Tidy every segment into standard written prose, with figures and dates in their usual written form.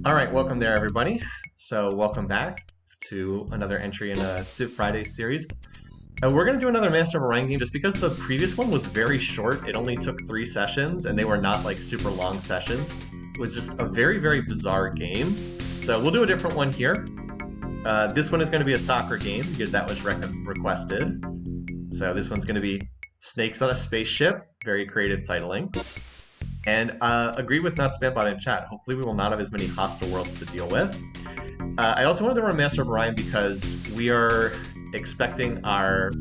All right, welcome there, everybody. So welcome back to another entry in a Civ Friday series. We're going to do another Master of Orion game just because the previous one was very short. It only took 3 sessions, and they were not like super long sessions. It was just a very, very bizarre game. So we'll do a different one here. This one is going to be a Sakkra game because that was requested. So this one's going to be Snakes on a Spaceship. Very creative titling. And agree with not spambot in chat. Hopefully we will not have as many hostile worlds to deal with. I also wanted to run Master of Orion because we are expecting our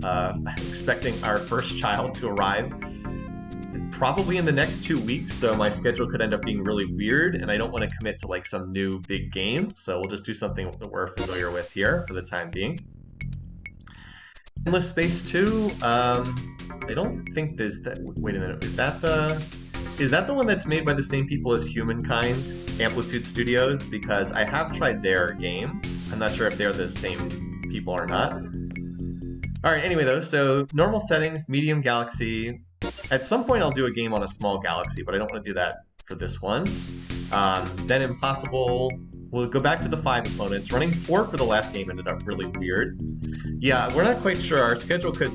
first child to arrive probably in the next 2 weeks. So my schedule could end up being really weird, and I don't want to commit to like some new big game. So we'll just do something that we're familiar with here for the time being. Endless Space 2. I don't think there's that. Wait a minute. Is that the one that's made by the same people as Humankind, Amplitude Studios? Because I have tried their game. I'm not sure if they're the same people or not. Alright, anyway though, so normal settings, medium galaxy. At some point I'll do a game on a small galaxy, but I don't want to do that for this one. Then impossible. We'll go back to the 5 opponents. Running 4 for the last game ended up really weird. Yeah, we're not quite sure. Our schedule could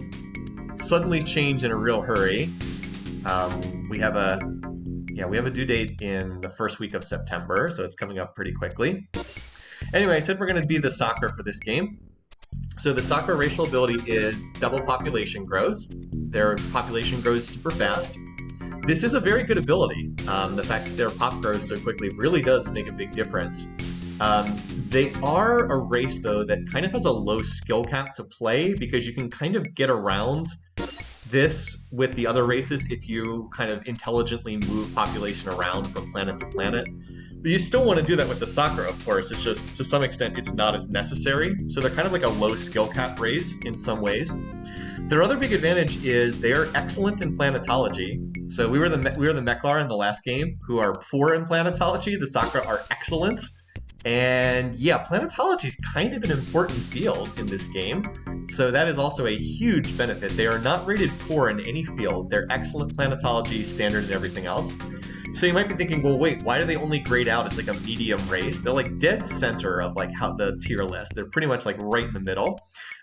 suddenly change in a real hurry. We have a due date in the first week of September, so it's coming up pretty quickly. Anyway, I said we're going to be the Sakkra for this game. So the Sakkra racial ability is double population growth. Their population grows super fast. This is a very good ability. The fact that their pop grows so quickly really does make a big difference. They are a race, though, that kind of has a low skill cap to play because you can kind of get around this with the other races if you kind of intelligently move population around from planet to planet. But you still want to do that with the Sakkra, of course. It's just, to some extent, it's not as necessary. So they're kind of like a low skill cap race in some ways. Their other big advantage is they are excellent in planetology. So we were the Meklars in the last game, who are poor in planetology. The Sakkra are excellent. And yeah, planetology is kind of an important field in this game, so that is also a huge benefit. They are not rated poor in any field. They're excellent planetology, standard, and everything else. So you might be thinking, well, wait, why do they only grade out as like a medium race? They're like dead center of like how the tier list. They're pretty much like right in the middle.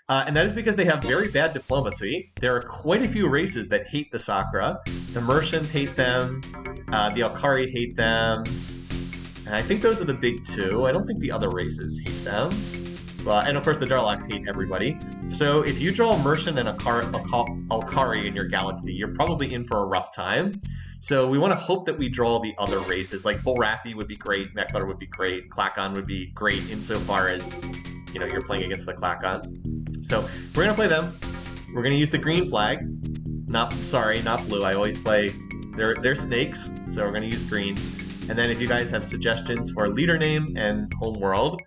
And that is because they have very bad diplomacy. There are quite a few races that hate the Sakkra. The Mercians hate them. The Alkari hate them. And I think those are the big 2. I don't think the other races hate them. And of course the Darloks hate everybody. So if you draw a Mercian and Alkari in your galaxy, you're probably in for a rough time. So we want to hope that we draw the other races. Like Bulrathi would be great, Meklar would be great, Klakon would be great insofar as, you know, you're playing against the Klakons. So we're going to play them. We're going to use the green flag. Not blue. I always play, they're snakes, so we're going to use green. And then if you guys have suggestions for leader name and homeworld,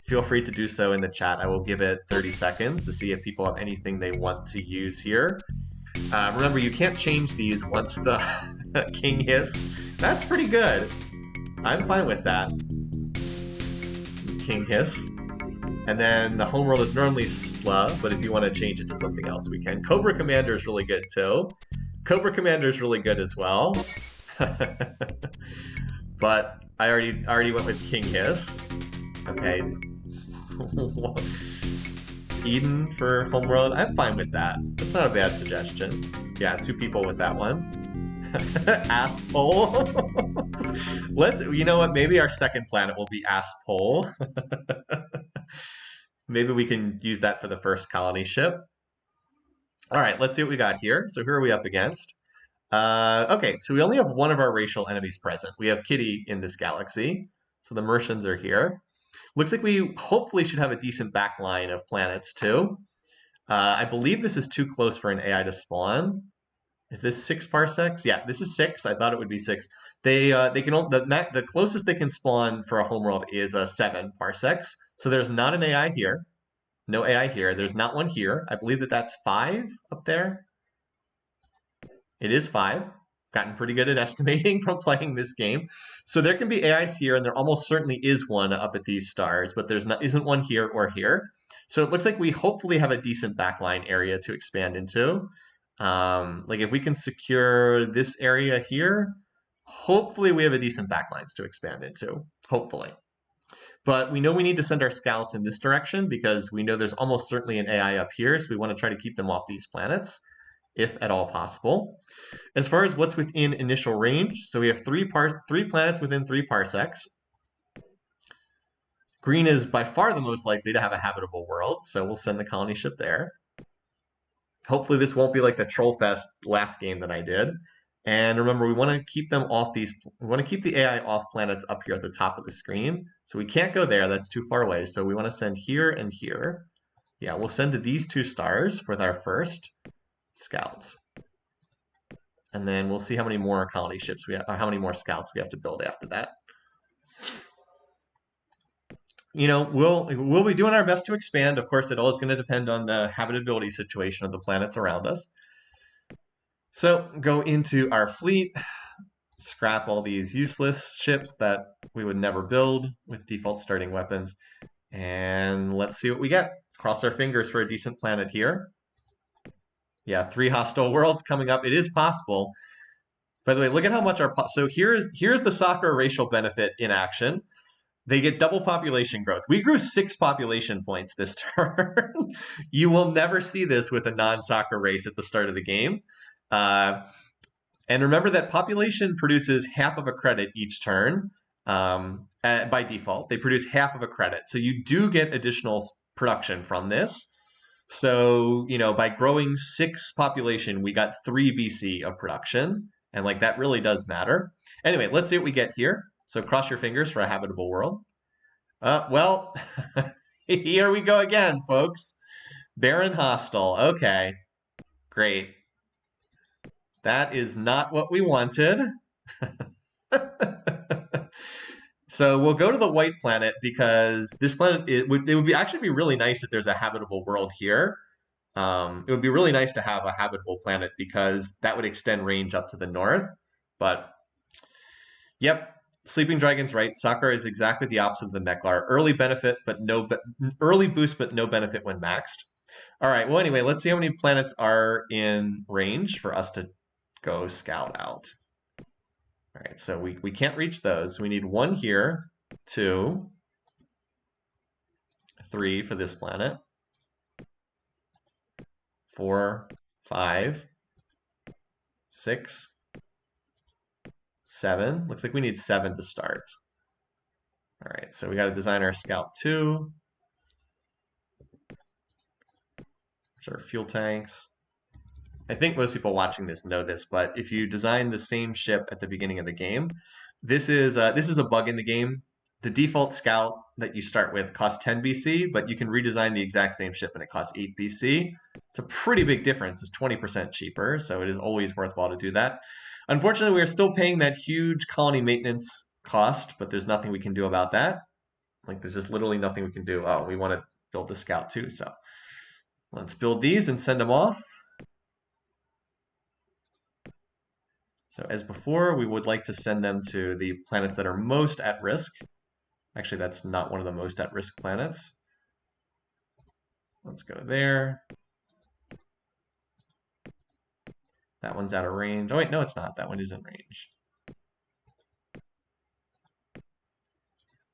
feel free to do so in the chat. I will give it 30 seconds to see if people have anything they want to use here. Remember, you can't change these once the King Hiss. That's pretty good. I'm fine with that. King Hiss. And then the homeworld is normally Sla, but if you want to change it to something else, we can. Cobra Commander is really good too. Cobra Commander is really good as well. But I already went with King Hiss. Okay. Eden for homeworld. I'm fine with that. That's not a bad suggestion. Yeah, 2 people with that one. Asshole. You know what? Maybe our second planet will be Asshole. Maybe we can use that for the first colony ship. All right, let's see what we got here. So who are we up against? Okay, so we only have one of our racial enemies present. We have Kitty in this galaxy, so the Mercians are here. Looks like we hopefully should have a decent backline of planets too. I believe this is too close for an AI to spawn. Is this 6 parsecs? Yeah, this is 6. I thought it would be 6. They can the closest they can spawn for a homeworld is 7 parsecs. So there's not an AI here. No AI here. There's not one here. I believe that that's 5 up there. It is 5. Gotten pretty good at estimating from playing this game. So there can be AIs here, and there almost certainly is one up at these stars, but isn't one here or here. So it looks like we hopefully have a decent backline area to expand into. Like if we can secure this area here, hopefully we have a decent backlines to expand into. Hopefully. But we know we need to send our scouts in this direction because we know there's almost certainly an AI up here, so we want to try to keep them off these planets, if at all possible. As far as what's within initial range, so we have three planets within 3 parsecs. Green is by far the most likely to have a habitable world, so we'll send the colony ship there. Hopefully this won't be like the Trollfest last game that I did. And remember, we want to keep them off these. We want to keep the AI off planets up here at the top of the screen. So we can't go there. That's too far away. So we want to send here and here. Yeah, we'll send to these 2 stars with our first scouts. And then we'll see how many more colony ships we have, or how many more scouts we have to build after that. You know, we'll be doing our best to expand. Of course, it all is going to depend on the habitability situation of the planets around us. So go into our fleet, scrap all these useless ships that we would never build with default starting weapons, and let's see what we get. Cross our fingers for a decent planet here. Yeah, 3 hostile worlds coming up. It is possible. By the way, look at how much our... So here's the Sakkra racial benefit in action. They get double population growth. We grew 6 population points this turn. You will never see this with a non-Sakkra race at the start of the game. And remember that population produces half of a credit each turn by default. They produce half of a credit. So you do get additional production from this. So, you know, by growing 6 population, we got 3 BC of production. And like that really does matter. Anyway, let's see what we get here. So cross your fingers for a habitable world. Well, here we go again, folks. Barren hostile. Okay, great. That is not what we wanted. So we'll go to the white planet because this planet, it would actually be really nice if there's a habitable world here. It would be really nice to have a habitable planet because that would extend range up to the north. But, yep, Sleeping Dragon's right. Sakkra is exactly the opposite of the Meklar. Early benefit, but early boost, but no benefit when maxed. All right, well, anyway, let's see how many planets are in range for us to go scout out. All right, so we can't reach those. We need 1 here, 2, 3 for this planet, 4, 5, 6, 7. Looks like we need 7 to start. All right, so we got to design our scout 2. Which are fuel tanks. I think most people watching this know this, but if you design the same ship at the beginning of the game, this is a bug in the game. The default scout that you start with costs 10 BC, but you can redesign the exact same ship and it costs 8 BC. It's a pretty big difference. It's 20% cheaper, so it is always worthwhile to do that. Unfortunately, we are still paying that huge colony maintenance cost, but there's nothing we can do about that. Like, there's just literally nothing we can do. Oh, we want to build the scout too, so let's build these and send them off. So as before, we would like to send them to the planets that are most at risk. Actually, that's not one of the most at risk planets. Let's go there. That one's out of range. Oh wait, no, it's not. That one is in range.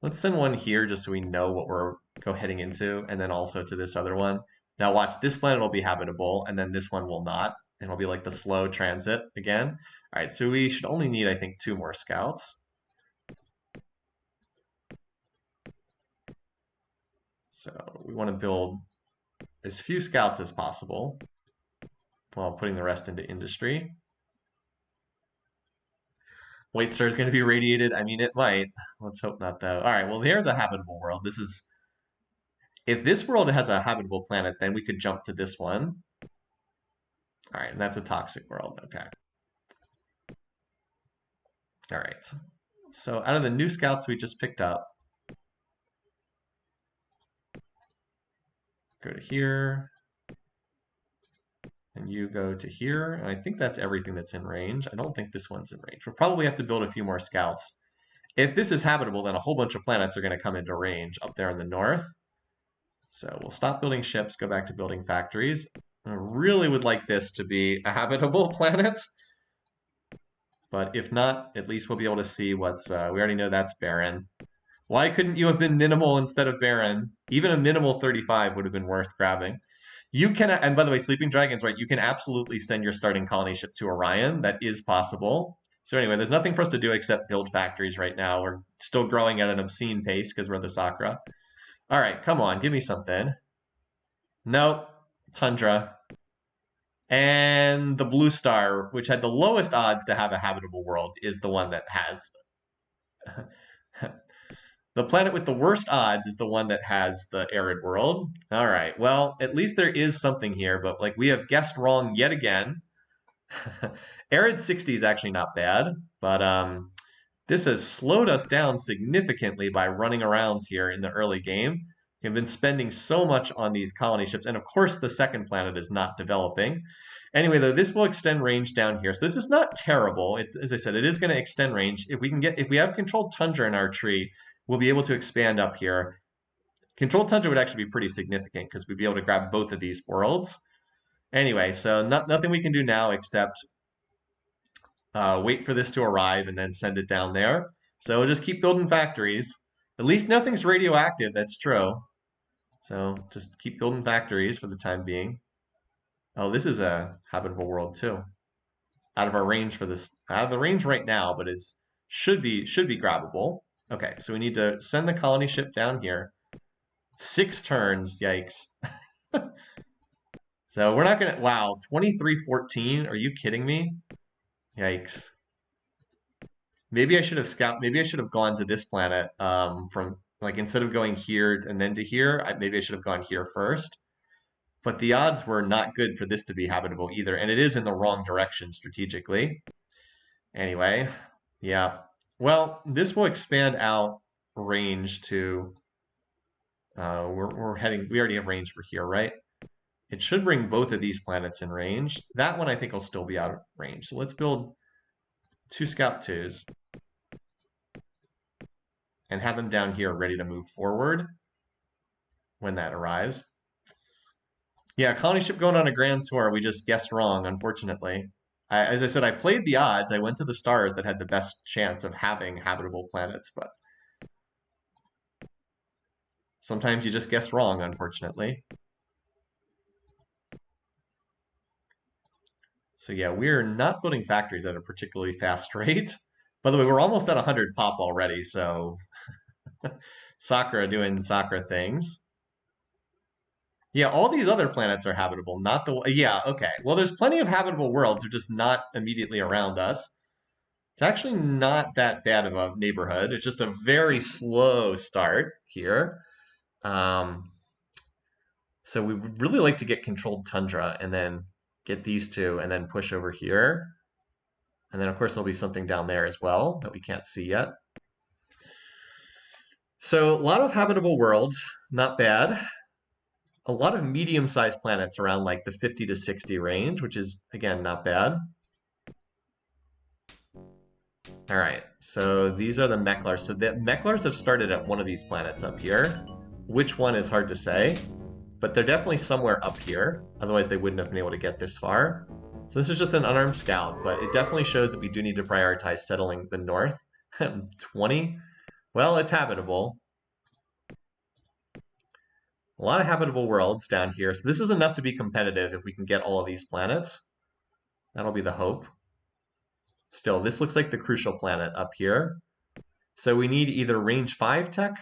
Let's send one here just so we know what we're heading into, and then also to this other one. Now watch, this planet will be habitable, and then this one will not. And it'll be like the slow transit again. All right, so we should only need, I think, 2 more scouts. So we want to build as few scouts as possible while putting the rest into industry. White Star is going to be irradiated. I mean, it might. Let's hope not, though. All right, well, here's a habitable world. This is... If this world has a habitable planet, then we could jump to this one. All right, and that's a toxic world. Okay. All right. So out of the new scouts we just picked up, go to here, and you go to here, and I think that's everything that's in range. I don't think this one's in range. We'll probably have to build a few more scouts. If this is habitable, then a whole bunch of planets are going to come into range up there in the north. So we'll stop building ships, go back to building factories. I really would like this to be a habitable planet. But if not, at least we'll be able to see what's... we already know that's barren. Why couldn't you have been minimal instead of barren? Even a minimal 35 would have been worth grabbing. You can, and by the way, Sleeping Dragon's right. You can absolutely send your starting colony ship to Orion. That is possible. So anyway, there's nothing for us to do except build factories right now. We're still growing at an obscene pace because we're the Sakkra. All right, come on, give me something. Nope, Tundra. And the blue star, which had the lowest odds to have a habitable world, is the one that has. The planet with the worst odds is the one that has the arid world. All right, well, at least there is something here, but like we have guessed wrong yet again. Arid 60 is actually not bad, but this has slowed us down significantly by running around here in the early game. We've been spending so much on these colony ships, and of course the second planet is not developing. Anyway, though, this will extend range down here. So this is not terrible. As I said, it is going to extend range. If we have controlled tundra in our tree, we'll be able to expand up here. Controlled tundra would actually be pretty significant because we'd be able to grab both of these worlds. Anyway, so nothing we can do now except wait for this to arrive and then send it down there. So we'll just keep building factories. At least nothing's radioactive, that's true. So just keep building factories for the time being. Oh, this is a habitable world too. Out of our range for this, out of the range right now, but it should be grabbable. Okay, so we need to send the colony ship down here. 6 turns, yikes. So we're not gonna, wow, 23-14, are you kidding me? Yikes. Maybe I should have gone to this planet from, like, instead of going here and then to here, maybe I should have gone here first. But the odds were not good for this to be habitable either, and it is in the wrong direction strategically. Anyway, yeah. Well, this will expand out range to, we already have range for here, right? It should bring both of these planets in range. That one I think will still be out of range. So let's build 2 Scout 2s and have them down here ready to move forward when that arrives. Yeah, colony ship going on a grand tour. We just guessed wrong, unfortunately. As I said, I played the odds. I went to the stars that had the best chance of having habitable planets, but sometimes you just guess wrong, unfortunately. So yeah, we're not building factories at a particularly fast rate. By the way, we're almost at 100 pop already, so Sakkra doing Sakkra things. Yeah, all these other planets are habitable, not the... Yeah, okay. Well, there's plenty of habitable worlds. They're just not immediately around us. It's actually not that bad of a neighborhood. It's just a very slow start here. So we would really like to get controlled tundra and then get these two and then push over here. And then, of course, there'll be something down there as well that we can't see yet. So a lot of habitable worlds, not bad. A lot of medium-sized planets around like the 50 to 60 range, which is, again, not bad. All right, so these are the Meklars. So the Meklars have started at one of these planets up here. Which one is hard to say, but they're definitely somewhere up here. Otherwise, they wouldn't have been able to get this far. So this is just an unarmed scout, but it definitely shows that we do need to prioritize settling the north. 20? Well, it's habitable. A lot of habitable worlds down here. So this is enough to be competitive if we can get all of these planets. That'll be the hope. Still, this looks like the crucial planet up here. So we need either range 5 tech.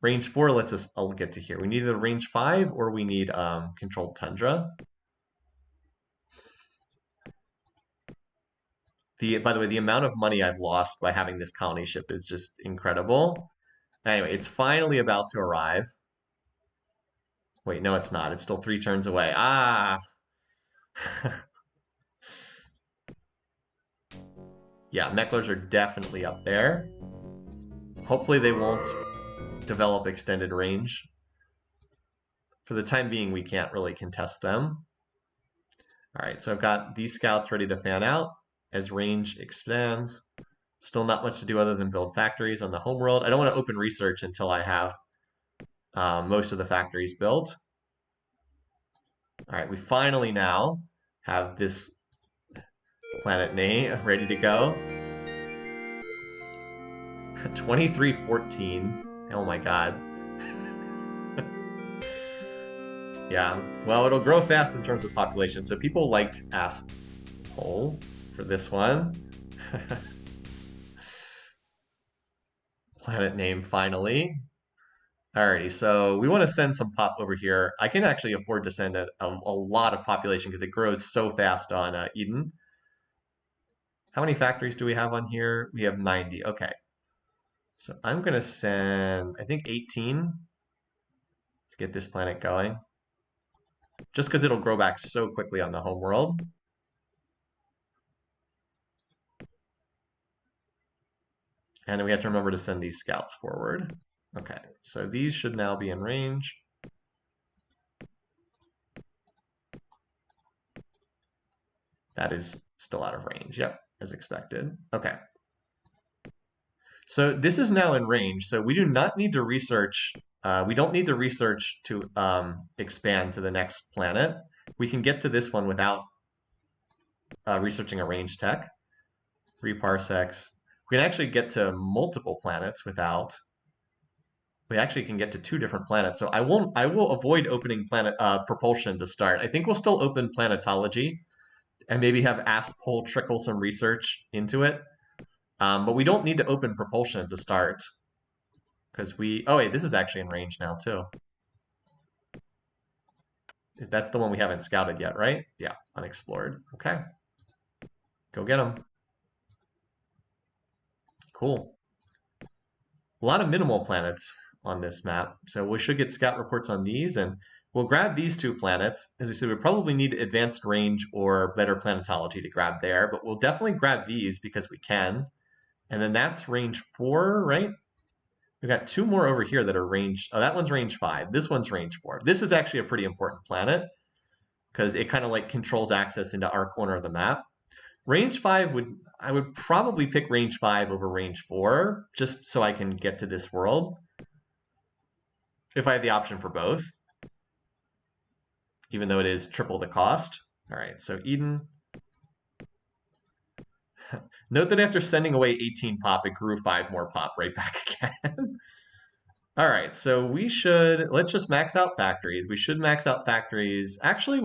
Range 4 lets us, I'll get to here. We need either range 5 or we need controlled tundra. By the way, the amount of money I've lost by having this colony ship is just incredible. Anyway, it's finally about to arrive. Wait, no, it's not. It's still 3 turns away. Ah! Yeah, Meklars are definitely up there. Hopefully they won't develop extended range. For the time being, we can't really contest them. All right, so I've got these scouts ready to fan out as range expands. Still not much to do other than build factories on the homeworld. I don't want to open research until I have most of the factories built. All right, we finally now have this planet name ready to go. 2314. Oh my god. Yeah, well, it'll grow fast in terms of population, so people liked asshole for this one. Planet name, finally. Alrighty, so we want to send some pop over here. I can actually afford to send a lot of population because it grows so fast on Eden. How many factories do we have on here? We have 90. Okay. So I'm going to send, I think, 18 to get this planet going. Just because it'll grow back so quickly on the home world. And then we have to remember to send these scouts forward. Okay, so these should now be in range. That is still out of range. Yep, as expected. Okay. So this is now in range. So we do not need to research. We don't need to research to expand to the next planet. We can get to this one without researching a range tech. 3 parsecs. We can actually get to multiple planets without. We actually can get to 2 different planets. So I will avoid opening planet propulsion to start. I think we'll still open planetology and maybe have Aspol trickle some research into it. But we don't need to open propulsion to start. Because oh wait, this is actually in range now too. That's the one we haven't scouted yet, right? Yeah, unexplored. Okay. Go get them. Cool. A lot of minimal planets on this map. So we should get scout reports on these, and we'll grab these 2 planets. As we said, we probably need advanced range or better planetology to grab there, but we'll definitely grab these because we can. And then that's range 4, right? We've got 2 more over here that are range. Oh, that one's range 5. This one's range 4. This is actually a pretty important planet because it kind of like controls access into our corner of the map. Range 5 I would probably pick range 5 over range 4 just so I can get to this world if I have the option for both, even though it is triple the cost. All right, so Eden. Note that after sending away 18 pop, it grew 5 more pop right back again. All right, so let's just max out factories. We should max out factories. Actually,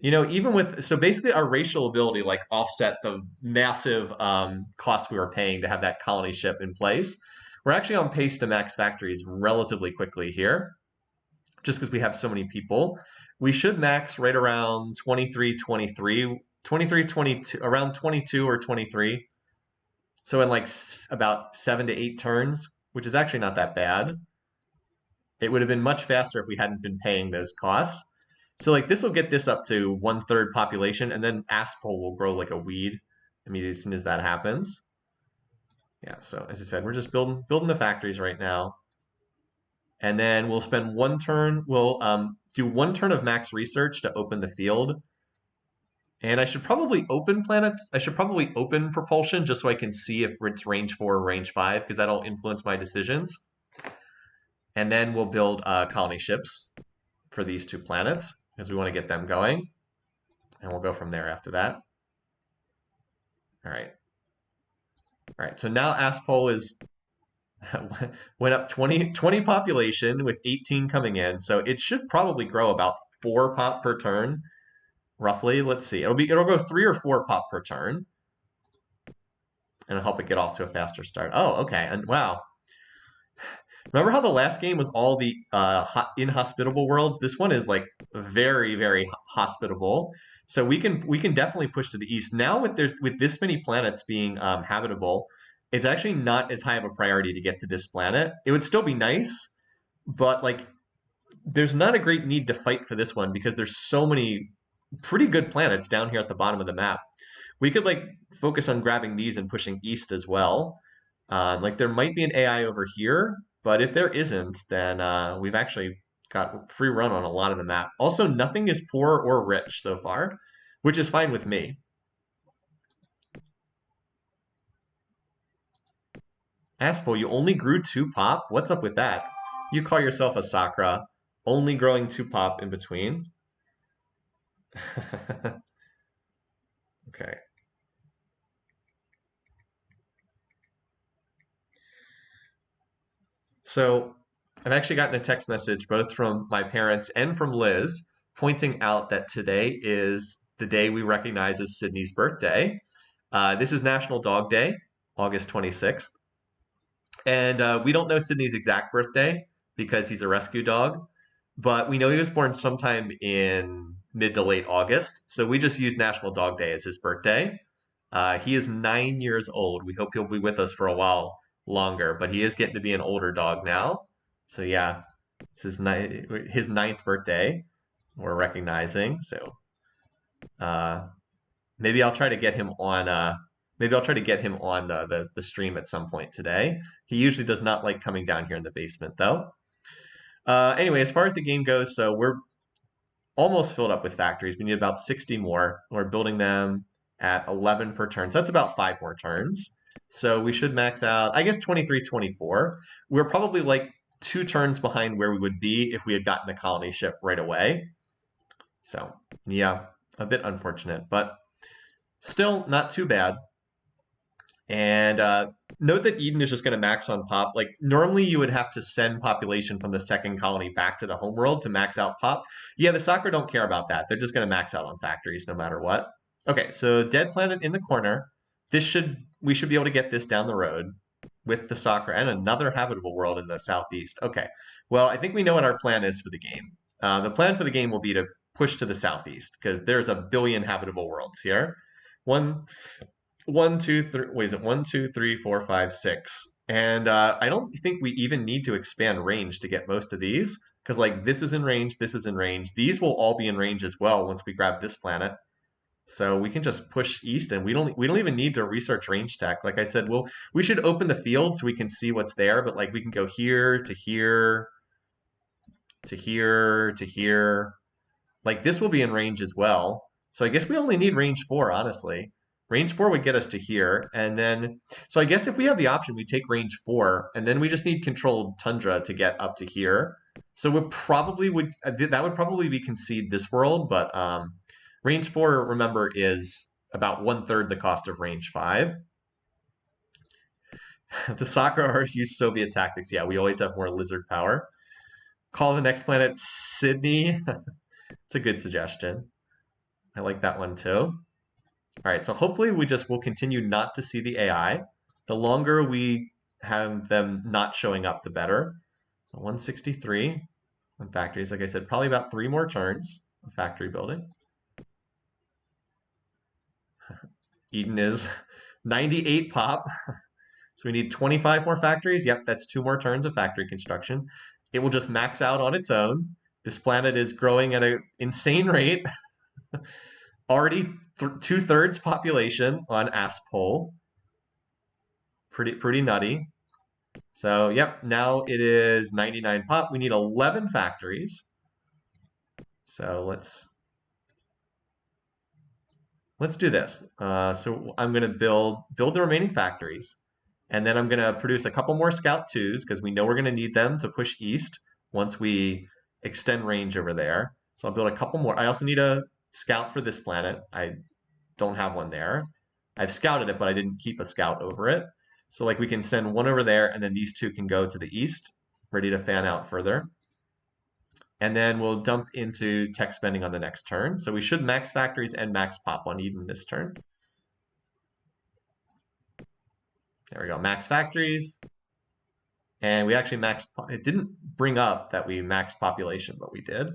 even with, so basically our racial ability like offset the massive cost we were paying to have that colony ship in place. We're actually on pace to max factories relatively quickly here, just because we have so many people. We should max right around 23, 22, around 22 or 23. So in like about 7 to 8 turns, which is actually not that bad. It would have been much faster if we hadn't been paying those costs. So like this will get this up to 1/3 population, and then Aspol will grow like a weed immediately as soon as that happens. Yeah, so as I said, we're just building the factories right now. And then we'll spend 1 turn, we'll do 1 turn of max research to open the field. And I should probably open planets. I should probably open propulsion just so I can see if it's range 4 or range 5, because that'll influence my decisions. And then we'll build colony ships for these 2 planets because we want to get them going. And we'll go from there after that. All right. All right, so now Aspol is went up 20 population with 18 coming in. So it should probably grow about 4 pop per turn, roughly. Let's see. It'll go 3 or 4 pop per turn. And it'll help it get off to a faster start. Oh, okay. And wow. Remember how the last game was all the inhospitable worlds? This one is like very, very hospitable. So we can definitely push to the east. Now with this many planets being habitable, it's actually not as high of a priority to get to this planet. It would still be nice, but like there's not a great need to fight for this one because there's so many pretty good planets down here at the bottom of the map. We could like focus on grabbing these and pushing east as well. Like there might be an AI over here, but if there isn't, then we've actually got free run on a lot of the map. Also, nothing is poor or rich so far, which is fine with me. Aspel, you only grew 2 pop? What's up with that? You call yourself a Sakkra, only growing 2 pop in between? Okay. So I've actually gotten a text message both from my parents and from Liz pointing out that today is the day we recognize as Sydney's birthday. This is National Dog Day, August 26th. And we don't know Sydney's exact birthday because he's a rescue dog, but we know he was born sometime in mid to late August. So we just use National Dog Day as his birthday. He is 9 years old. We hope he'll be with us for a while longer, but he is getting to be an older dog now. So yeah, this is his ninth birthday we're recognizing. So uh, maybe I'll try to get him on. Maybe I'll try to get him on the stream at some point today. He usually does not like coming down here in the basement, though. Anyway, as far as the game goes, so we're almost filled up with factories. We need about 60 more. We're building them at 11 per turn. So that's about 5 more turns. So we should max out, I guess, 23, 24. We're probably like 2 turns behind where we would be if we had gotten the colony ship right away. So yeah, a bit unfortunate, but still not too bad. And note that Eden is just going to max on pop. Like normally you would have to send population from the second colony back to the homeworld to max out pop. Yeah, the Sakkra don't care about that. They're just going to max out on factories no matter what. Okay, so dead planet in the corner. We should be able to get this down the road with the Sakkra and another habitable world in the southeast. Okay, well I think we know what our plan is for the game. The plan for the game will be to push to the southeast because there's a billion habitable worlds here. One, two, three. Wait, is it 1, 2, 3, 4, 5, 6? And I don't think we even need to expand range to get most of these because like this is in range, this is in range. These will all be in range as well once we grab this planet. So we can just push east, and we don't even need to research range tech. Like I said, we should open the field so we can see what's there. But like we can go here to here to here to here. Like this will be in range as well. So I guess we only need range 4, honestly. Range 4 would get us to here, and then, so I guess if we have the option, we take range 4, and then we just need controlled tundra to get up to here. So that would probably be concede this world, but range 4, remember, is about 1/3 the cost of range 5. The Sakkra are use Soviet tactics. Yeah, we always have more lizard power. Call the next planet Sydney. It's a good suggestion. I like that one too. All right, so hopefully we'll continue not to see the AI. The longer we have them not showing up, the better. 163 on factories, like I said, probably about 3 more turns of factory building. Eden is 98 pop. So we need 25 more factories. Yep, that's 2 more turns of factory construction. It will just max out on its own. This planet is growing at an insane rate. Already 2/3 population on Aspole. Pretty nutty. So yep, now it is 99 pop. We need 11 factories. So let's do this. So I'm going to build the remaining factories, and then I'm going to produce a couple more Scout 2s because we know we're going to need them to push east once we extend range over there. So I'll build a couple more. I also need a Scout for this planet. I don't have one there. I've scouted it, but I didn't keep a Scout over it. So like we can send one over there, and then these 2 can go to the east, ready to fan out further. And then we'll dump into tech spending on the next turn. So we should max factories and max pop on Eden this turn. There we go, max factories. And we actually maxed, it didn't bring up that we maxed population, but we did.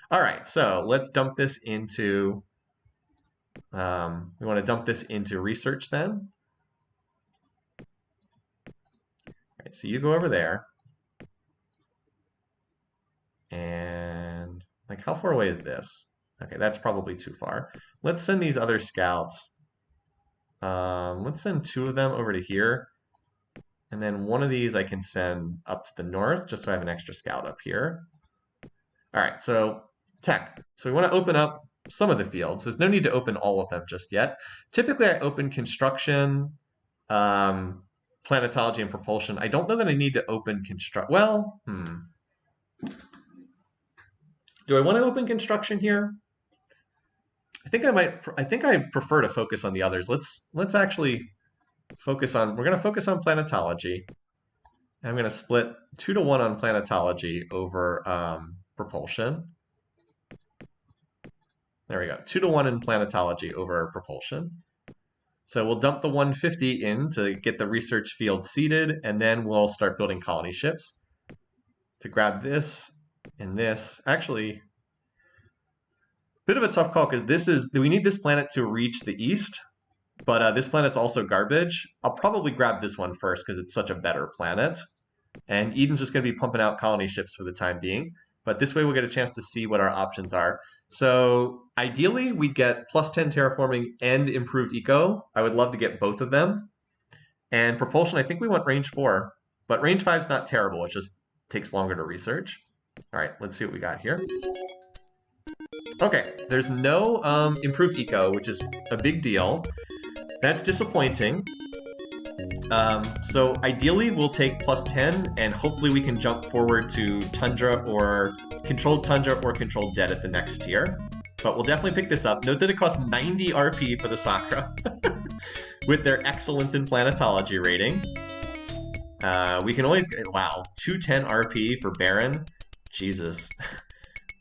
All right, so let's dump this into, we want to dump this into research then. All right, so you go over there. And like, how far away is this? Okay, that's probably too far. Let's send these other scouts. Let's send 2 of them over to here. And then one of these I can send up to the north, just so I have an extra scout up here. All right, so tech. So we want to open up some of the fields. There's no need to open all of them just yet. Typically, I open construction, planetology, and propulsion. I don't know that I need to open construct. Well, do I want to open construction here? I think I might. I think I prefer to focus on the others. Let's actually focus on. We're going to focus on planetology, I'm going to split 2-to-1 on planetology over propulsion. There we go. 2-to-1 in planetology over propulsion. So we'll dump the 150 in to get the research field seeded, and then we'll start building colony ships. To grab this and this, actually, bit of a tough call because we need this planet to reach the east, but this planet's also garbage. I'll probably grab this one first because it's such a better planet. And Eden's just going to be pumping out colony ships for the time being. But this way we'll get a chance to see what our options are. So ideally, we'd get +10 terraforming and improved eco. I would love to get both of them. And propulsion, I think we want range 4. But range 5 is not terrible. It just takes longer to research. All right, let's see what we got here. Okay, there's no improved eco, which is a big deal. That's disappointing. So ideally, we'll take +10, and hopefully we can jump forward to Tundra or Controlled Tundra or Controlled Dead at the next tier. But we'll definitely pick this up. Note that it costs 90 RP for the Sakkra, with their excellent in planetology rating. We can always, wow, 210 RP for Baron. Jesus.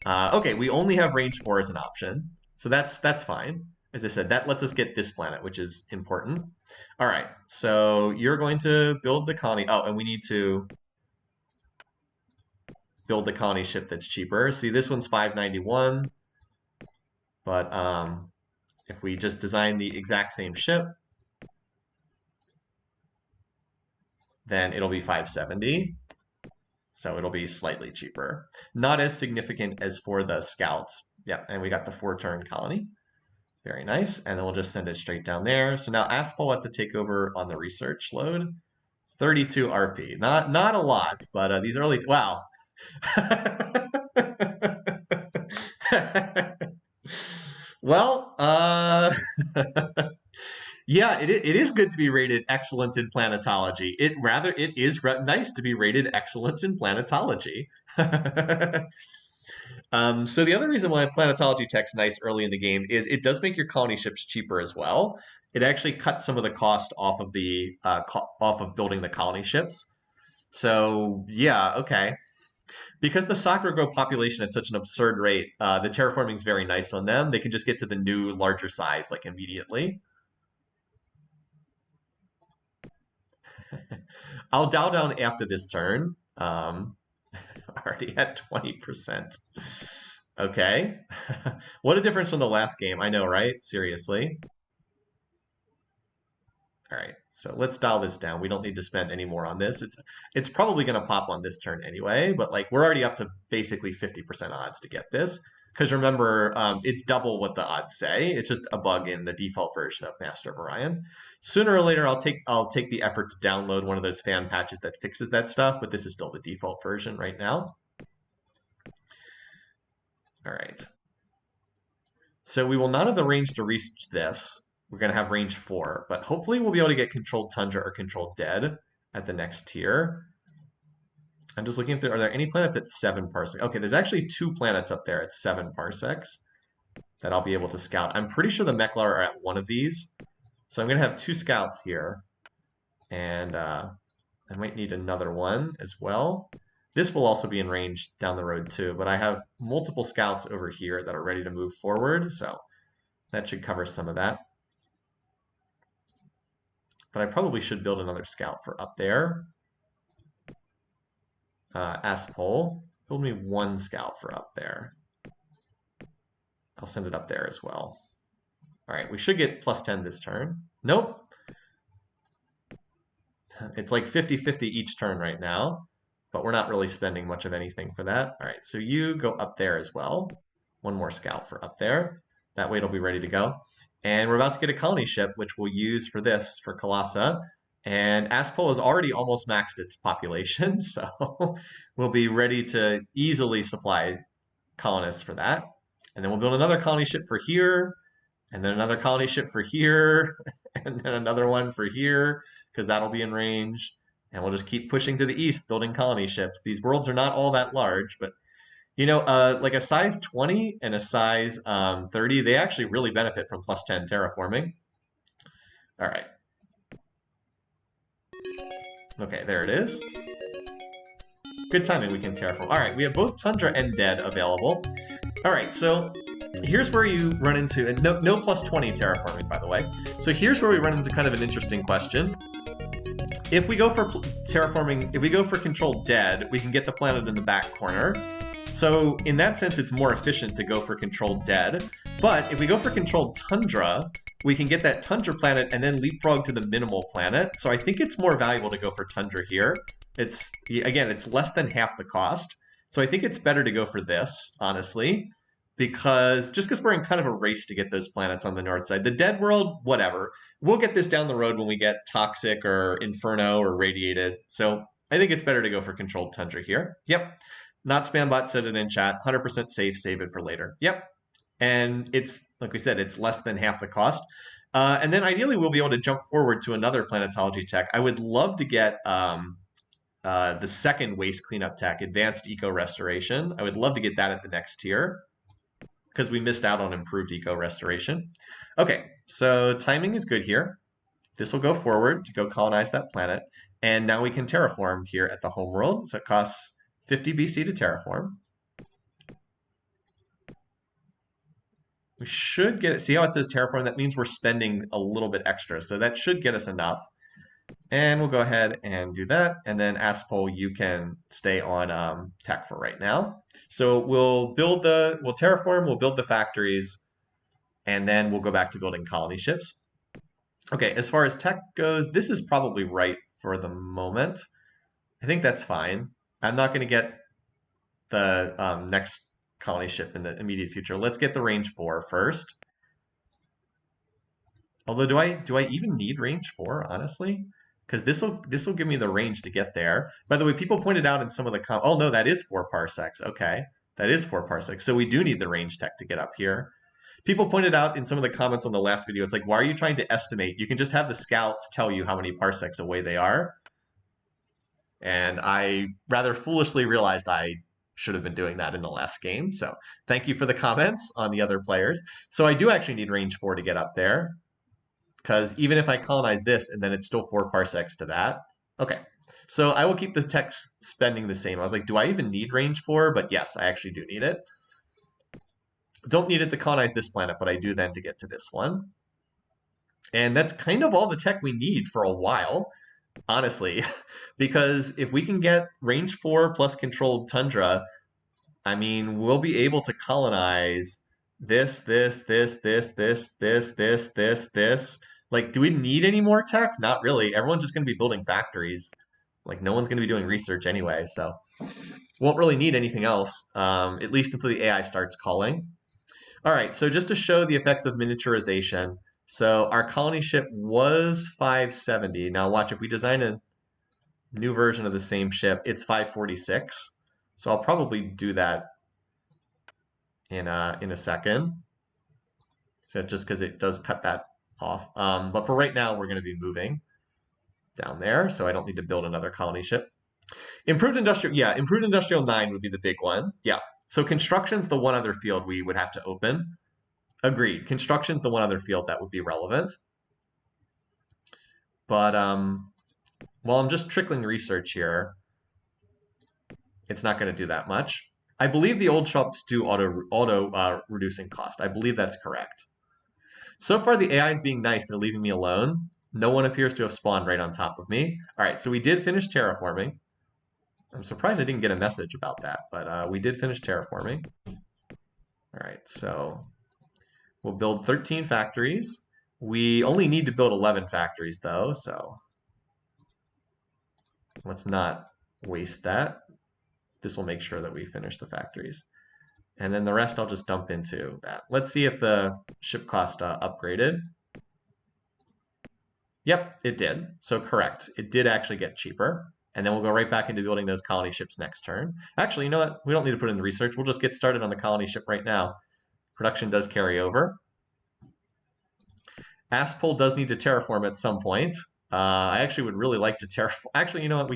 Okay, we only have range 4 as an option, so that's fine. As I said, that lets us get this planet, which is important. All right, so you're going to build the colony. Oh, and we need to build the colony ship that's cheaper. See, this one's 591, but if we just design the exact same ship, then it'll be 570. So it'll be slightly cheaper. Not as significant as for the scouts. Yeah, and we got the 4-turn colony. Very nice. And then we'll just send it straight down there. So now Aspol has to take over on the research load. 32 RP. Not a lot, but these early... Wow. Well, yeah, it is good to be rated excellent in planetology. It is nice to be rated excellent in planetology. So the other reason why planetology tech's nice early in the game is it does make your colony ships cheaper as well. It actually cuts some of the cost off of the off of building the colony ships. So yeah, okay. Because the Sakkra grow population at such an absurd rate, the terraforming is very nice on them. They can just get to the new larger size like immediately. I'll dial down after this turn. Already at 20%. Okay. What a difference from the last game. I know, right? Seriously. All right, so let's dial this down. We don't need to spend any more on this. It's probably going to pop on this turn anyway, but like we're already up to basically 50% odds to get this. Because remember, it's double what the odds say. It's just a bug in the default version of Master of Orion. Sooner or later, I'll take the effort to download one of those fan patches that fixes that stuff, but this is still the default version right now. All right. So we will not have the range to reach this. We're going to have range 4, but hopefully we'll be able to get Controlled Tundra or Controlled Dead at the next tier. I'm just looking if are there any planets at 7 parsecs? Okay, there's actually 2 planets up there at 7 parsecs that I'll be able to scout. I'm pretty sure the Meklar are at one of these. So I'm going to have 2 scouts here. And I might need another one as well. This will also be in range down the road too, but I have multiple scouts over here that are ready to move forward, so that should cover some of that. But I probably should build another scout for up there. Aspol, build me 1 scout for up there. I'll send it up there as well. All right, we should get +10 this turn. Nope. It's like 50-50 each turn right now, but we're not really spending much of anything for that. All right, so you go up there as well. 1 more scout for up there. That way it'll be ready to go. And we're about to get a colony ship, which we'll use for this, for Colossa. And Aspol has already almost maxed its population, so we'll be ready to easily supply colonists for that. And then we'll build another colony ship for here, and then another colony ship for here, and then another one for here, because that'll be in range. And we'll just keep pushing to the east, building colony ships. These worlds are not all that large, but you know, like a size 20 and a size 30, they actually really benefit from +10 terraforming. All right. Okay, there it is. Good timing, we can terraform. All right, we have both Tundra and Dead available. All right, so here's where you run into, and no plus 20 terraforming, by the way. So here's where we run into kind of an interesting question. If we go for terraforming, if we go for controlled Dead, we can get the planet in the back corner. So in that sense, it's more efficient to go for controlled Dead. But if we go for controlled Tundra, we can get that Tundra planet and then leapfrog to the minimal planet. So I think it's more valuable to go for Tundra here. Again, it's less than half the cost. So I think it's better to go for this, honestly, because we're in kind of a race to get those planets on the north side. The Dead World, whatever. We'll get this down the road when we get Toxic or Inferno or Radiated. So I think it's better to go for controlled Tundra here. Yep. Not Spambot said it in chat. 100% safe, save it for later. Yep. And it's, like we said, it's less than half the cost. And then ideally, we'll be able to jump forward to another planetology tech. I would love to get the second waste cleanup tech, Advanced Eco Restoration. I would love to get that at the next tier because we missed out on improved eco restoration. Okay, so timing is good here. This will go forward to go colonize that planet. And now we can terraform here at the homeworld. So it costs 50 BC to terraform. We should get it. See how it says terraform? That means we're spending a little bit extra. So that should get us enough. And we'll go ahead and do that. And then Aspol, you can stay on tech for right now. So we'll terraform, we'll build the factories, and then we'll go back to building colony ships. Okay, as far as tech goes, this is probably right for the moment. I think that's fine. I'm not going to get the next colony ship in the immediate future. Let's get the range 4 first. Although, do I even need range 4, honestly? Because this will give me the range to get there. By the way, people pointed out in some of the oh no, that is 4 parsecs. Okay, that is 4 parsecs. So we do need the range tech to get up here. People pointed out in some of the comments on the last video, it's like, why are you trying to estimate? You can just have the scouts tell you how many parsecs away they are. And I rather foolishly realized I should have been doing that in the last game. So thank you for the comments on the other players. So I do actually need range 4 to get up there, because even if I colonize this and then it's still 4 parsecs to that. Okay, so I will keep the tech spending the same. I was like, do I even need range 4? But yes, I actually do need it. Don't need it to colonize this planet, but I do then to get to this one. And that's kind of all the tech we need for a while, honestly, because if we can get range 4 plus controlled Tundra, I mean, we'll be able to colonize this. Like, do we need any more tech? Not really. Everyone's just going to be building factories. Like, no one's going to be doing research anyway, so won't really need anything else, at least until the AI starts calling. All right, so just to show the effects of miniaturization, so our colony ship was 570. Now watch, if we design a new version of the same ship, it's 546. So I'll probably do that in a second. So just because it does cut that off. But for right now, we're going to be moving down there, so I don't need to build another colony ship. Improved industrial, yeah, improved industrial 9 would be the big one. Yeah. So construction's the one other field we would have to open. Agreed. Construction's the one other field that would be relevant. But while I'm just trickling research here, it's not going to do that much. I believe the old shops do auto reducing cost. I believe that's correct. So far, the AI is being nice. They're leaving me alone. No one appears to have spawned right on top of me. All right, so we did finish terraforming. I'm surprised I didn't get a message about that, but we did finish terraforming. All right, so we'll build 13 factories. We only need to build 11 factories, though, so let's not waste that. This will make sure that we finish the factories. And then the rest I'll just dump into that. Let's see if the ship cost upgraded. Yep, it did. So correct. It did actually get cheaper. And then we'll go right back into building those colony ships next turn. Actually, you know what? We don't need to put in the research. We'll just get started on the colony ship right now. Production does carry over. Aspol does need to terraform at some point. I actually would really like to terraform. Actually, you know what?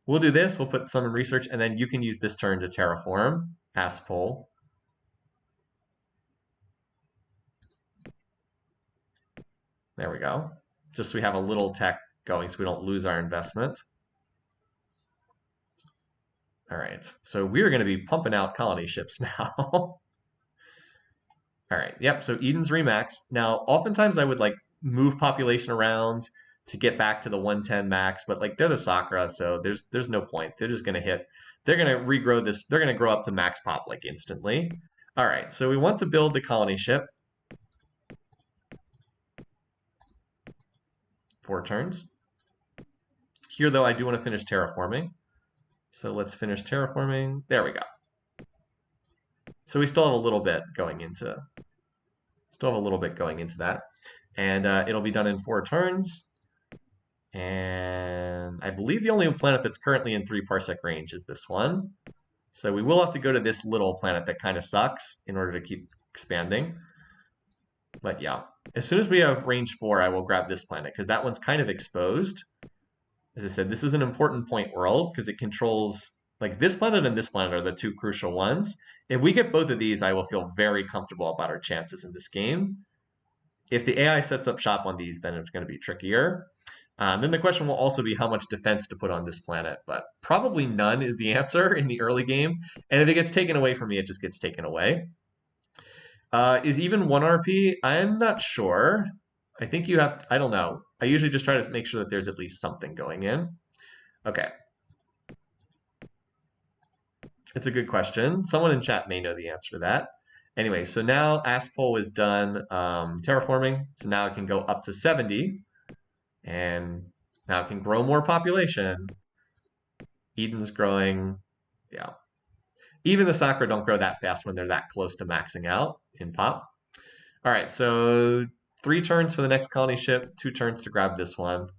We'll do this. We'll put some in research, and then you can use this turn to terraform Aspol. There we go. Just so we have a little tech going so we don't lose our investment. All right, so we're going to be pumping out colony ships now. All right, yep, so Eden's remaxed. Now, oftentimes I would like move population around to get back to the 110 max, but like they're the Sakkra, so there's no point. They're just going to hit, they're going to regrow this, they're going to grow up to max pop like instantly. All right, so we want to build the colony ship. 4 turns. Here, though, I do want to finish terraforming. So let's finish terraforming. There we go. So we still have a little bit going into that. And it'll be done in 4 turns. And I believe the only planet that's currently in 3 parsec range is this one. So we will have to go to this little planet that kind of sucks in order to keep expanding. But yeah, as soon as we have range 4, I will grab this planet because that one's kind of exposed. As I said, this is an important point world because it controls, like this planet and this planet are the 2 crucial ones. If we get both of these, I will feel very comfortable about our chances in this game. If the AI sets up shop on these, then it's going to be trickier. Then the question will also be how much defense to put on this planet, but probably none is the answer in the early game. And if it gets taken away from me, it just gets taken away. Is even 1 RP? I'm not sure. I think you have, I don't know. I usually just try to make sure that there's at least something going in. Okay. It's a good question. Someone in chat may know the answer to that. Anyway, so now Aspol is done terraforming. So now it can go up to 70. And now it can grow more population. Eden's growing. Yeah. Even the Sakkra don't grow that fast when they're that close to maxing out in pop. All right, so 3 turns for the next colony ship, 2 turns to grab this one. And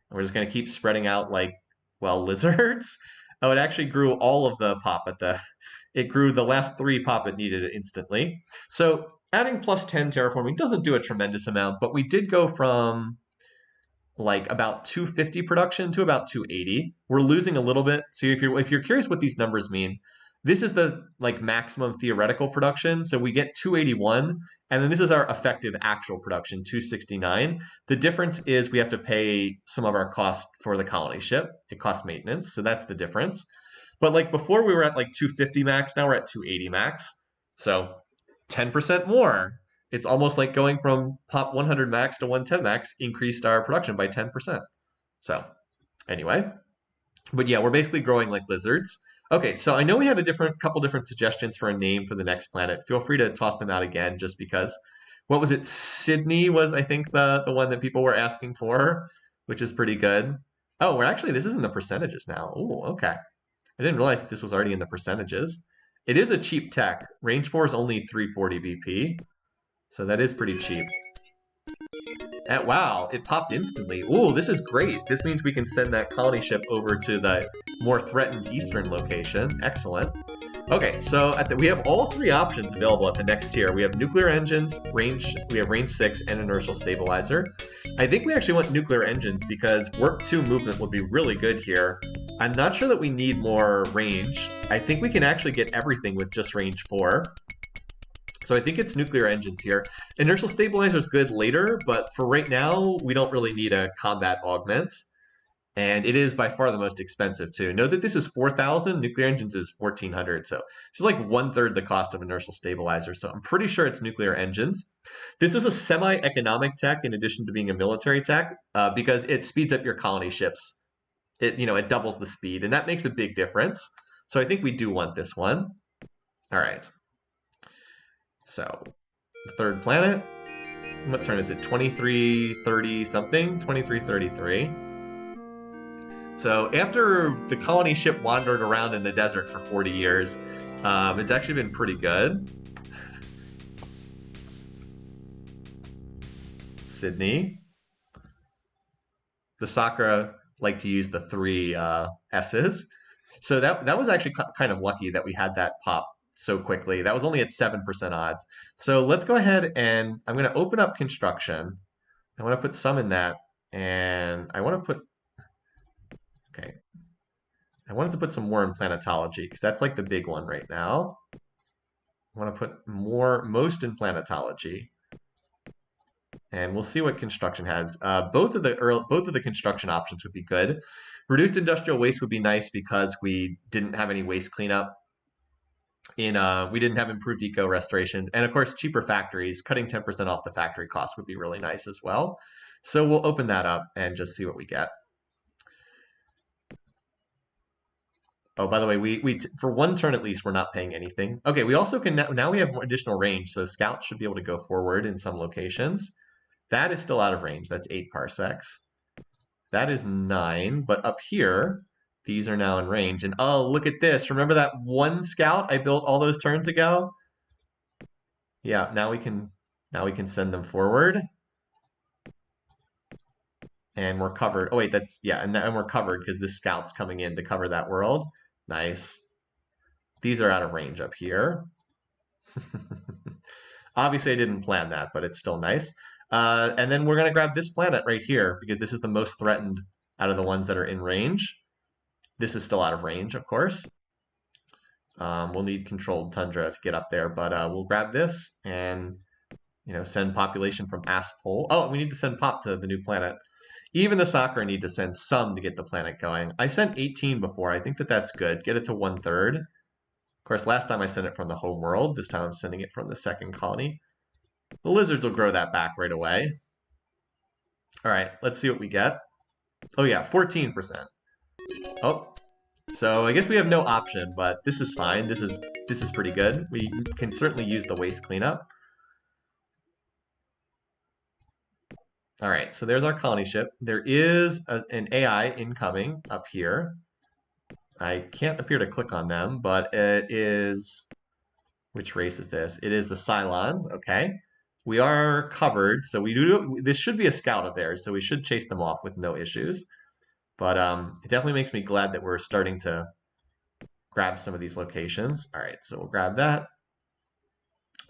we're just going to keep spreading out like, well, lizards. Oh, it actually grew all of the pop at the... It grew the last 3 pop it needed instantly. So adding plus 10 terraforming doesn't do a tremendous amount, but we did go from like about 250 production to about 280. We're losing a little bit. So if you're curious what these numbers mean, this is the like maximum theoretical production. So we get 281, and then this is our effective actual production, 269. The difference is we have to pay some of our costs for the colony ship. It costs maintenance, so that's the difference. But like before we were at like 250 max, now we're at 280 max. So 10% more. It's almost like going from pop 100 max to 110 max increased our production by 10%. So anyway, but yeah, we're basically growing like lizards. Okay, so I know we had a couple different suggestions for a name for the next planet. Feel free to toss them out again just because. What was it? Sydney was, I think, the one that people were asking for, which is pretty good. Oh, this is in the percentages now. Oh, okay. I didn't realize that this was already in the percentages. It is a cheap tech. Range 4 is only 340 BP. So that is pretty cheap. And wow, it popped instantly. Ooh, this is great. This means we can send that colony ship over to the more threatened eastern location. Excellent. Okay, so we have all 3 options available at the next tier. We have nuclear engines, we have range 6, and inertial stabilizer. I think we actually want nuclear engines because warp 2 movement would be really good here. I'm not sure that we need more range. I think we can actually get everything with just range 4. So I think it's nuclear engines here. Inertial stabilizer is good later, but for right now, we don't really need a combat augment. And it is by far the most expensive too. Note that this is 4,000, nuclear engines is 1,400. So this is like 1/3 the cost of inertial stabilizer. So I'm pretty sure it's nuclear engines. This is a semi-economic tech in addition to being a military tech because it speeds up your colony ships. It doubles the speed, and that makes a big difference. So I think we do want this one. All right. So, the 3rd planet. What turn is it? 2330 something? 2333. So, after the colony ship wandered around in the desert for 40 years, it's actually been pretty good. Sydney. The Sakkra like to use the 3 S's. So that was actually kind of lucky that we had that pop so quickly. That was only at 7% odds. So let's go ahead and I'm going to open up construction. I want to put some in that, and I want to put, okay. I wanted to put some more in planetology because that's like the big one right now. I want to put most in planetology. And we'll see what construction has. Both of the construction options would be good. Reduced industrial waste would be nice because we didn't have any waste cleanup. We didn't have improved eco restoration, and of course, cheaper factories. Cutting 10% off the factory cost would be really nice as well. So we'll open that up and just see what we get. Oh, by the way, we for one turn at least, we're not paying anything. Okay, we also can now we have additional range, so scouts should be able to go forward in some locations. That is still out of range. That's 8 parsecs. That is 9, but up here, these are now in range. And oh, look at this. Remember that one scout I built all those turns ago? Yeah, now we can send them forward. And we're covered. Oh wait, that's yeah, and we're covered because this scout's coming in to cover that world. Nice. These are out of range up here. Obviously, I didn't plan that, but it's still nice. And then we're going to grab this planet right here because this is the most threatened out of the ones that are in range. This is still out of range, of course. We'll need controlled tundra to get up there, but we'll grab this and send population from Aspole. Oh, we need to send pop to the new planet. Even the Sakkra need to send some to get the planet going. I sent 18 before. I think that's good. Get it to 1/3. Of course, last time I sent it from the home world. This time I'm sending it from the second colony. The lizards will grow that back right away. All right, let's see what we get. Oh yeah, 14%. Oh, so I guess we have no option, but this is fine. This is pretty good. We can certainly use the waste cleanup. All right, so there's our colony ship. There is an AI incoming up here. I can't appear to click on them, but it is... Which race is this? It is the Cylons, okay. We are covered, so this should be a scout of theirs, so we should chase them off with no issues. But it definitely makes me glad that we're starting to grab some of these locations. All right, so we'll grab that.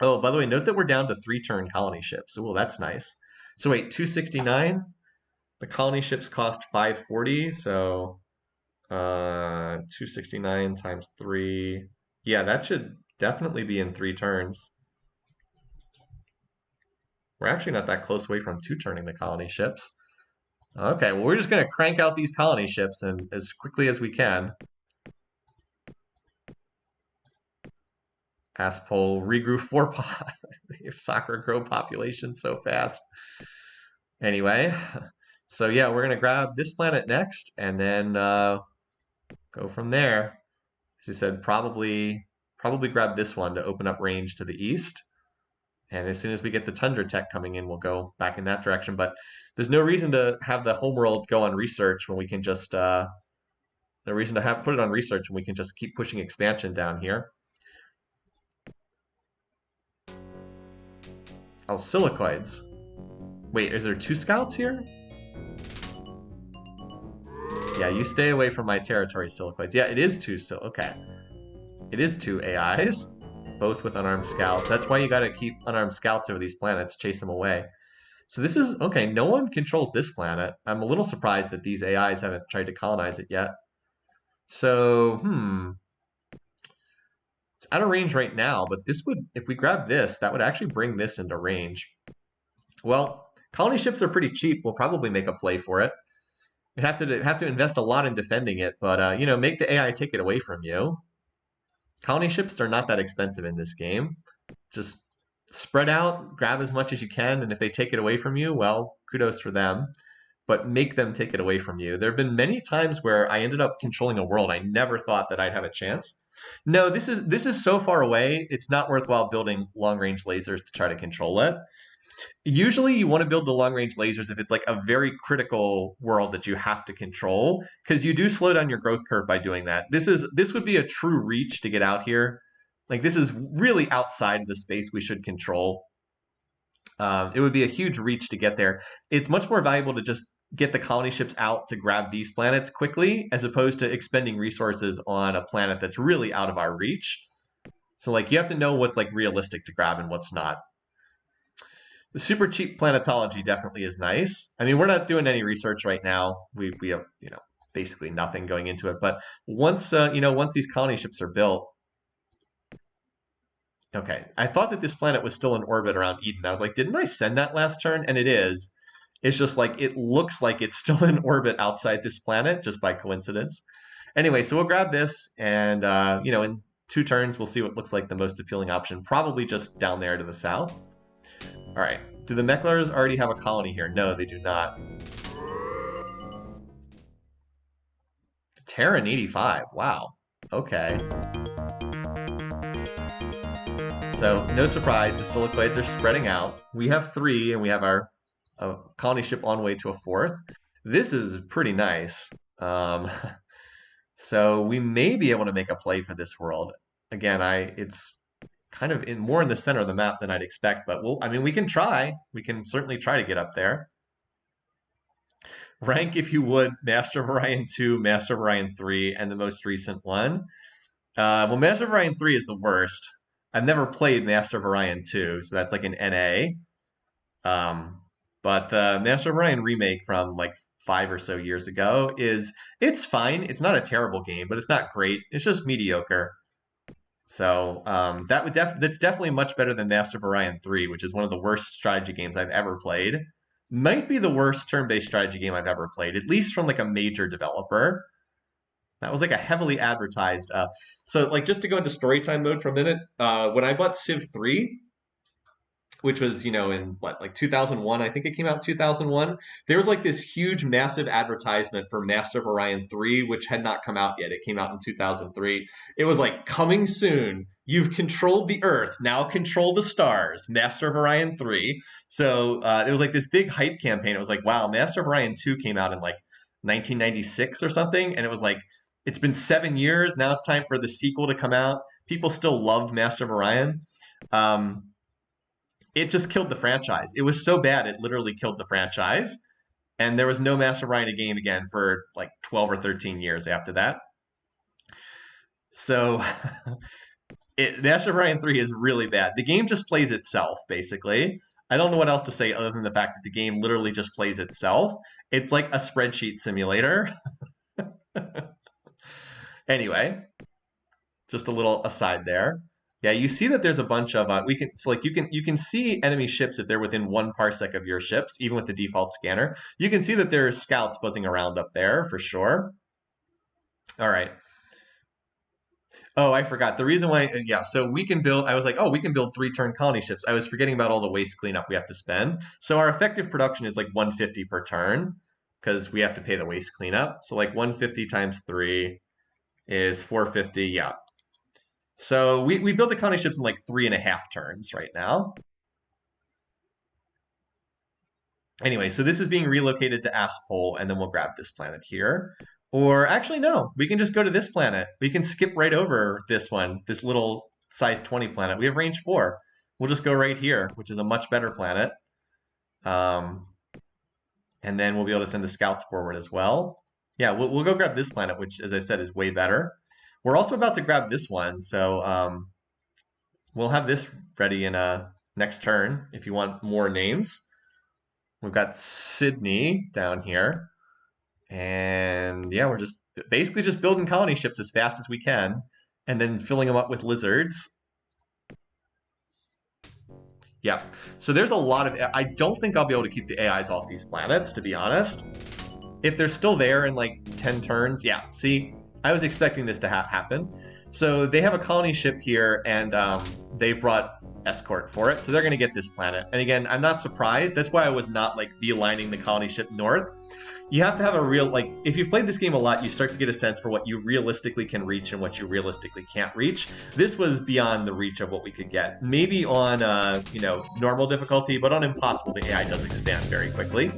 Oh, by the way, note that we're down to 3-turn colony ships. Oh, that's nice. So wait, 269? The colony ships cost 540, so 269 times 3. Yeah, that should definitely be in 3 turns. We're actually not that close away from 2-turning the colony ships. Okay, well, we're just going to crank out these colony ships and as quickly as we can. Aspole regrew 4 Sakkra grow population so fast. Anyway, so yeah, we're going to grab this planet next and then go from there. As you said, probably grab this one to open up range to the east. And as soon as we get the tundra tech coming in, we'll go back in that direction. But there's no reason to have the homeworld go on research when we can just no reason to put it on research when we can just keep pushing expansion down here. Oh, silicoids. Wait, is there 2 scouts here? Yeah, you stay away from my territory, silicoids. Yeah, it is 2, so okay. It is 2 AIs, both with unarmed scouts. That's why you gotta keep unarmed scouts over these planets, chase them away. So this is, okay, no one controls this planet. I'm a little surprised that these AIs haven't tried to colonize it yet. So, it's out of range right now, but this would, if we grab this, that would actually bring this into range. Well, colony ships are pretty cheap. We'll probably make a play for it. We'd have to invest a lot in defending it, but make the AI take it away from you. Colony ships are not that expensive in this game. Just spread out, grab as much as you can, and if they take it away from you, well, kudos for them. But make them take it away from you. There have been many times where I ended up controlling a world I never thought that I'd have a chance. No, this is so far away, it's not worthwhile building long-range lasers to try to control it. Usually you want to build the long-range lasers if it's like a very critical world that you have to control, because you do slow down your growth curve by doing that. This would be a true reach to get out here. Like, this is really outside of the space we should control. It would be a huge reach to get there. It's much more valuable to just get the colony ships out to grab these planets quickly, as opposed to expending resources on a planet that's really out of our reach. So, like, you have to know what's, like, realistic to grab and what's not. The super cheap planetology definitely is nice. I mean, we're not doing any research right now. We have, basically nothing going into it. But once, once these colony ships are built, okay, I thought that this planet was still in orbit around Eden. I was like, didn't I send that last turn? And it is. It's just like it looks like it's still in orbit outside this planet just by coincidence. Anyway, so we'll grab this, and in 2 turns we'll see what looks like the most appealing option. Probably just down there to the south. All right. Do the Meklars already have a colony here? No, they do not. Terran 85. Wow. Okay. So no surprise, the silicoids are spreading out. We have 3, and we have our colony ship on way to a 4th. This is pretty nice. So we may be able to make a play for this world. Again, it's kind of more in the center of the map than I'd expect, but we can try. We can certainly try to get up there. Rank, if you would, Master of Orion 2, Master of Orion 3, and the most recent one. Well, Master of Orion 3 is the worst. I've never played Master of Orion 2, so that's like an NA. But the Master of Orion remake from like 5 or so years ago it's fine. It's not a terrible game, but it's not great. It's just mediocre. So that's definitely much better than Master of Orion 3, which is one of the worst strategy games I've ever played. Might be the worst turn-based strategy game I've ever played, at least from like a major developer. That was like a heavily advertised. So like just to go into storytime mode for a minute, when I bought Civ 3, which was, in like 2001, I think it came out in 2001, there was like this huge, massive advertisement for Master of Orion 3, which had not come out yet. It came out in 2003. It was like, coming soon. You've controlled the Earth. Now control the stars. Master of Orion 3. So it was like this big hype campaign. It was like, wow, Master of Orion 2 came out in like 1996 or something. And it was like, it's been 7 years. Now it's time for the sequel to come out. People still loved Master of Orion. It just killed the franchise. It was so bad, it literally killed the franchise. And there was no Master of Orion game again for like 12 or 13 years after that. So Master of Orion 3 is really bad. The game just plays itself, basically. I don't know what else to say other than the fact that the game literally just plays itself. It's like a spreadsheet simulator. Anyway, just a little aside there. Yeah, you see that there's a bunch of you can see enemy ships if they're within 1 parsec of your ships, even with the default scanner. You can see that there's scouts buzzing around up there for sure. All right. Oh, I forgot. The reason why, so we can build, I was like, oh, we can build 3-turn colony ships. I was forgetting about all the waste cleanup we have to spend. So our effective production is like 150 per turn because we have to pay the waste cleanup. So like 150 times 3 is 450, yeah. So we built the colony ships in like 3.5 turns right now. Anyway, so this is being relocated to Aspol, and then we'll grab this planet here. Or actually, no, we can just go to this planet. We can skip right over this one, this little size 20 planet. We have range 4. We'll just go right here, which is a much better planet. And then we'll be able to send the scouts forward as well. Yeah, we'll go grab this planet, which, as I said, is way better. We're also about to grab this one, so we'll have this ready in next turn if you want more names. We've got Sydney down here. And yeah, we're just basically just building colony ships as fast as we can and then filling them up with lizards. Yeah, so there's a lot of... I don't think I'll be able to keep the AIs off these planets, to be honest. If they're still there in like 10 turns, yeah, see... I was expecting this to happen. So they have a colony ship here, and they've brought escort for it. So they're going to get this planet. And again, I'm not surprised. That's why I was not like beelining the colony ship north. You have to have a real, like, if you've played this game a lot, you start to get a sense for what you realistically can reach and what you realistically can't reach. This was beyond the reach of what we could get. Maybe on, normal difficulty, but on impossible, the AI does expand very quickly.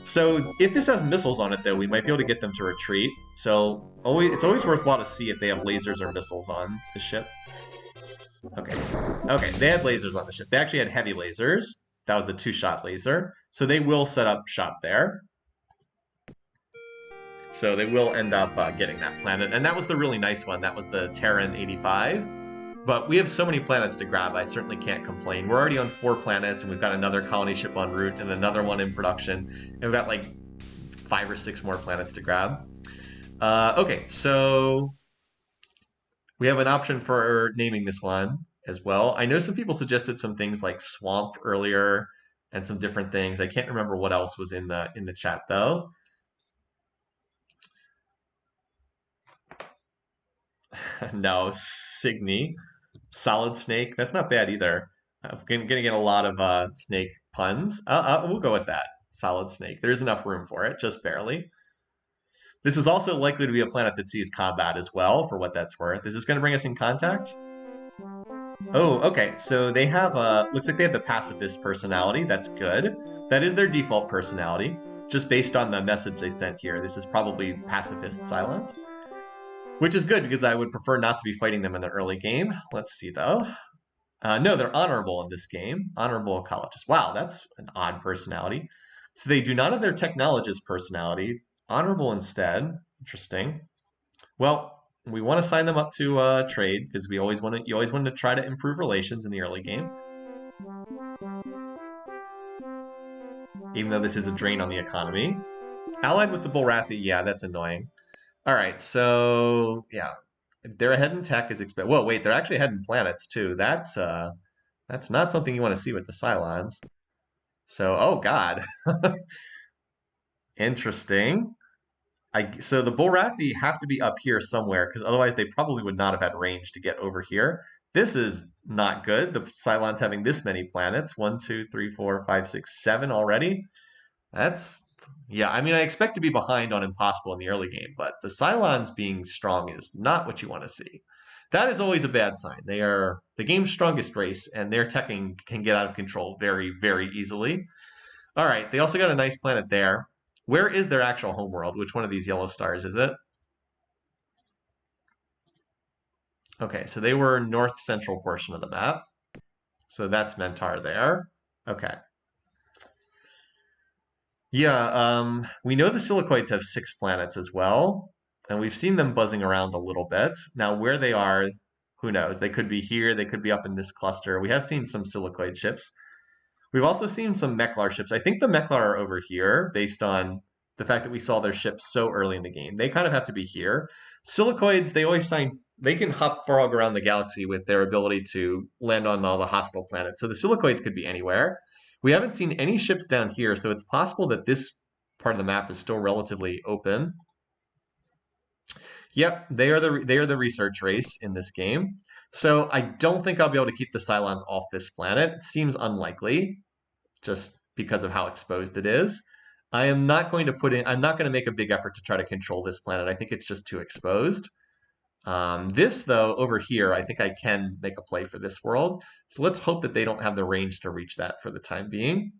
So if this has missiles on it, though, we might be able to get them to retreat. So it's always worthwhile to see if they have lasers or missiles on the ship. Okay, they had lasers on the ship. They actually had heavy lasers. That was the 2-shot laser. So they will set up shop there. So they will end up getting that planet. And that was the really nice one. That was the Terran 85. But we have so many planets to grab, I certainly can't complain. We're already on 4 planets, and we've got another colony ship en route and another one in production. And we've got like 5 or 6 more planets to grab. Okay, so we have an option for naming this one as well. I know some people suggested some things like Swamp earlier. and some different things. I can't remember what else was in the chat though. No, Signy, Solid Snake. That's not bad either. I'm gonna get a lot of snake puns. We'll go with that. Solid Snake. There's enough room for it, just barely. This is also likely to be a planet that sees combat as well, for what that's worth. Is this going to bring us in contact? Oh, okay. So they have looks like they have the pacifist personality. That's good. That is their default personality, just based on the message they sent here. This is probably pacifist silence, which is good because I would prefer not to be fighting them in the early game. Let's see though. No, they're honorable in this game. Honorable ecologists. Wow, that's an odd personality. So they do not have their technologist personality. Honorable instead. Interesting. Well, we want to sign them up to trade because you always want to try to improve relations in the early game. Even though this is a drain on the economy. Allied with the Bullrathi, yeah, that's annoying. All right, so yeah, they're ahead in tech as expected. Whoa, wait, they're actually ahead in planets too. That's not something you want to see with the Cylons. So, oh god, interesting. So the Bullrathi have to be up here somewhere because otherwise they probably would not have had range to get over here. This is not good. The Cylons having this many planets. 1, 2, 3, 4, 5, 6, 7 already. That's, yeah, I mean, I expect to be behind on Impossible in the early game, but the Cylons being strong is not what you want to see. That is always a bad sign. They are the game's strongest race, and their teching can get out of control very, very easily. All right, they also got a nice planet there. Where is their actual homeworld? Which one of these yellow stars is it? Okay, so they were north central portion of the map. So that's Mentar there. Okay. Yeah, we know the silicoids have 6 planets as well, and we've seen them buzzing around a little bit. Now, where they are, who knows? They could be here, they could be up in this cluster. We have seen some silicoid ships. We've also seen some Meklar ships. I think the Meklar are over here based on the fact that we saw their ships so early in the game. They kind of have to be here. Silicoids, they can hop frog around the galaxy with their ability to land on all the hostile planets. So the silicoids could be anywhere. We haven't seen any ships down here, so it's possible that this part of the map is still relatively open. Yep, they are the research race in this game. So I don't think I'll be able to keep the Cylons off this planet. It seems unlikely, just because of how exposed it is. I'm not going to make a big effort to try to control this planet. I think it's just too exposed. This, though, over here, I think I can make a play for this world. So let's hope that they don't have the range to reach that for the time being.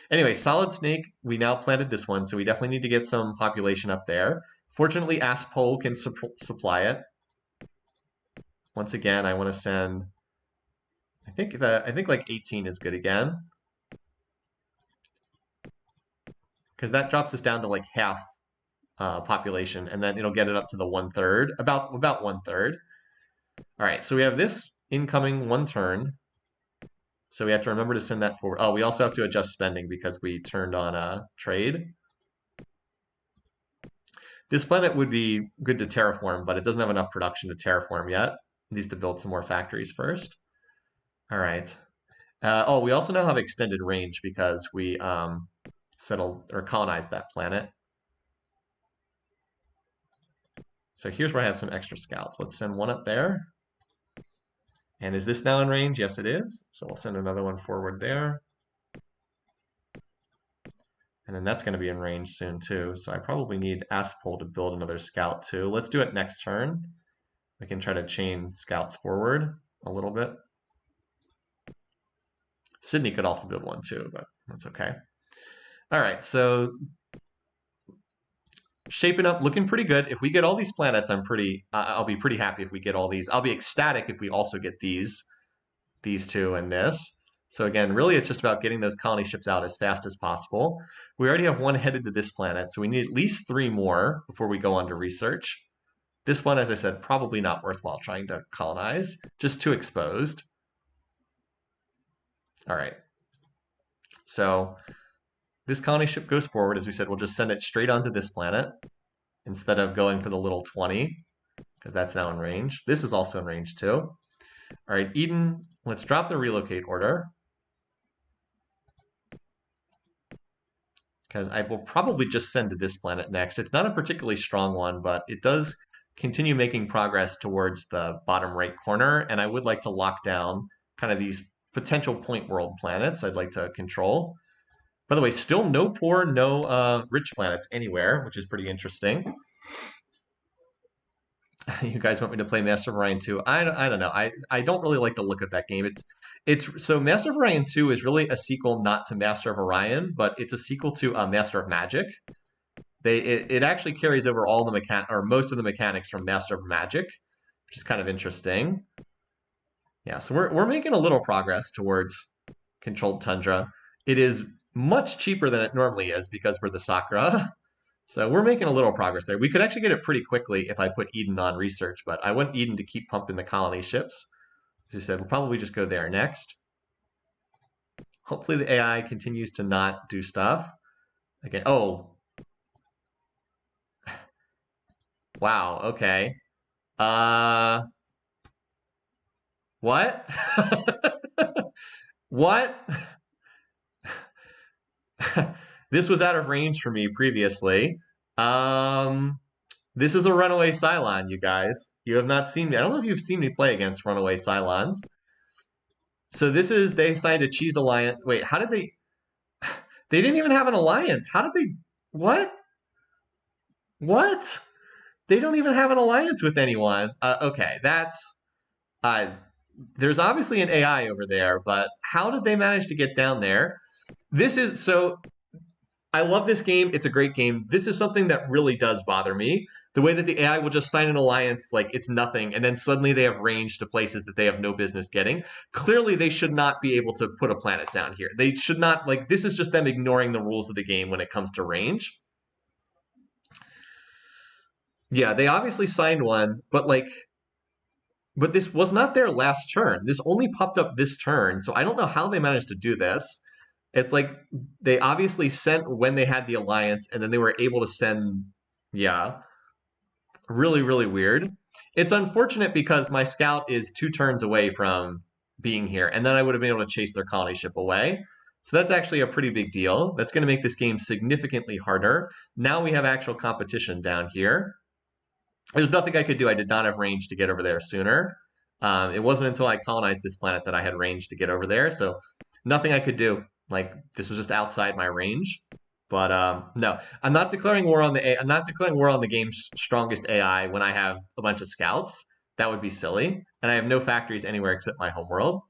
Anyway, Solid Snake, we now planted this one, so we definitely need to get some population up there. Fortunately, Aspole can supply it. Once again, I want to send, I think like 18 is good again. Because that drops us down to like half population, and then it'll get it up to the 1/3, about 1/3. All right, so we have this incoming 1 turn. So we have to remember to send that forward. Oh, we also have to adjust spending because we turned on a trade. This planet would be good to terraform, but it doesn't have enough production to terraform yet. It needs to build some more factories first. All right. Oh, we also now have extended range because we settled or colonized that planet. So here's where I have some extra scouts. Let's send one up there. And is this now in range? Yes, it is. So we'll send another one forward there. And then that's going to be in range soon too. So I probably need Aspole to build another scout too. Let's do it next turn. We can try to chain scouts forward a little bit. Sydney could also build one too, but that's okay. All right, so shaping up, looking pretty good. If we get all these planets, I'll be pretty happy if we get all these. I'll be ecstatic if we also get these 2 and this. So again, really it's just about getting those colony ships out as fast as possible. We already have 1 headed to this planet, so we need at least 3 more before we go on to research. This one, as I said, probably not worthwhile trying to colonize, just too exposed. All right. So this colony ship goes forward. As we said, we'll just send it straight onto this planet instead of going for the little 20, because that's now in range. This is also in range too. All right, Eden, let's drop the relocate order. because I will probably just send to this planet next. It's not a particularly strong one, but it does continue making progress towards the bottom right corner, and I would like to lock down kind of these potential point world planets I'd like to control. By the way, still no poor, no rich planets anywhere, which is pretty interesting. You guys want me to play Master of Orion 2? I don't know. I don't really like the look of that game. It's so Master of Orion 2 is really a sequel not to Master of Orion, but it's a sequel to Master of Magic. It actually carries over all the most of the mechanics from Master of Magic, which is kind of interesting. Yeah, so we're making a little progress towards controlled tundra. It is much cheaper than it normally is because we're the Sakkra. So we're making a little progress there. We could actually get it pretty quickly if I put Eden on research, but I want Eden to keep pumping the colony ships. As I said, we'll probably just go there next. Hopefully the AI continues to not do stuff. Again, oh. Wow, okay. What? What? This was out of range for me previously. This is a runaway Cylon, you guys. You have not seen me. I don't know if you've seen me play against runaway Cylons. So this is, they signed a cheese alliance. Wait, how did they? They didn't even have an alliance. How did they? What? What? They don't even have an alliance with anyone. Okay, that's. There's obviously an AI over there, but how did they manage to get down there? This is so. I love this game. It's a great game. This is something that really does bother me. The way that the AI will just sign an alliance like it's nothing, and then suddenly they have range to places that they have no business getting. Clearly, they should not be able to put a planet down here. They should not, like, this is just them ignoring the rules of the game when it comes to range. Yeah, they obviously signed one, but this was not their last turn. This only popped up this turn, so I don't know how they managed to do this. It's like they obviously sent when they had the alliance, and then they were able to send, yeah, really, really weird. It's unfortunate because my scout is 2 turns away from being here, and then I would have been able to chase their colony ship away. So that's actually a pretty big deal. That's going to make this game significantly harder. Now we have actual competition down here. There's nothing I could do. I did not have range to get over there sooner. It wasn't until I colonized this planet that I had range to get over there, so nothing I could do. Like, this was just outside my range. But no, I'm not declaring war on the game's strongest AI when I have a bunch of scouts. That would be silly. And I have no factories anywhere except my homeworld.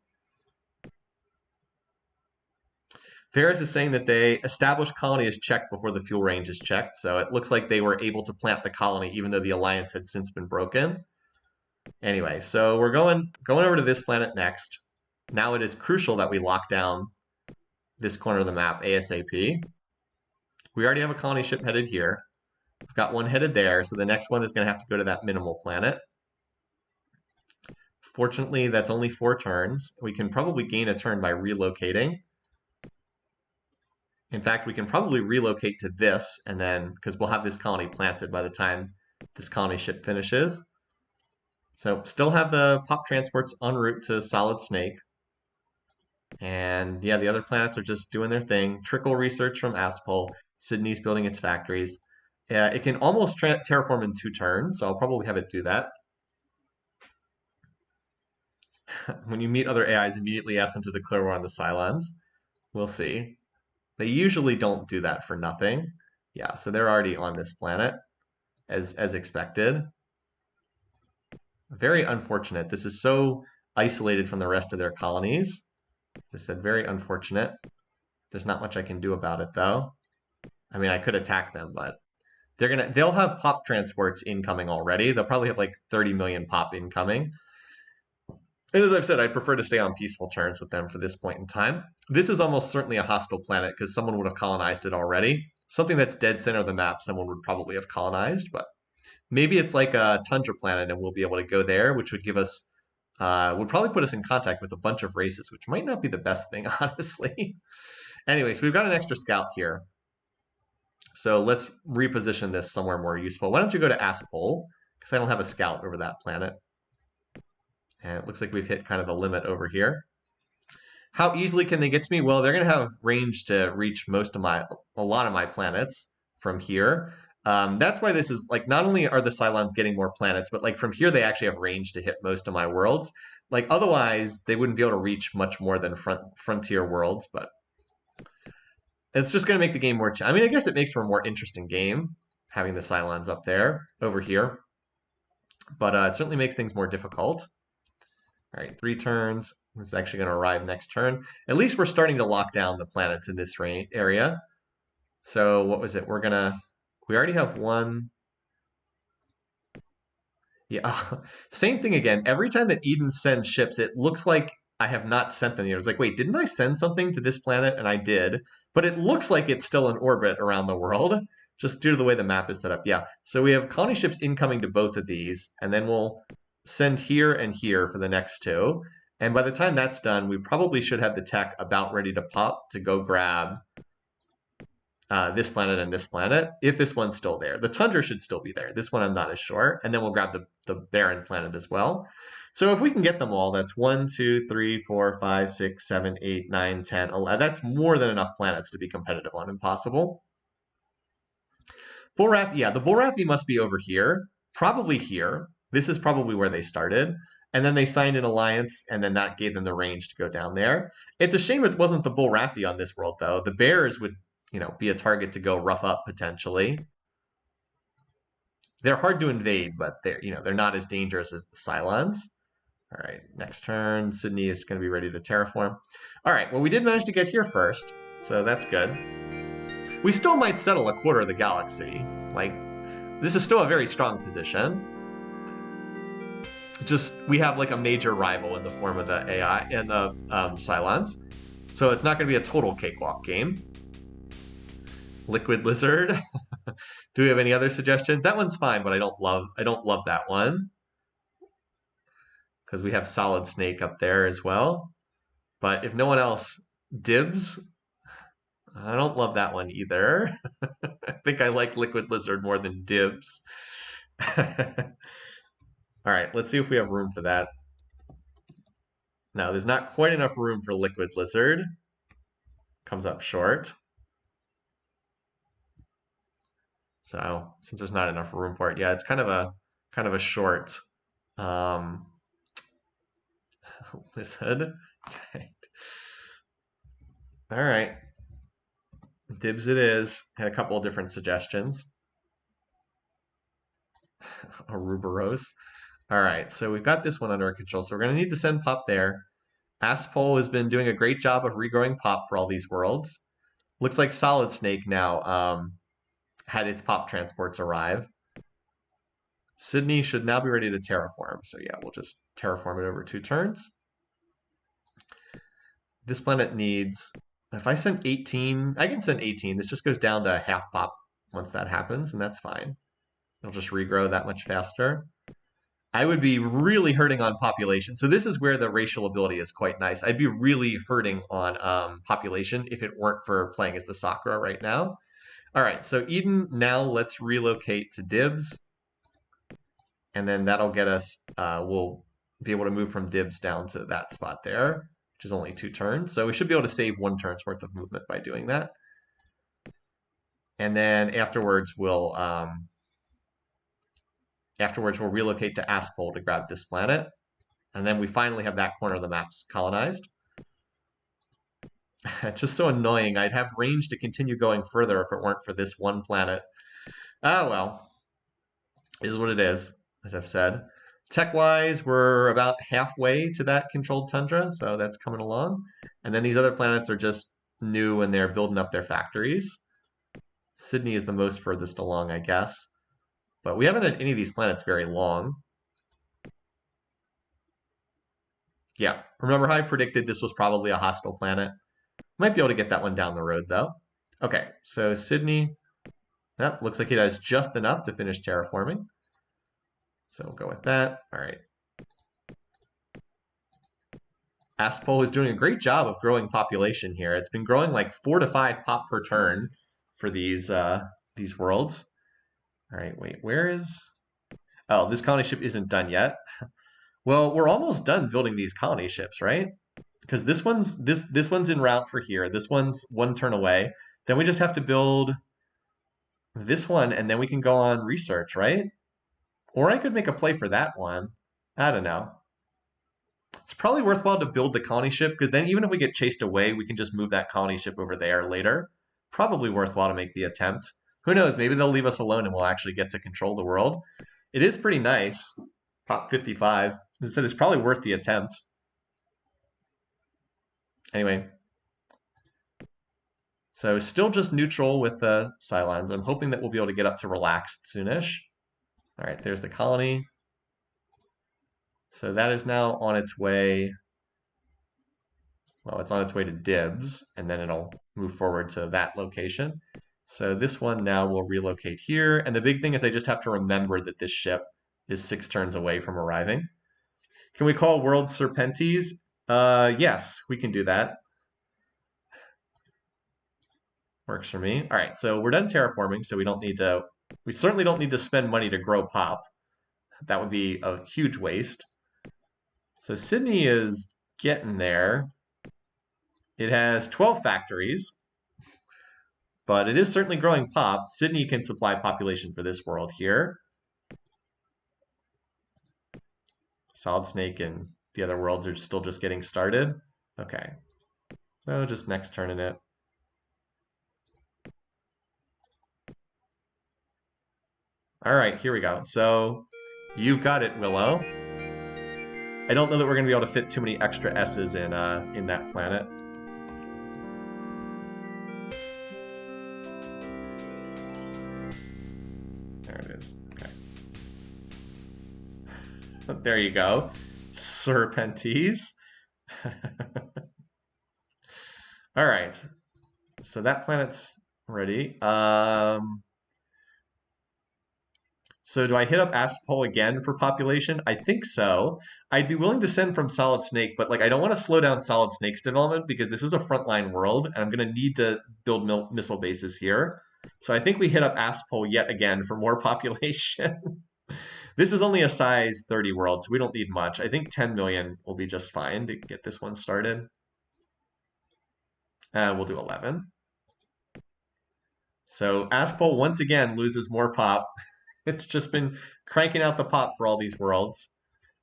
Ferris is saying that they established colony is checked before the fuel range is checked. So it looks like they were able to plant the colony even though the alliance had since been broken. Anyway, so we're going over to this planet next. Now it is crucial that we lock down this corner of the map ASAP. We already have a colony ship headed here. We've got one headed there, so the next one is going to have to go to that minimal planet. Fortunately, that's only 4 turns. We can probably gain a turn by relocating. In fact, we can probably relocate to this, and then, because we'll have this colony planted by the time this colony ship finishes. So still have the pop transports en route to Solid Snake. And yeah, the other planets are just doing their thing. Trickle research from Aspol. Sydney's building its factories. It can almost terraform in 2 turns, so I'll probably have it do that. When you meet other AIs, immediately ask them to declare war on the Cylons. We'll see. They usually don't do that for nothing. Yeah, so they're already on this planet, as expected. Very unfortunate. This is so isolated from the rest of their colonies. As I said, very unfortunate. There's not much I can do about it, though. I mean, I could attack them, but they'll have pop transports incoming already. They'll probably have like 30 million pop incoming. And as I've said, I'd prefer to stay on peaceful terms with them for this point in time. This is almost certainly a hostile planet because someone would have colonized it already. Something that's dead center of the map, someone would probably have colonized, but maybe it's like a tundra planet and we'll be able to go there, which would give us, would probably put us in contact with a bunch of races, which might not be the best thing, honestly. Anyways, we've got an extra scout here. So let's reposition this somewhere more useful. Why don't you go to Aspol? Because I don't have a scout over that planet. And it looks like we've hit kind of the limit over here. How easily can they get to me? Well, they're going to have range to reach a lot of my planets from here. That's why this is like, not only are the Cylons getting more planets, but like from here they actually have range to hit most of my worlds. Like otherwise they wouldn't be able to reach much more than frontier worlds, but it's just going to make the game more. I mean, I guess it makes for a more interesting game having the Cylons up there over here, but it certainly makes things more difficult. All right, 3 turns. It's actually going to arrive next turn. At least we're starting to lock down the planets in this area. So what was it? We already have one. Yeah, same thing again. Every time that Eden sends ships, it looks like I have not sent them yet. I was like, wait, didn't I send something to this planet? And I did. But it looks like it's still in orbit around the world, just due to the way the map is set up. Yeah, so we have colony ships incoming to both of these, and then we'll send here and here for the next 2. And by the time that's done, we probably should have the tech about ready to pop to go grab this planet and this planet, if this one's still there. The Tundra should still be there. This one I'm not as sure. And then we'll grab the barren planet as well. So if we can get them all, that's 1, 2, 3, 4, 5, 6, 7, 8, 9, 10, 11. That's more than enough planets to be competitive on Impossible. Bullrathi, yeah, the Bullrathi must be over here. Probably here. This is probably where they started. And then they signed an alliance, and then that gave them the range to go down there. It's a shame it wasn't the Bullrathi on this world, though. The bears would, be a target to go rough up potentially. They're hard to invade, but they're not as dangerous as the Cylons. All right, next turn, Sydney is going to be ready to terraform. All right, well, we did manage to get here first, so that's good. We still might settle a quarter of the galaxy. Like, this is still a very strong position. Just, we have like a major rival in the form of the AI and the Cylons. So it's not going to be a total cakewalk game. Liquid Lizard. Do we have any other suggestions? That one's fine, but I don't love that one. Because we have Solid Snake up there as well. But if no one else, Dibs. I don't love that one either. I think I like Liquid Lizard more than Dibs. All right, let's see if we have room for that. No, there's not quite enough room for Liquid Lizard. Comes up short. So since there's not enough room for it, yeah, it's kind of a short lizard. All right, Dibs it is. Had a couple of different suggestions. Ouroboros. All right, so we've got this one under control, so we're going to need to send Pop there. Aspol has been doing a great job of regrowing Pop for all these worlds. Looks like Solid Snake now had its Pop transports arrive. Sydney should now be ready to terraform, so yeah, we'll just terraform it over 2 turns. This planet needs, if I send 18, I can send 18. This just goes down to half Pop once that happens, and that's fine. It'll just regrow that much faster. I would be really hurting on population. So this is where the racial ability is quite nice. I'd be really hurting on population if it weren't for playing as the Sakkra right now. All right, so Eden, now let's relocate to Dibs. And then that'll get us, we'll be able to move from Dibs down to that spot there, which is only 2 turns. So we should be able to save 1 turn's worth of movement by doing that. And then afterwards, we'll relocate to Aspol to grab this planet. And then we finally have that corner of the map colonized. It's just so annoying. I'd have range to continue going further if it weren't for this one planet. Ah, well. It is what it is, as I've said. Tech-wise, we're about halfway to that controlled tundra, so that's coming along. And then these other planets are just new and they're building up their factories. Sydney is the most furthest along, I guess. But we haven't had any of these planets very long. Yeah, remember how I predicted this was probably a hostile planet? Might be able to get that one down the road, though. Okay, so Sydney, that looks like it has just enough to finish terraforming. So we'll go with that. All right. Aspol is doing a great job of growing population here. It's been growing like 4 to 5 pop per turn for these worlds. All right, wait, where is... Oh, this colony ship isn't done yet. Well, we're almost done building these colony ships, right? because this one's en route for here. This one's one turn away. Then we just have to build this one, and then we can go on research, right? Or I could make a play for that one. I don't know. It's probably worthwhile to build the colony ship, because then even if we get chased away, we can just move that colony ship over there later. Probably worthwhile to make the attempt. Who knows? Maybe they'll leave us alone and we'll actually get to control the world. It is pretty nice. Pop 55. As I said, it's probably worth the attempt. Anyway. So still just neutral with the Cylons. I'm hoping that we'll be able to get up to relaxed soonish. All right, there's the colony. So that is now on its way. Well, it's on its way to Dibs, and then it'll move forward to that location. So this one now will relocate here. And the big thing is I just have to remember that this ship is 6 turns away from arriving. Can we call World Serpentes? Yes, we can do that. Works for me. All right, so we're done terraforming, so we certainly don't need to spend money to grow pop. That would be a huge waste. So Sydney is getting there. It has 12 factories, but it is certainly growing pop. Sydney can supply population for this world here. Solid Snake and the other worlds are still just getting started. Okay, so just next turn in it. All right, here we go. So you've got it, Willow. I don't know that we're going to be able to fit too many extra S's in that planet. There it is. Okay. There you go. Serpentes. All right. So that planet's ready. So do I hit up Aspole again for population? I think so. I'd be willing to send from Solid Snake, but like I don't want to slow down Solid Snake's development because this is a frontline world, and I'm going to need to build missile bases here. So I think we hit up Aspole yet again for more population. This is only a size 30 world, so we don't need much. I think 10 million will be just fine to get this one started. We'll do 11. So Aspole once again loses more pop. It's just been cranking out the pop for all these worlds.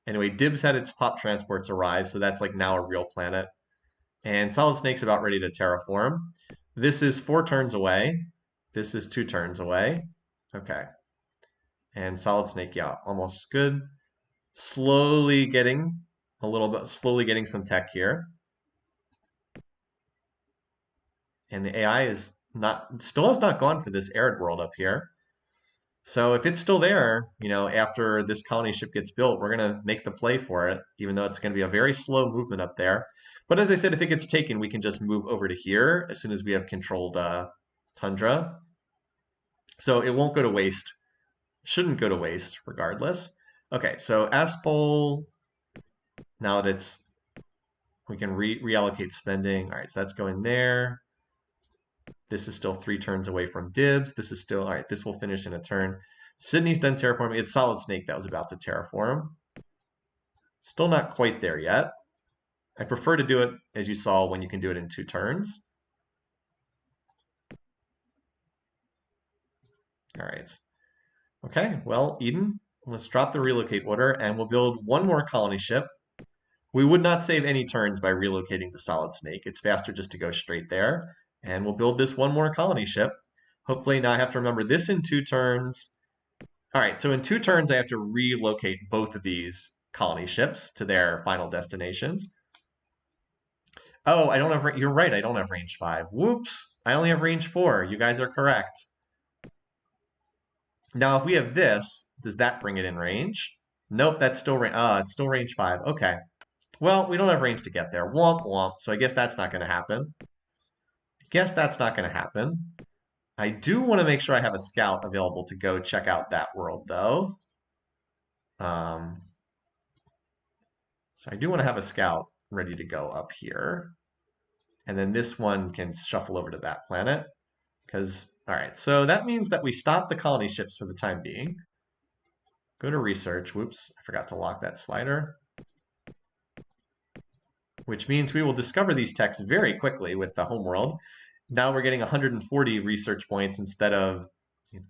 Anyway, Dibs had its pop transports arrive, so that's like now a real planet. And Solid Snake's about ready to terraform. This is 4 turns away. This is 2 turns away. Okay. And Solid Snake, yeah, almost good. Slowly getting some tech here. And the AI still has not gone for this arid world up here. So if it's still there, after this colony ship gets built, we're going to make the play for it, even though it's going to be a very slow movement up there. But as I said, if it gets taken, we can just move over to here as soon as we have controlled tundra. So it won't go to waste. Shouldn't go to waste regardless. Okay, so Aspole, now that we can reallocate spending. All right, so that's going there. This is still 3 turns away from Dibs. This is still, all right, this will finish in a turn. Sydney's done terraforming. It's Solid Snake that was about to terraform. Still not quite there yet. I prefer to do it, as you saw, when you can do it in 2 turns. All right. Okay, well, Eden, let's drop the relocate order, and we'll build 1 more colony ship. We would not save any turns by relocating to Solid Snake. It's faster just to go straight there. And we'll build this 1 more colony ship. Hopefully now I have to remember this in 2 turns. All right, so in 2 turns I have to relocate both of these colony ships to their final destinations. Oh, I don't have, you're right, I don't have range 5. Whoops, I only have range 4. You guys are correct. Now if we have this, does that bring it in range? Nope, that's still, it's still range 5. Okay. Well, we don't have range to get there. Womp womp, so I guess that's not going to happen. I do want to make sure I have a scout available to go check out that world, though. So I do want to have a scout ready to go up here. And then this one can shuffle over to that planet. Because, all right, so that means that we stop the colony ships for the time being. Go to research. Whoops, I forgot to lock that slider. which means we will discover these techs very quickly with the homeworld. Now we're getting 140 research points instead of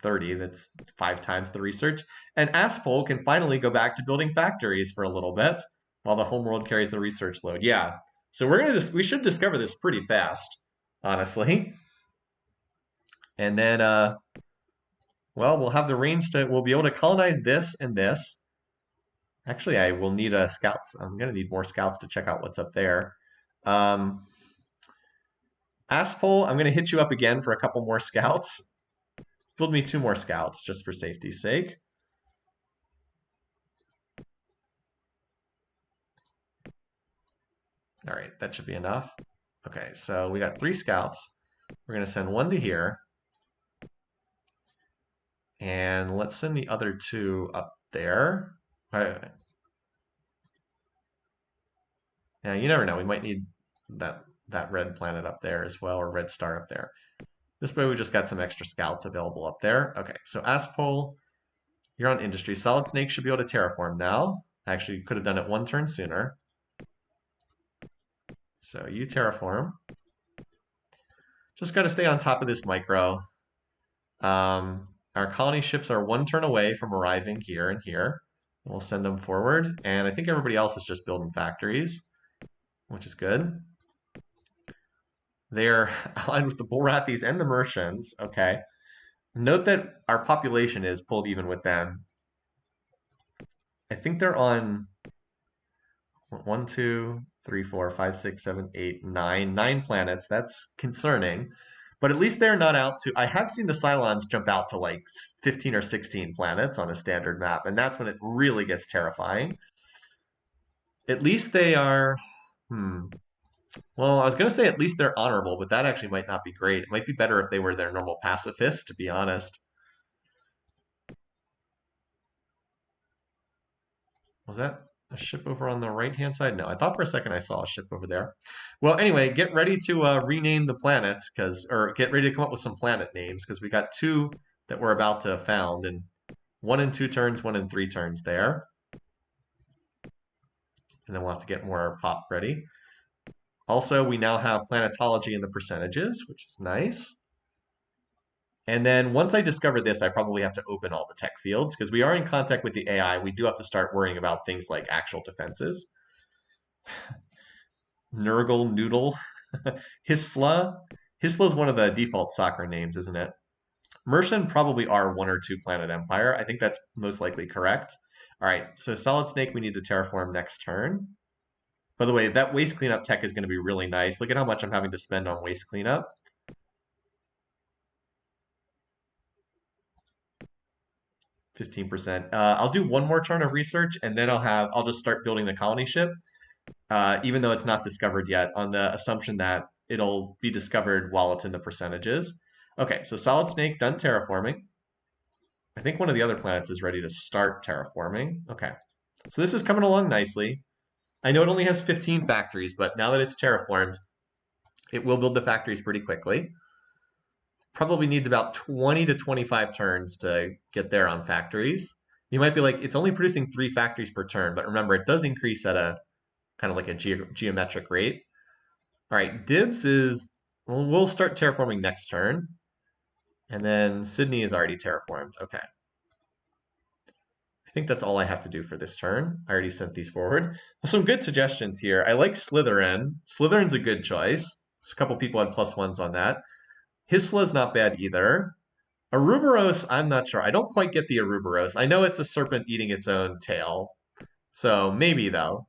30. That's 5 times the research. And Aspol can finally go back to building factories for a little bit while the homeworld carries the research load. Yeah. So we should discover this pretty fast, honestly. And then, well, we'll have the range we'll be able to colonize this and this. Actually, I will need scouts. I'm going to need more scouts to check out what's up there. Aspol, I'm going to hit you up again for a couple more scouts. Build me 2 more scouts just for safety's sake. All right, that should be enough. Okay, so we got 3 scouts. We're going to send 1 to here. And let's send the other 2 up there. All right. Yeah, you never know. We might need that red planet up there as well, or red star up there. This way we just got some extra scouts available up there. Okay, so Aspol, you're on industry. Solid Snake should be able to terraform now. Actually, you could have done it 1 turn sooner. So you terraform. Just got to stay on top of this micro. Our colony ships are 1 turn away from arriving here and here. We'll send them forward. And I think everybody else is just building factories, which is good. They're allied with the Bullrathies and the Mercians. Okay. Note that our population is pulled even with them. I think they're on 1, 2, 3, 4, 5, 6, 7, 8, 9 planets. That's concerning. But at least they're not out to... I have seen the Cylons jump out to like 15 or 16 planets on a standard map, and that's when it really gets terrifying. At least they are... Well, I was going to say at least they're honorable, but that actually might not be great. It might be better if they were their normal pacifists, to be honest. Was that a ship over on the right-hand side? No, I thought for a second I saw a ship over there. Well, anyway, get ready to rename the planets, or get ready to come up with some planet names, because we got 2 that we're about to found, and 1 in 2 turns, 1 in 3 turns there. And then we'll have to get more pop ready. Also, we now have planetology in the percentages, which is nice. And then once I discover this, I probably have to open all the tech fields, because we are in contact with the AI. We do have to start worrying about things like actual defenses. Nurgle, Noodle, Hisla. Hisla is one of the default Sakkra names, isn't it? Mercian probably are 1 or 2 planet empire. I think that's most likely correct. All right, so Solid Snake we need to terraform next turn. By the way, that waste cleanup tech is going to be really nice. Look at how much I'm having to spend on waste cleanup. 15%. I'll do 1 more turn of research, and then I'll just start building the colony ship, even though it's not discovered yet, on the assumption that it'll be discovered while it's in the percentages. Okay, so Solid Snake done terraforming. I think one of the other planets is ready to start terraforming. Okay, so this is coming along nicely. I know it only has 15 factories, but now that it's terraformed, it will build the factories pretty quickly. Probably needs about 20 to 25 turns to get there on factories. You might be like, it's only producing 3 factories per turn, but remember, it does increase at a kind of like a geometric rate. All right, Dibs is, well, we'll start terraforming next turn. And then Sydney is already terraformed. Okay. I think that's all I have to do for this turn. I already sent these forward. Some good suggestions here. I like Slytherin. Slytherin's a good choice. A couple people had +1s on that. Hisla's not bad either. Ouroboros, I'm not sure. I don't quite get the Ouroboros. I know it's a serpent eating its own tail. So maybe, though.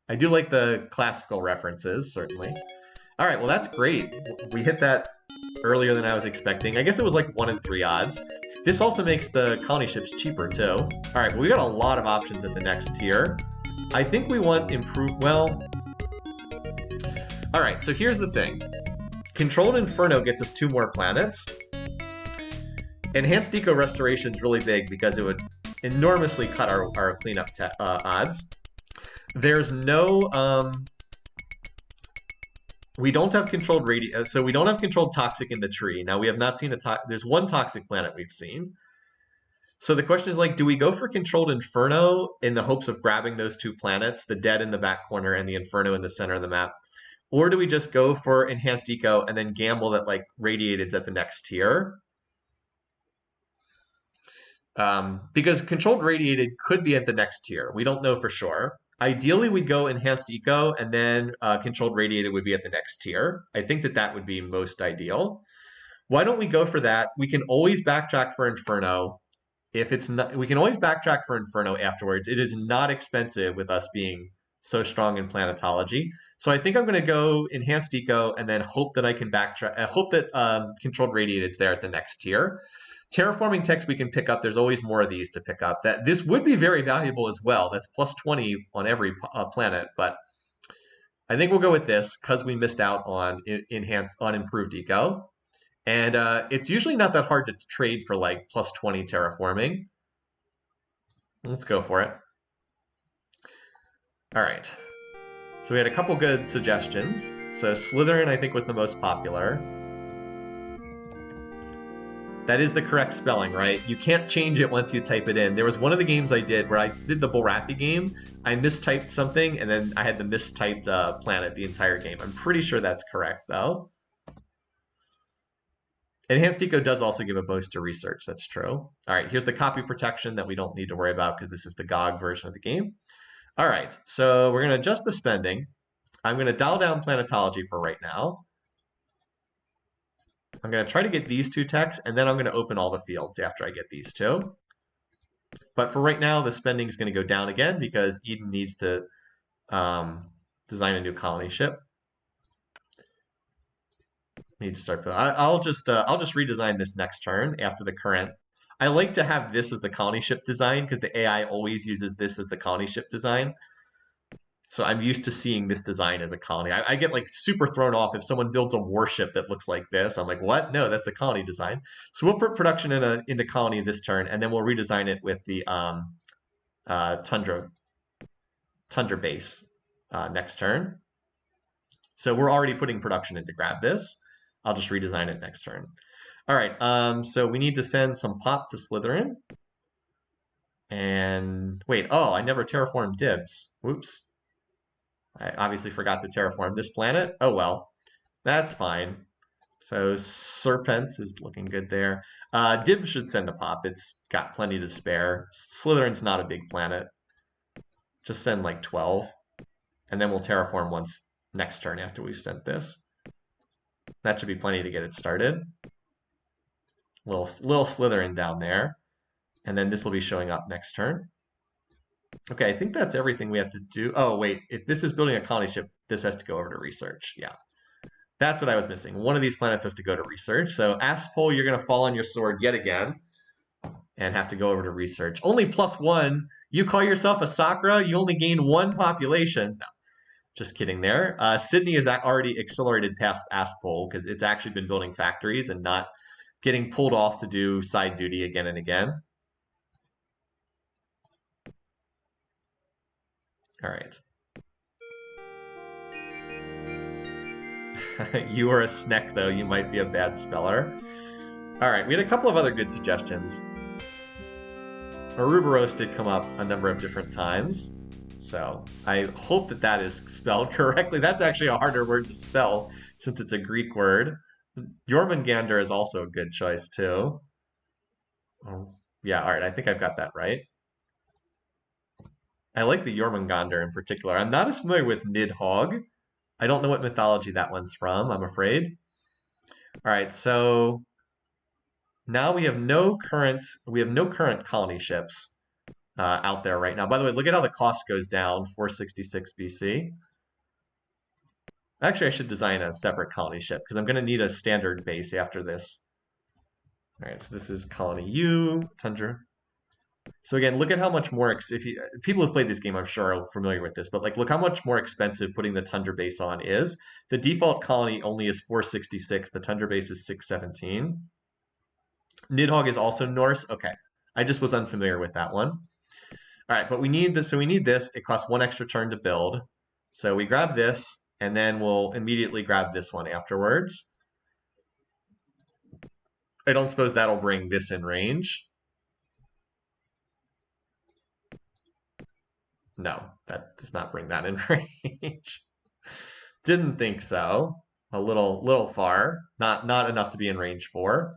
I do like the classical references, certainly. All right, well, that's great. We hit that earlier than I was expecting. I guess it was like 1 in 3 odds. This also makes the colony ships cheaper, too. All right, well, we got a lot of options at the next tier. I think we want well... All right, so here's the thing. Controlled Inferno gets us 2 more planets. Enhanced Eco Restoration is really big because it would enormously cut our cleanup odds. There's no... we don't have controlled so we don't have controlled toxic in the tree. Now we have not seen there's 1 toxic planet we've seen. So the question is like, do we go for controlled Inferno in the hopes of grabbing those two planets, the dead in the back corner and the Inferno in the center of the map? Or do we just go for enhanced eco and then gamble that like radiated's at the next tier? Because controlled radiated could be at the next tier. We don't know for sure. Ideally, we'd go enhanced eco and then controlled radiated would be at the next tier. I think that that would be most ideal. Why don't we go for that? We can always backtrack for Inferno. If it's not, we can always backtrack for Inferno afterwards. It is not expensive with us being so strong in planetology. So I think I'm going to go enhanced eco and then hope that I can backtrack. Hope that controlled radiated's there at the next tier. Terraforming text we can pick up. There's always more of these to pick up. That this would be very valuable as well. That's plus 20 on every planet, but I think we'll go with this because we missed out on improved eco. And it's usually not that hard to trade for like plus 20 terraforming. Let's go for it. All right. So we had a couple good suggestions. So Slytherin, I think, was the most popular. That is the correct spelling, right? You can't change it once you type it in. There was one of the games I did where I did the Borathi game. I mistyped something, and then I had the mistyped planet the entire game. I'm pretty sure that's correct, though. Enhanced Eco does also give a boost to research. That's true. All right, here's the copy protection that we don't need to worry about because this is the GOG version of the game. All right, so we're going to adjust the spending. I'm going to dial down planetology for right now. I'm going to try to get these two techs, and then I'm going to open all the fields after I get these two. But for right now, the spending is going to go down again because Eden needs to design a new colony ship. Need to start. I'll just redesign this next turn after the current. I like to have this as the colony ship design because the AI always uses this as the colony ship design. So I'm used to seeing this design as a colony. I get like super thrown off if someone builds a warship that looks like this. I'm like, what? No, that's the colony design. So we'll put production into colony this turn, and then we'll redesign it with the tundra base next turn. So we're already putting production in to grab this. I'll just redesign it next turn. All right, so we need to send some pop to Slytherin. And wait, oh, I never terraformed dibs. Whoops. I obviously forgot to terraform this planet. Oh well, that's fine. So Serpents is looking good there. Dibs should send a pop. It's got plenty to spare. Slytherin's not a big planet. Just send like 12. And then we'll terraform once next turn after we've sent this. That should be plenty to get it started. Little Slytherin down there. And then this will be showing up next turn. Okay, I think that's everything we have to do. Oh, wait, if this is building a colony ship, this has to go over to research. Yeah, that's what I was missing. One of these planets has to go to research. So Aspol, you're going to fall on your sword yet again and have to go over to research. Only +1. You call yourself a Sakkra? You only gain 1 population. No, just kidding there. Sydney is already accelerated past Aspol because it's actually been building factories and not getting pulled off to do side duty again and again. All right. You are a Sneck, though. You might be a bad speller. All right, we had a couple of other good suggestions. Ouroboros did come up a number of different times, so I hope that that is spelled correctly. That's actually a harder word to spell since it's a Greek word. Jormungandr is also a good choice, too. Oh, yeah, all right, I think I've got that right. I like the Jormungandr in particular. I'm not as familiar with Nidhogg. I don't know what mythology that one's from, I'm afraid. All right, so now we have no current colony ships out there right now. By the way, look at how the cost goes down, 466 BC. Actually, I should design a separate colony ship because I'm going to need a standard base after this. All right, so this is colony U, Tundra. So again, look at how much more, people who've played this game, I'm sure are familiar with this, but like, look how much more expensive putting the Tundra base on is. The default colony only is 466. The Tundra base is 617. Nidhogg is also Norse. Okay, I just was unfamiliar with that one. All right, but we need this. So we need this. It costs 1 extra turn to build. So we grab this, and then we'll immediately grab this one afterwards. I don't suppose that'll bring this in range. No, that does not bring that in range. Didn't think so. A little far. Not enough to be in range 4.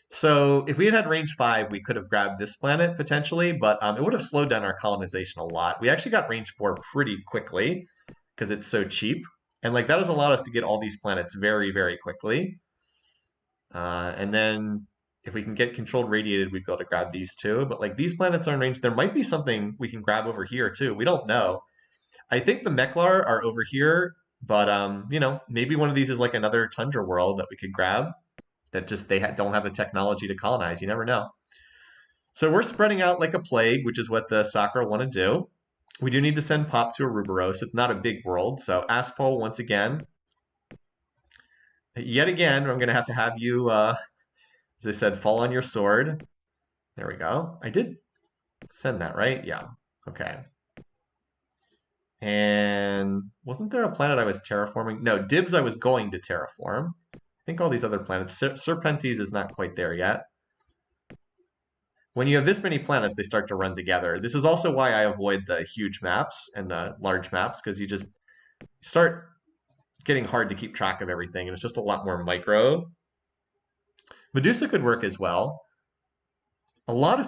So if we had range 5, we could have grabbed this planet potentially, but it would have slowed down our colonization a lot. We actually got range 4 pretty quickly because it's so cheap. And like that has allowed us to get all these planets very, very quickly. And then if we can get controlled radiated, we'd be able to grab these two. But like these planets are in range. There might be something we can grab over here too. We don't know. I think the Meklar are over here, but maybe one of these is like another tundra world that we could grab that just don't have the technology to colonize. You never know. So we're spreading out like a plague, which is what the Sakkra want to do. We do need to send Pop to Ouroboros. It's not a big world. So Aspol, once again, yet again, I'm going to have you, as I said, fall on your sword. There we go. I did send that, right? Yeah. Okay. And wasn't there a planet I was terraforming? No, Dibs I was going to terraform. I think all these other planets. Serpentes is not quite there yet. When you have this many planets, they start to run together. This is also why I avoid the huge maps and the large maps, because you just start getting hard to keep track of everything, and it's just a lot more micro. Medusa could work as well. A lot of,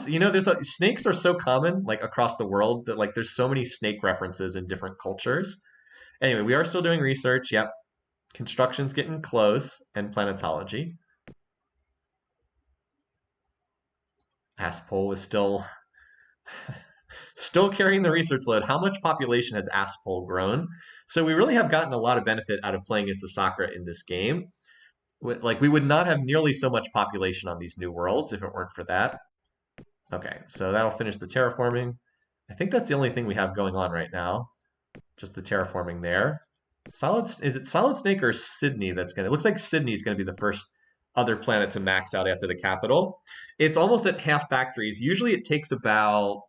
snakes are so common, like across the world, that like there's so many snake references in different cultures. Anyway, we are still doing research. Yep. Construction's getting close, and planetology. Aspol is still carrying the research load. How much population has Aspol grown? So we really have gotten a lot of benefit out of playing as the Sakkra in this game. Like we would not have nearly so much population on these new worlds if it weren't for that. Okay, so that'll finish the terraforming. I think that's the only thing we have going on right now. Just the terraforming there. Is it Solid Snake or Sydney that's gonna? It looks like Sydney is gonna be the first other planet to max out after the capital. It's almost at half factories. Usually it takes about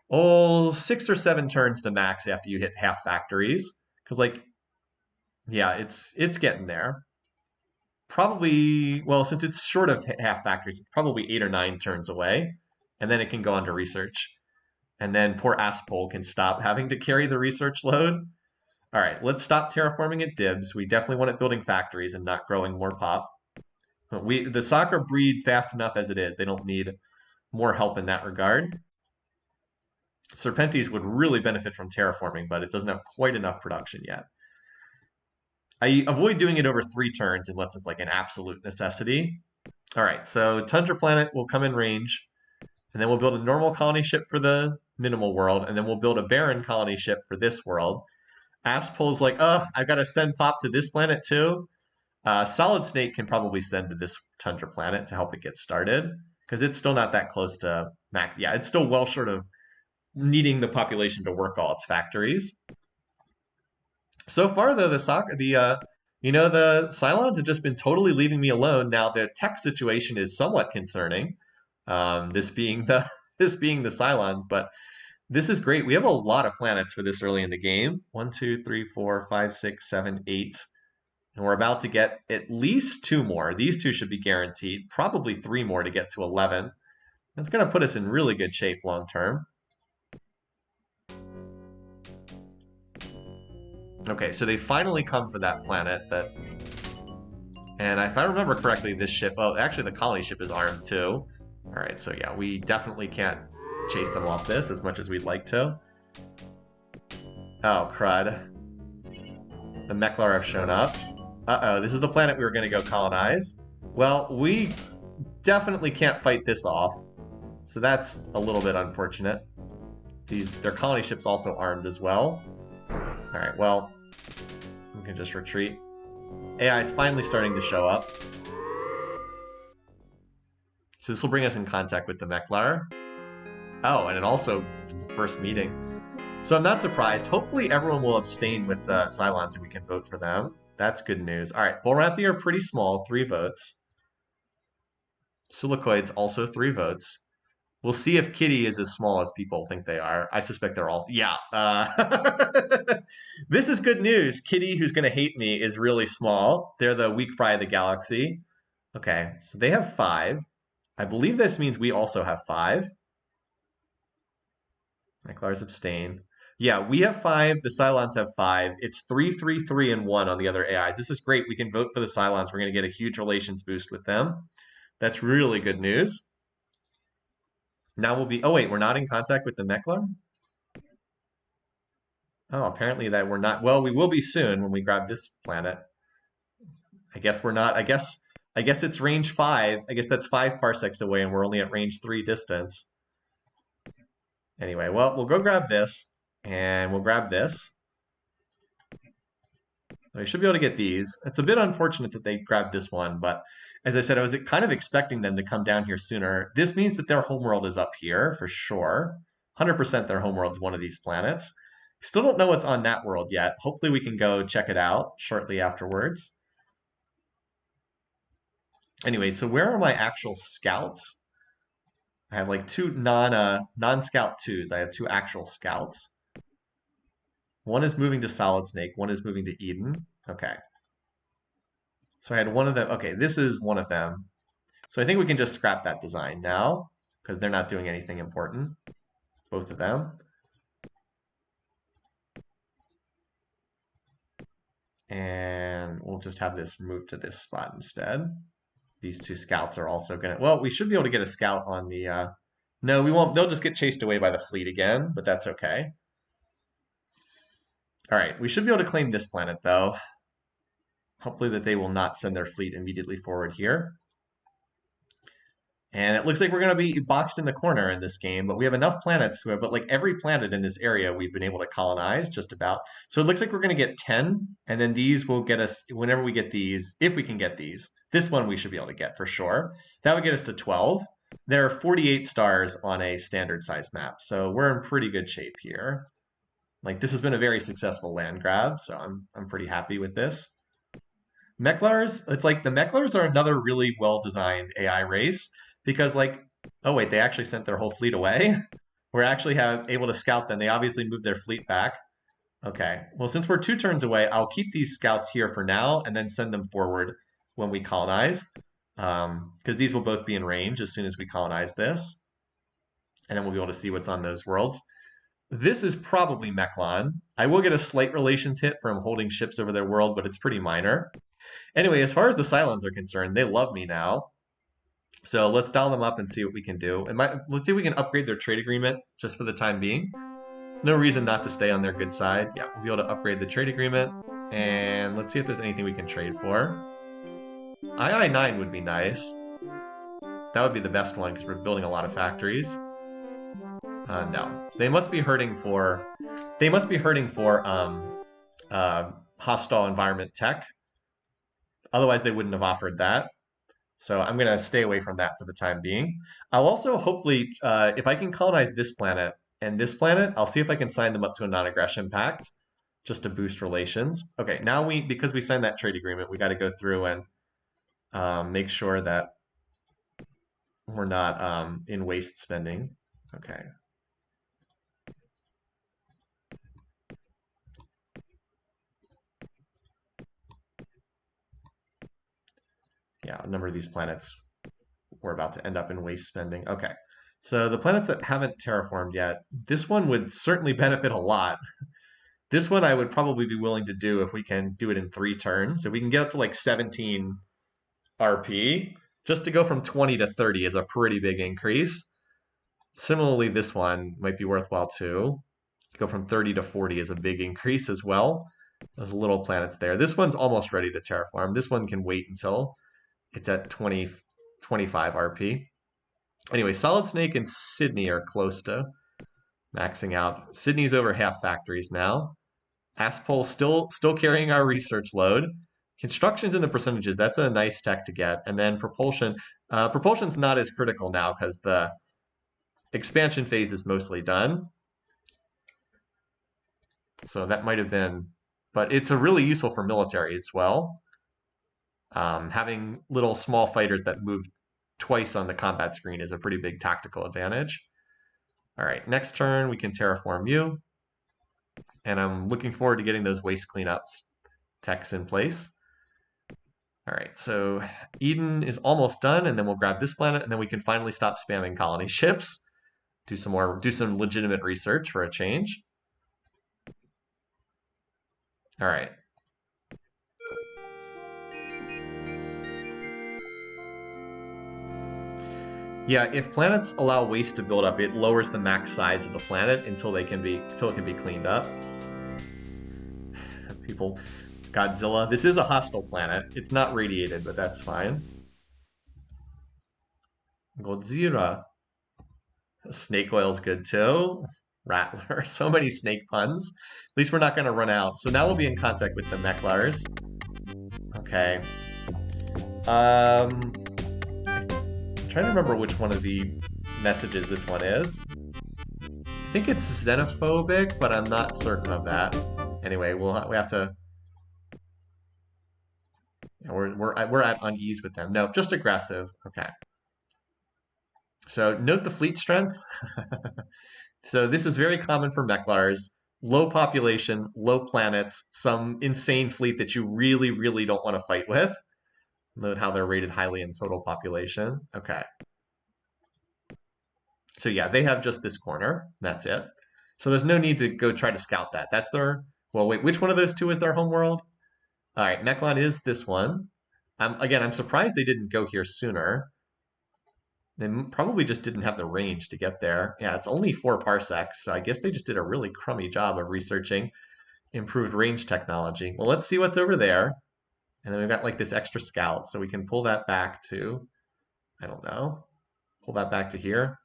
6 or 7 turns to max after you hit half factories. Because like, yeah, it's getting there. Probably, well, since it's short of half factories, it's probably 8 or 9 turns away, and then it can go on to research. And then poor Aspol can stop having to carry the research load. All right, let's stop terraforming at Dibs. We definitely want it building factories and not growing more pop. The Sakkra breed fast enough as it is. They don't need more help in that regard. Serpentes would really benefit from terraforming, but it doesn't have quite enough production yet. I avoid doing it over 3 turns unless it's like an absolute necessity. All right, so Tundra Planet will come in range, and then we'll build a normal colony ship for the minimal world, and then we'll build a barren colony ship for this world. Aspol's like, I've got to send Pop to this planet too. Solid Snake can probably send to this Tundra Planet to help it get started, because it's still not that close to max. Yeah, it's still well short of needing the population to work all its factories. So far, though, the Cylons have just been totally leaving me alone. Now, the tech situation is somewhat concerning. This being the Cylons, but this is great. We have a lot of planets for this early in the game. 1, 2, 3, 4, 5, 6, 7, 8. And we're about to get at least 2 more. These 2 should be guaranteed. Probably 3 more to get to 11. That's going to put us in really good shape long term. Okay, so they finally come for that planet and if I remember correctly, this ship, actually the colony ship is armed too. All right, so yeah, we definitely can't chase them off this as much as we'd like to. Oh, crud. The Meklar have shown up. Uh-oh, this is the planet we were going to go colonize. Well, we definitely can't fight this off, so that's a little bit unfortunate. Their colony ship's also armed as well. All right, well, we can just retreat. AI is finally starting to show up. So this will bring us in contact with the Meklar. Oh, and it also, first meeting. So I'm not surprised. Hopefully everyone will abstain with the Cylons and we can vote for them. That's good news. All right, Bolrathi are pretty small, 3 votes. Silicoids also 3 votes. We'll see if Kitty is as small as people think they are. I suspect they're all... Yeah. This is good news. Kitty, who's going to hate me, is really small. They're the weak fry of the galaxy. Okay, so they have 5. I believe this means we also have 5. Meklars abstain. Yeah, we have 5. The Cylons have 5. It's 3, 3, 3, and 1 on the other AIs. This is great. We can vote for the Cylons. We're going to get a huge relations boost with them. That's really good news. Now we'll be... Oh, wait, we're not in contact with the Meklar? Oh, apparently that we're not... Well, we will be soon when we grab this planet. I guess we're not... I guess it's range 5. I guess that's 5 parsecs away, and we're only at range 3 distance. Anyway, well, we'll go grab this, and we'll grab this. So we should be able to get these. It's a bit unfortunate that they grabbed this one, but as I said, I was kind of expecting them to come down here sooner. This means that their homeworld is up here, for sure. 100% their homeworld is one of these planets. Still don't know what's on that world yet. Hopefully we can go check it out shortly afterwards. Anyway, so where are my actual scouts? I have like 2 non-scout 2s. I have 2 actual scouts. One is moving to Solid Snake, one is moving to Eden. Okay. So I had one of them. Okay, this is one of them. So I think we can just scrap that design now, because they're not doing anything important. Both of them. And we'll just have this move to this spot instead. These 2 scouts are also going to... Well, we should be able to get a scout on the... No, we won't. They'll just get chased away by the fleet again, but that's okay. All right, we should be able to claim this planet, though. Hopefully that they will not send their fleet immediately forward here. And it looks like we're going to be boxed in the corner in this game, but we have enough planets, but like every planet in this area we've been able to colonize just about. So it looks like we're going to get 10, and then these will get us, whenever we get these, if we can get these, this one we should be able to get for sure. That would get us to 12. There are 48 stars on a standard size map, so we're in pretty good shape here. Like this has been a very successful land grab, so I'm pretty happy with this. Meklars, it's like the Meklars are another really well-designed AI race. Because like, oh wait, they actually sent their whole fleet away? We're actually able to scout them. They obviously moved their fleet back. Okay, well since we're 2 turns away, I'll keep these scouts here for now and then send them forward when we colonize. Because these will both be in range as soon as we colonize this. And then we'll be able to see what's on those worlds. This is probably Meklon. I will get a slight relations hit from holding ships over their world, but it's pretty minor. Anyway, as far as the Cylons are concerned, they love me now. So let's dial them up and see what we can do. Let's see if we can upgrade their trade agreement just for the time being. No reason not to stay on their good side. Yeah, we'll be able to upgrade the trade agreement. And let's see if there's anything we can trade for. II-9 would be nice. That would be the best one because we're building a lot of factories. No. They must be hurting for... hostile environment tech. Otherwise, they wouldn't have offered that. So I'm going to stay away from that for the time being. I'll also hopefully, if I can colonize this planet and this planet, I'll see if I can sign them up to a non-aggression pact just to boost relations. Okay, now because we signed that trade agreement, we got to go through and make sure that we're not in waste spending. Okay. Yeah, a number of these planets we're about to end up in waste spending. Okay, so the planets that haven't terraformed yet, this one would certainly benefit a lot. This one I would probably be willing to do if we can do it in 3 turns. If we can get up to like 17 RP, just to go from 20 to 30 is a pretty big increase. Similarly, this one might be worthwhile too. To go from 30 to 40 is a big increase as well. There's little planets there. This one's almost ready to terraform. This one can wait until it's at 25 RP. Anyway, Solid Snake and Sydney are close to maxing out. Sydney's over half factories now. Aspole still carrying our research load. Construction's in the percentages. That's a nice tech to get. And then propulsion. Propulsion's not as critical now because the expansion phase is mostly done. So that might have been... But it's a really useful for military as well. Having little small fighters that move twice on the combat screen is a pretty big tactical advantage. All right, next turn we can terraform you. And I'm looking forward to getting those waste cleanups techs in place. All right, so Eden is almost done, and then we'll grab this planet, and then we can finally stop spamming colony ships. Do some legitimate research for a change. All right. Yeah, if planets allow waste to build up, it lowers the max size of the planet until it can be cleaned up. People, Godzilla. This is a hostile planet. It's not radiated, but that's fine. Godzilla. Snake oil's good too. Rattler. So many snake puns. At least we're not going to run out. So now we'll be in contact with the Meklars. Okay. I'm trying to remember which one of the messages this one is. I think it's xenophobic, but I'm not certain of that. Anyway, we have to. Yeah, we're at unease with them. No, just aggressive. Okay. So note the fleet strength. So this is very common for Meklars. Low population, low planets, some insane fleet that you really, really don't want to fight with. Note how they're rated highly in total population. Okay. So yeah, they have just this corner. That's it. So there's no need to go try to scout that. That's their... Well, wait, which one of those two is their home world? All right, Meklon is this one. Again, I'm surprised they didn't go here sooner. They probably just didn't have the range to get there. Yeah, it's only 4 parsecs, so I guess they just did a really crummy job of researching improved range technology. Well, let's see what's over there. And then we've got like this extra scout, so we can pull that back to, I don't know, pull that back to here.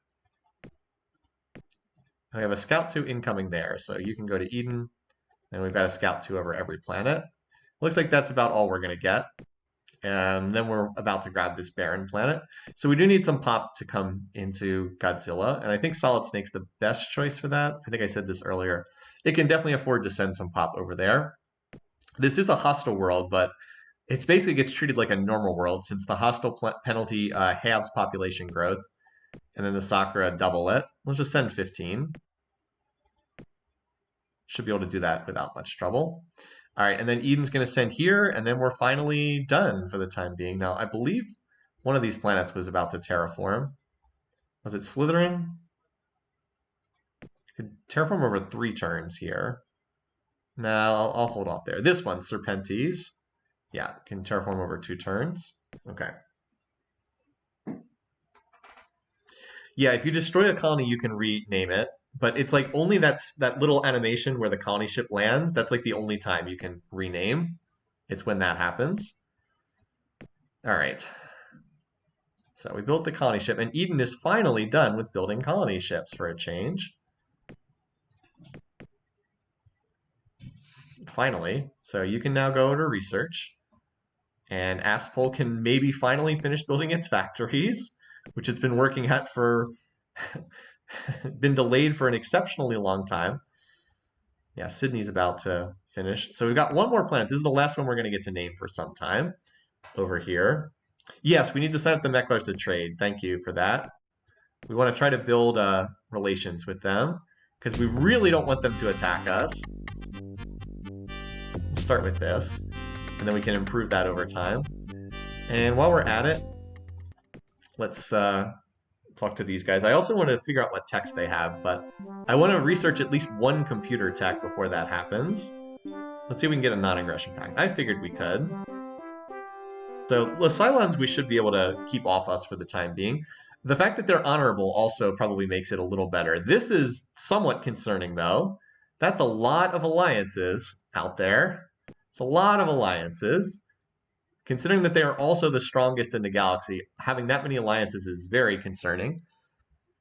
And we have a scout 2 incoming there, so you can go to Eden, and we've got a scout 2 over every planet. Looks like that's about all we're going to get. And then we're about to grab this barren planet. So we do need some pop to come into Godzilla, and I think Solid Snake's the best choice for that. I think I said this earlier. It can definitely afford to send some pop over there. This is a hostile world, but it basically gets treated like a normal world since the hostile penalty halves population growth, and then the Sakkra double it. Let's just send 15. Should be able to do that without much trouble. All right, and then Eden's going to send here, and then we're finally done for the time being. Now, I believe one of these planets was about to terraform. Was it Slytherin? Could terraform over 3 turns here. Now, I'll hold off there. This one, Serpentes. Yeah, can terraform over 2 turns. Okay. Yeah, if you destroy a colony, you can rename it. But it's like only that little animation where the colony ship lands. That's like the only time you can rename. It's when that happens. All right. So we built the colony ship, and Eden is finally done with building colony ships for a change. Finally. So you can now go to research. And Aspol can maybe finally finish building its factories, which it's been working at for... been delayed for an exceptionally long time. Yeah, Sydney's about to finish. So we've got one more planet. This is the last one we're going to get to name for some time over here. Yes, we need to sign up the Meklars to trade. Thank you for that. We want to try to build relations with them because we really don't want them to attack us. We'll start with this, and then we can improve that over time. And while we're at it, let's talk to these guys. I also want to figure out what techs they have, but I want to research at least one computer tech before that happens. Let's see if we can get a non-aggression pact. I figured we could. So the Cylons we should be able to keep off us for the time being. The fact that they're honorable also probably makes it a little better. This is somewhat concerning, though. That's a lot of alliances out there. It's a lot of alliances. Considering that they are also the strongest in the galaxy, having that many alliances is very concerning.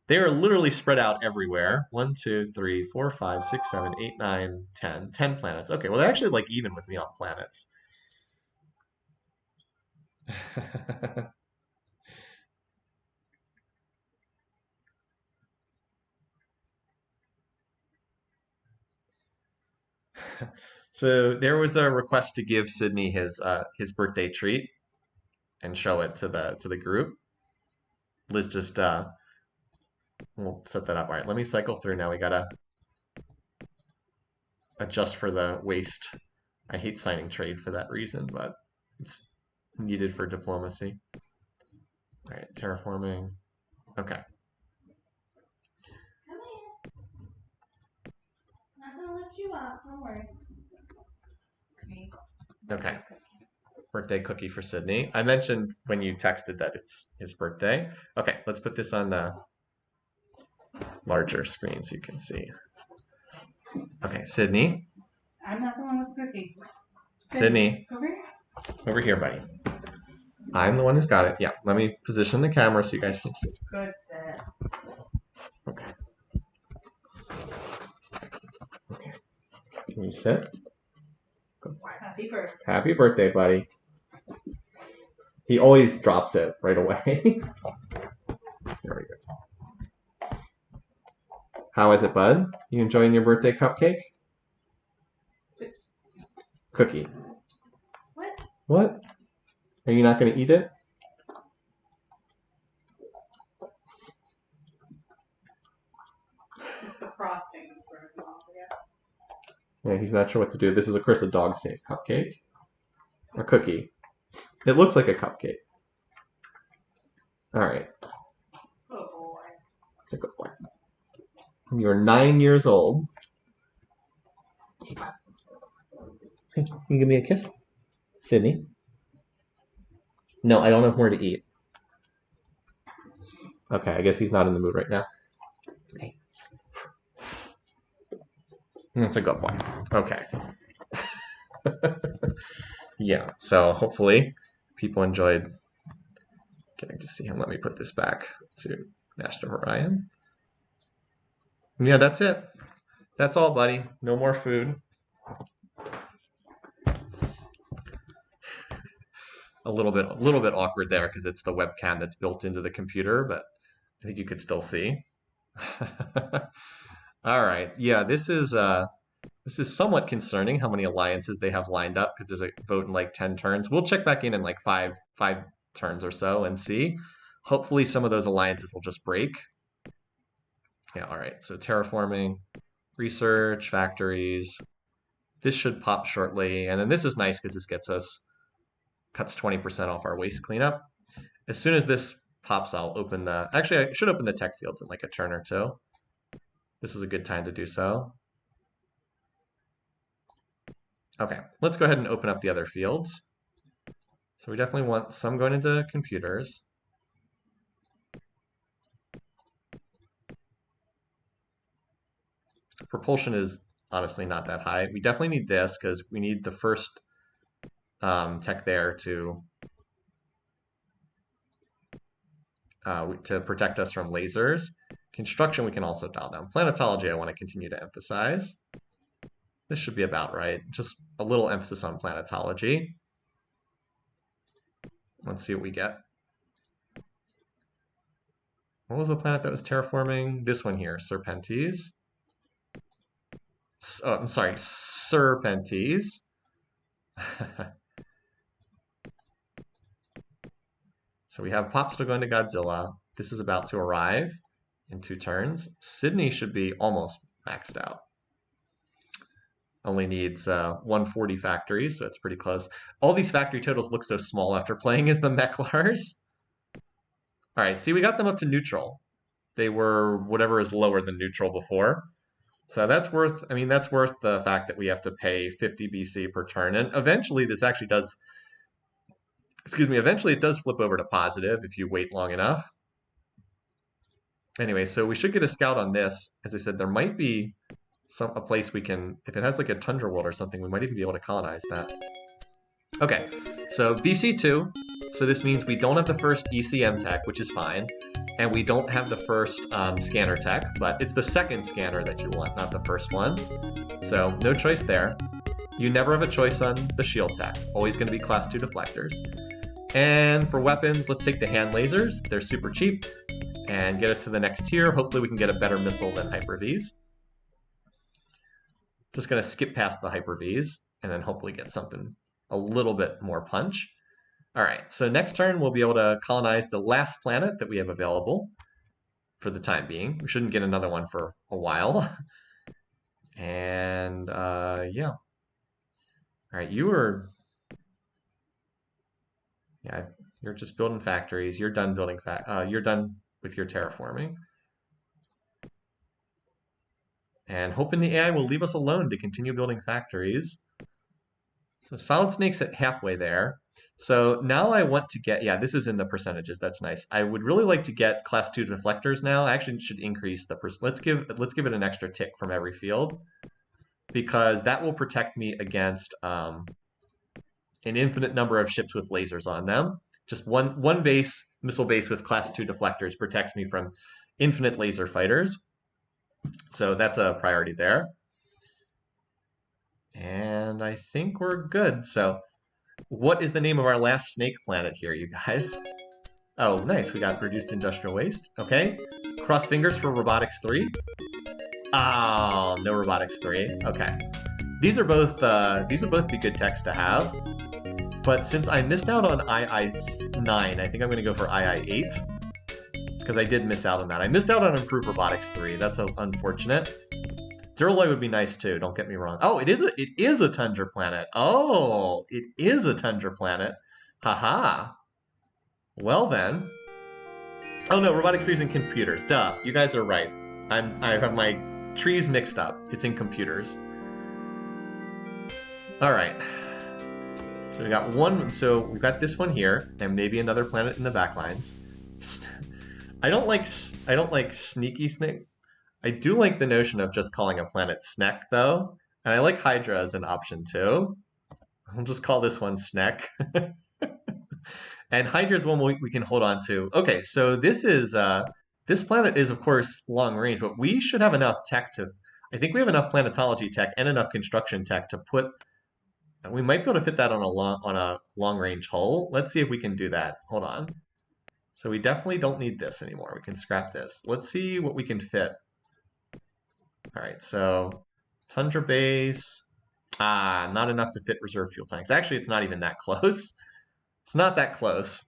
They are literally spread out everywhere. 1, 2, 3, 4, 5, 6, 7, 8, 9, 10. 10 planets. Okay, well, they're actually like even with me on planets. So there was a request to give Sydney his birthday treat and show it to the group. Liz just we'll set that up. All right, let me cycle through now. We gotta adjust for the waste. I hate signing trade for that reason, but it's needed for diplomacy. All right, terraforming. Okay. Come in. I'm not gonna lift you up. Don't worry. Okay. Birthday cookie for Sydney. I mentioned when you texted that it's his birthday. Okay, let's put this on the larger screen so you can see. Okay, Sydney. I'm not the one with cookie. Sydney. Over here? Over here, buddy. I'm the one who's got it. Yeah, let me position the camera so you guys can see. Good set. Okay. Okay. Can you sit? Good boy. Happy birthday. Happy birthday, buddy. He always drops it right away. There we go. How is it, bud? You enjoying your birthday cupcake? Cookie. What? What? Are you not going to eat it? It's the frosting that's throwing him off, I guess. Yeah, he's not sure what to do. This is, of course, a dog-safe cupcake. Or cookie. It looks like a cupcake. All right. Oh boy. It's a good boy. You're 9 years old. Hey, can you give me a kiss? Sydney? No, I don't have more to eat. Okay, I guess he's not in the mood right now. Hey. That's a good boy. Okay. Yeah, so hopefully people enjoyed getting to see him. Let me put this back to Master Orion. Yeah, that's it. That's all, buddy. No more food. A little bit awkward there because it's the webcam that's built into the computer, but I think you could still see. All right. Yeah, this is somewhat concerning how many alliances they have lined up because there's a vote in like 10 turns. We'll check back in like five turns or so and see. Hopefully some of those alliances will just break. Yeah, all right. So terraforming, research, factories. This should pop shortly. And then this is nice because this gets us, cuts 20% off our waste cleanup. As soon as this pops, I'll open the, actually I should open the tech fields in like a turn or two. This is a good time to do so. Okay, let's go ahead and open up the other fields. So we definitely want some going into computers. Propulsion is honestly not that high. We definitely need this because we need the first tech there to protect us from lasers. Construction we can also dial down. Planetology I want to continue to emphasize. This should be about right. Just a little emphasis on planetology. Let's see what we get. What was the planet that was terraforming? This one here, Serpentes. Oh, I'm sorry, Serpentes. So we have Pop still going to Godzilla. This is about to arrive in 2 turns. Sydney should be almost maxed out. Only needs 140 factories, so it's pretty close. All these factory totals look so small after playing as the Meklars. All right, see, we got them up to neutral. They were whatever is lower than neutral before. So that's worth, I mean, that's worth the fact that we have to pay 50 BC per turn. And eventually this actually does, eventually it does flip over to positive if you wait long enough. Anyway, so we should get a scout on this. As I said, there might be a place we can, if it has like a tundra world or something, we might even be able to colonize that. Okay, so BC2. So this means we don't have the first ECM tech, which is fine. And we don't have the first scanner tech, but it's the second scanner that you want, not the first one. So no choice there. You never have a choice on the shield tech. Always going to be class 2 deflectors. And for weapons, let's take the hand lasers. They're super cheap and get us to the next tier. Hopefully we can get a better missile than Hyper-Vs. Just going to skip past the Hyper-Vs and then hopefully get something a little bit more punch. All right, so next turn we'll be able to colonize the last planet that we have available for the time being. We shouldn't get another one for a while. And yeah. All right, you're just building factories. You're done building you're done with your terraforming. And hoping the AI will leave us alone to continue building factories. So Solid Snake's at halfway there. So now I want to get, yeah, this is in the percentages. That's nice. I would really like to get class 2 deflectors now. I actually should increase the let's give it an extra tick from every field because that will protect me against an infinite number of ships with lasers on them. Just one base, missile base with class 2 deflectors protects me from infinite laser fighters. So that's a priority there. And I think we're good. So what is the name of our last snake planet here, you guys? Oh, nice. We got reduced industrial waste. Okay. Cross fingers for robotics 3. Oh, no robotics 3. Okay. These are both be good techs to have. But since I missed out on II9, I think I'm going to go for II8. Because I did miss out on that. I missed out on improved robotics 3. That's unfortunate. Duraloy would be nice too, don't get me wrong. Oh, it is a tundra planet. Oh, it is a tundra planet. Haha. Well then. Oh no, robotics 3 is in computers. Duh, you guys are right. I have my trees mixed up. It's in computers. Alright. So we got one, so we've got this one here, and maybe another planet in the backlines. I don't like sneaky snake. I do like the notion of just calling a planet Sneck, though. And I like Hydra as an option, too. I'll just call this one Sneck. And Hydra is one we can hold on to. Okay, so this planet is, of course, long range, but we should have enough tech to... I think we have enough planetology tech and enough construction tech to put... We might be able to fit that on a long-range hull. Let's see if we can do that. Hold on. So we definitely don't need this anymore. We can scrap this. Let's see what we can fit. All right, so Tundra base. Not enough to fit reserve fuel tanks. Actually, it's not even that close. It's not that close.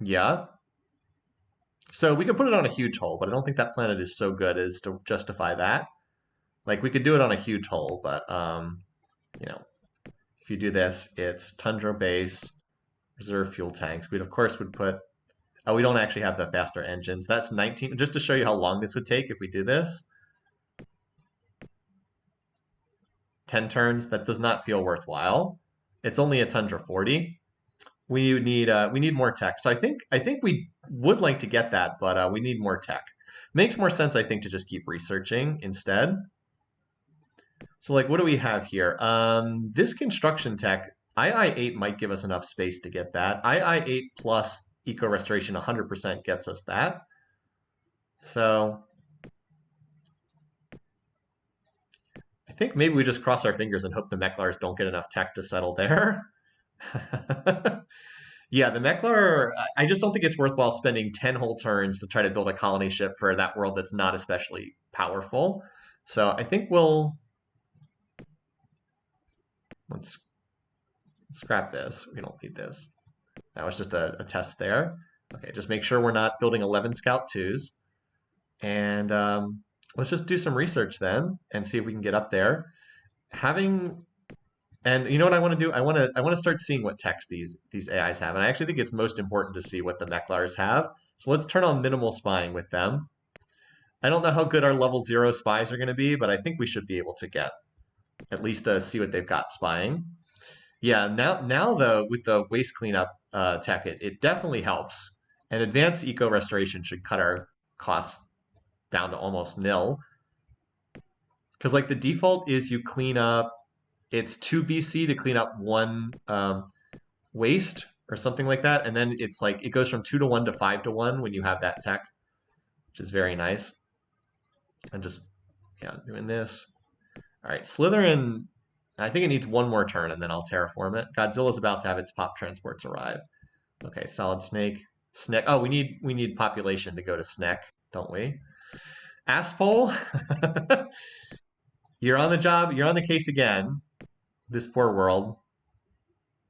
Yeah. So we could put it on a huge hull, but I don't think that planet is so good as to justify that. Like, we could do it on a huge hull, but, you know, if you do this, it's Tundra base, reserve fuel tanks. We'd, of course, would put... Oh, we don't actually have the faster engines. That's 19, just to show you how long this would take if we do this. 10 turns, that does not feel worthwhile. It's only a Tundra 40. We need more tech. So I think we would like to get that, but we need more tech. Makes more sense, I think, to just keep researching instead. So like, what do we have here? This construction tech, II8 might give us enough space to get that. II8 plus Eco Restoration 100% gets us that. So I think maybe we just cross our fingers and hope the Meklars don't get enough tech to settle there. Yeah, the Meklar, I just don't think it's worthwhile spending 10 whole turns to try to build a colony ship for that world that's not especially powerful. So I think let's scrap this. We don't need this. That was just a test there. Okay, just make sure we're not building 11 Scout 2s. And let's just do some research then and see if we can get up there. And you know what I want to do? I want to start seeing what techs these AIs have. And I actually think it's most important to see what the Meklars have. So let's turn on minimal spying with them. I don't know how good our level 0 spies are going to be, but I think we should be able to get at least see what they've got spying. Yeah, now though, with the waste cleanup tech, it definitely helps. And advanced eco restoration should cut our costs down to almost nil. Because like the default is you clean up, it's 2 BC to clean up 1 waste or something like that. And then it's like, it goes from 2 to 1 to 5 to 1 when you have that tech, which is very nice. And just, yeah, doing this. All right, Slytherin, I think it needs 1 more turn and then I'll terraform it. Godzilla's about to have its pop transports arrive. Okay, Solid Snake. Sneck. Oh, we need population to go to Sneck, don't we? Asshole. You're on the job, you're on the case again. This poor world.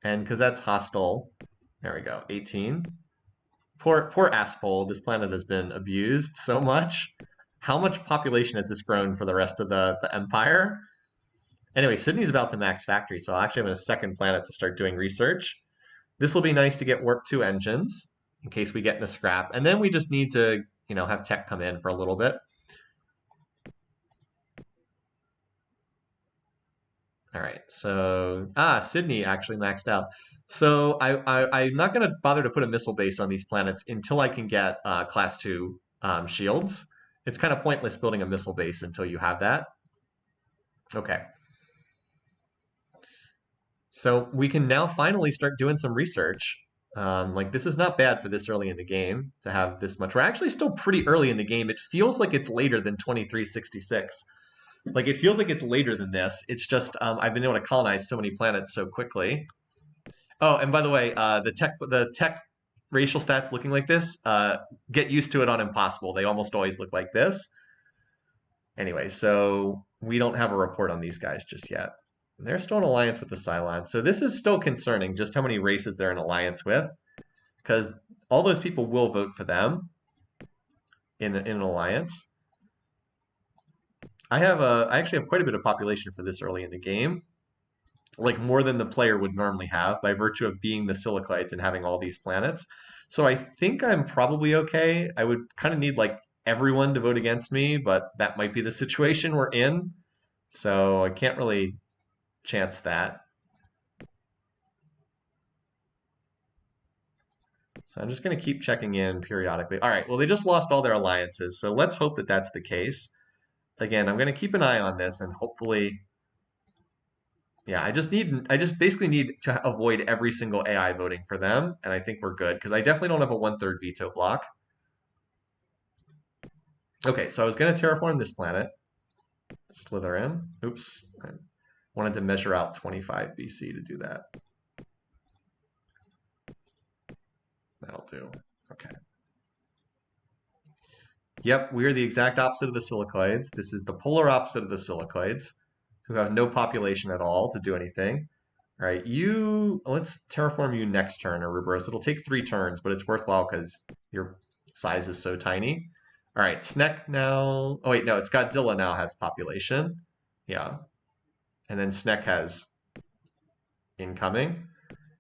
And because that's hostile. There we go, 18. Poor asshole, this planet has been abused so much. How much population has this grown for the rest of the empire? Anyway, Sydney's about to max factory, so I'll actually have a second planet to start doing research. This will be nice to get warp 2 engines in case we get in a scrap. And then we just need to, you know, have tech come in for a little bit. All right, so Sydney actually maxed out. So I'm not going to bother to put a missile base on these planets until I can get class 2 shields. It's kind of pointless building a missile base until you have that. Okay. So we can now finally start doing some research. Like this is not bad for this early in the game to have this much. We're actually still pretty early in the game. It feels like it's later than 2366. Like it feels like it's later than this. It's just I've been able to colonize so many planets so quickly. Oh, and by the way, the tech racial stats looking like this, get used to it on Impossible. They almost always look like this. Anyway, so we don't have a report on these guys just yet. They're still in alliance with the Cylons. So this is still concerning, just how many races they're in alliance with, because all those people will vote for them in an alliance. I actually have quite a bit of population for this early in the game, like more than the player would normally have by virtue of being the silicoids and having all these planets. So I think I'm probably okay. I would kind of need like everyone to vote against me, but that might be the situation we're in. So I can't really chance that. So I'm just going to keep checking in periodically. All right, well, they just lost all their alliances, so let's hope that that's the case. Again, I'm going to keep an eye on this and hopefully, yeah, I just basically need to avoid every single AI voting for them, and I think we're good because I definitely don't have a 1/3 veto block. Okay, so I was going to terraform this planet, slither in. Oops, I wanted to measure out 25 BC to do that. That'll do. Okay. Yep, we're the exact opposite of the silicoids. This is the polar opposite of the silicoids, who have no population at all to do anything. All right, let's terraform you next turn, Ouroboros. It'll take 3 turns, but it's worthwhile because your size is so tiny. All right, Snek now. Oh wait, no, it's Godzilla now has population. Yeah, and then Snek has incoming.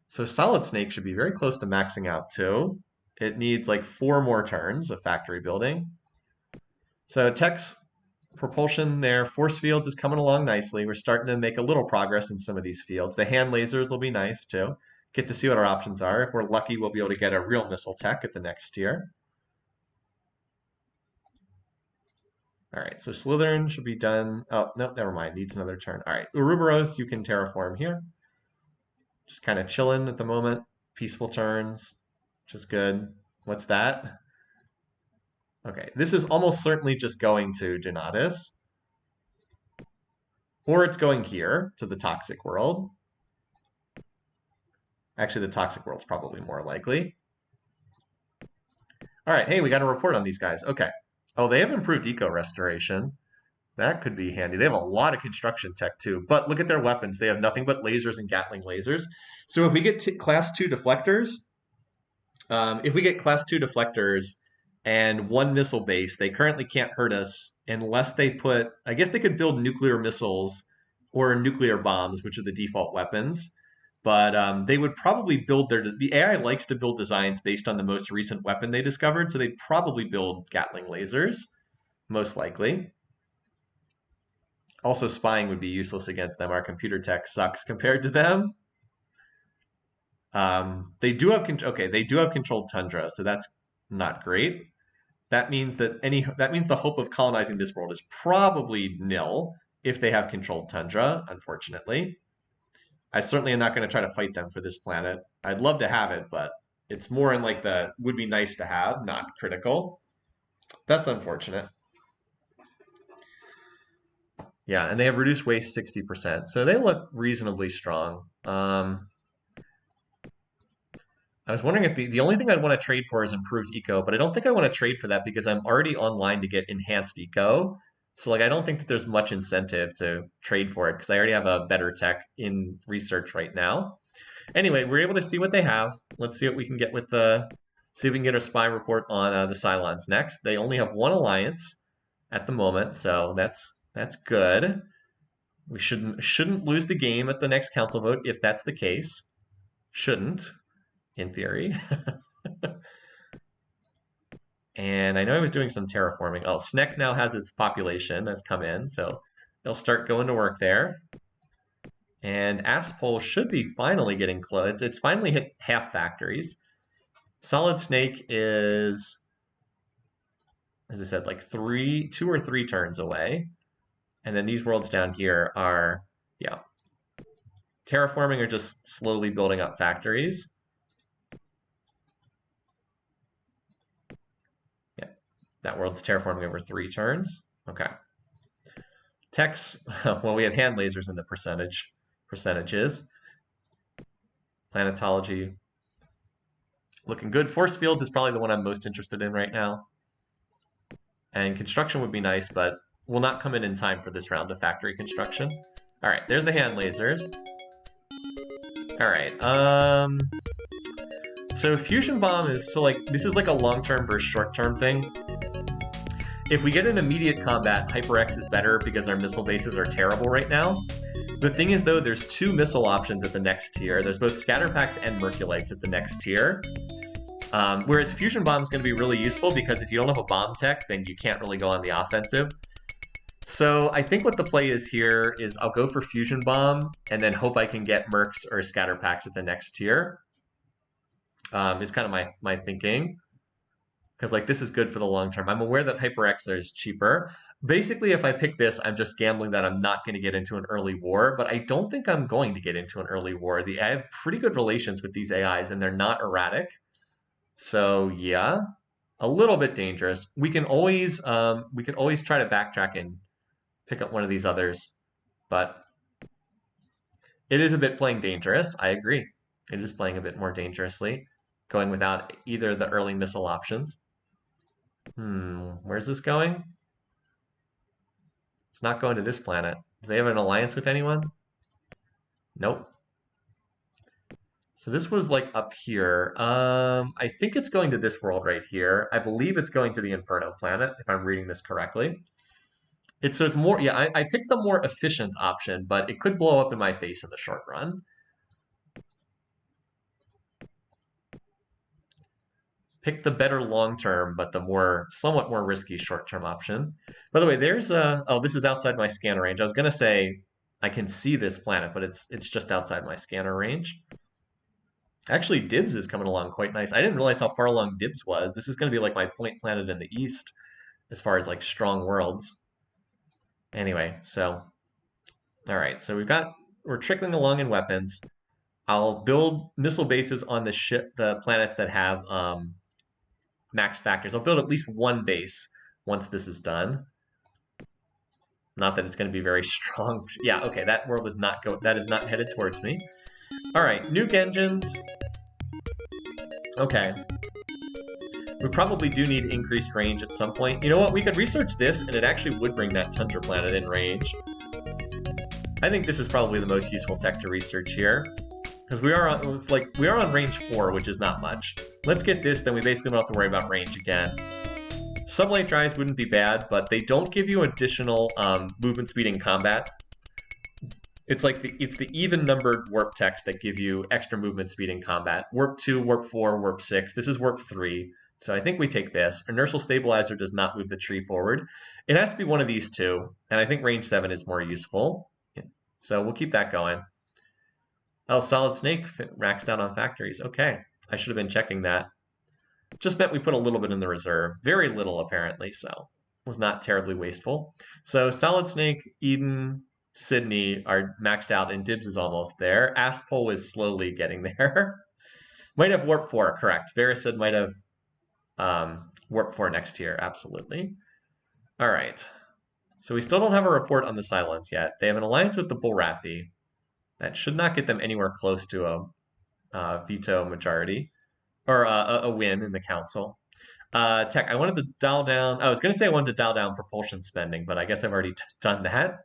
So Solid Snake should be very close to maxing out too. It needs like 4 more turns of factory building. So tech's propulsion there, force fields is coming along nicely. We're starting to make a little progress in some of these fields. The hand lasers will be nice too. Get to see what our options are. If we're lucky, we'll be able to get a real missile tech at the next tier. All right, so Slytherin should be done. Oh, no, never mind. Needs another turn. All right, Ouroboros, you can terraform here. Just kind of chilling at the moment. Peaceful turns, which is good. What's that? Okay, this is almost certainly just going to Donatus. Or it's going here to the toxic world. Actually, the toxic world's probably more likely. All right, hey, we got a report on these guys. Okay. Oh, they have improved eco restoration. That could be handy. They have a lot of construction tech too, but look at their weapons. They have nothing but lasers and Gatling lasers. So if we get class 2 deflectors, and 1 missile base, they currently can't hurt us unless they put, I guess they could build nuclear missiles or nuclear bombs, which are the default weapons. But they would probably build the AI likes to build designs based on the most recent weapon they discovered, so they'd probably build Gatling lasers, most likely. Also, spying would be useless against them. Our computer tech sucks compared to them. They do have controlled tundra, so that's not great. That means the hope of colonizing this world is probably nil if they have controlled tundra, unfortunately. I certainly am not going to try to fight them for this planet. I'd love to have it, but it's more in like the would be nice to have, not critical. That's unfortunate. Yeah, and they have reduced waste 60%, so they look reasonably strong. I was wondering if the only thing I'd want to trade for is improved eco, but I don't think I want to trade for that because I'm already online to get enhanced eco. So like I don't think that there's much incentive to trade for it because I already have a better tech in research right now. Anyway, we're able to see what they have. Let's see what we can get with see if we can get a spy report on the Cylons next. They only have 1 alliance at the moment, so that's good. We shouldn't lose the game at the next council vote if that's the case. Shouldn't, in theory. And I know I was doing some terraforming. Oh, Snek now has its population has come in, so they'll start going to work there. And Aspole should be finally getting close. It's finally hit half factories. Solid Snake is, as I said, like 2 or 3 turns away. And then these worlds down here are, yeah, terraforming or just slowly building up factories. Yeah, that world's terraforming over 3 turns. Okay. Techs, well, we have hand lasers in the percentages. Planetology, looking good. Force fields is probably the one I'm most interested in right now. And construction would be nice, but will not come in time for this round of factory construction. All right, there's the hand lasers. All right, so fusion bomb is, so like, this is like a long-term versus short-term thing. If we get an immediate combat, HyperX is better because our missile bases are terrible right now. The thing is, though, there's 2 missile options at the next tier. There's both scatter packs and Merculites at the next tier. Whereas Fusion Bomb is going to be really useful because if you don't have a bomb tech, then you can't really go on the offensive. So I think what the play is here is I'll go for Fusion Bomb and then hope I can get Mercs or scatter packs at the next tier. Is kind of my thinking. Because like this is good for the long term. I'm aware that HyperX is cheaper. Basically, if I pick this, I'm just gambling that I'm not going to get into an early war, but I don't think I'm going to get into an early war. I have pretty good relations with these AIs, and they're not erratic. So yeah, a little bit dangerous. We can always try to backtrack and pick up one of these others, but it is a bit playing dangerous. I agree. It is playing a bit more dangerously, going without either of the early missile options. Where's this going? It's not going to this planet. Do they have an alliance with anyone? Nope. So this was like up here. I think it's going to this world right here. I believe it's going to the Inferno planet, if I'm reading this correctly. So it's more, yeah, I picked the more efficient option, but it could blow up in my face in the short run. Pick the better long-term, but the somewhat more risky short-term option. By the way, there's oh, this is outside my scanner range. I was gonna say I can see this planet, but it's just outside my scanner range. Actually, Dibs is coming along quite nice. I didn't realize how far along Dibs was. This is gonna be like my point planet in the east, as far as like strong worlds. Anyway, so all right, so we're trickling along in weapons. I'll build missile bases on the planets that have max factors. I'll build at least 1 base once this is done. Not that it's going to be very strong. Yeah, okay, that world is not headed towards me. All right, nuke engines. Okay. We probably do need increased range at some point. You know what? We could research this, and it actually would bring that Tundra planet in range. I think this is probably the most useful tech to research here. Because we are on range 4, which is not much. Let's get this, then we basically don't have to worry about range again. Sublight drives wouldn't be bad, but they don't give you additional movement speed in combat. It's the even-numbered warp techs that give you extra movement speed in combat. Warp 2, warp 4, warp 6. This is warp 3. So I think we take this. Inertial stabilizer does not move the tree forward. It has to be one of these 2, and I think range 7 is more useful. So we'll keep that going. Oh, Solid Snake maxed out on factories. Okay, I should have been checking that. Just meant we put a little bit in the reserve. Very little, apparently, so was not terribly wasteful. So Solid Snake, Eden, Sydney are maxed out, and Dibs is almost there. Aspole is slowly getting there. Might have Warp 4, correct. Varicid might have Warp 4 next year, absolutely. All right. So we still don't have a report on the Silence yet. They have an alliance with the Bullrathi. That should not get them anywhere close to a veto majority, or a win in the council. Tech, I wanted to dial down, I was going to say I wanted to dial down propulsion spending, but I guess I've already done that.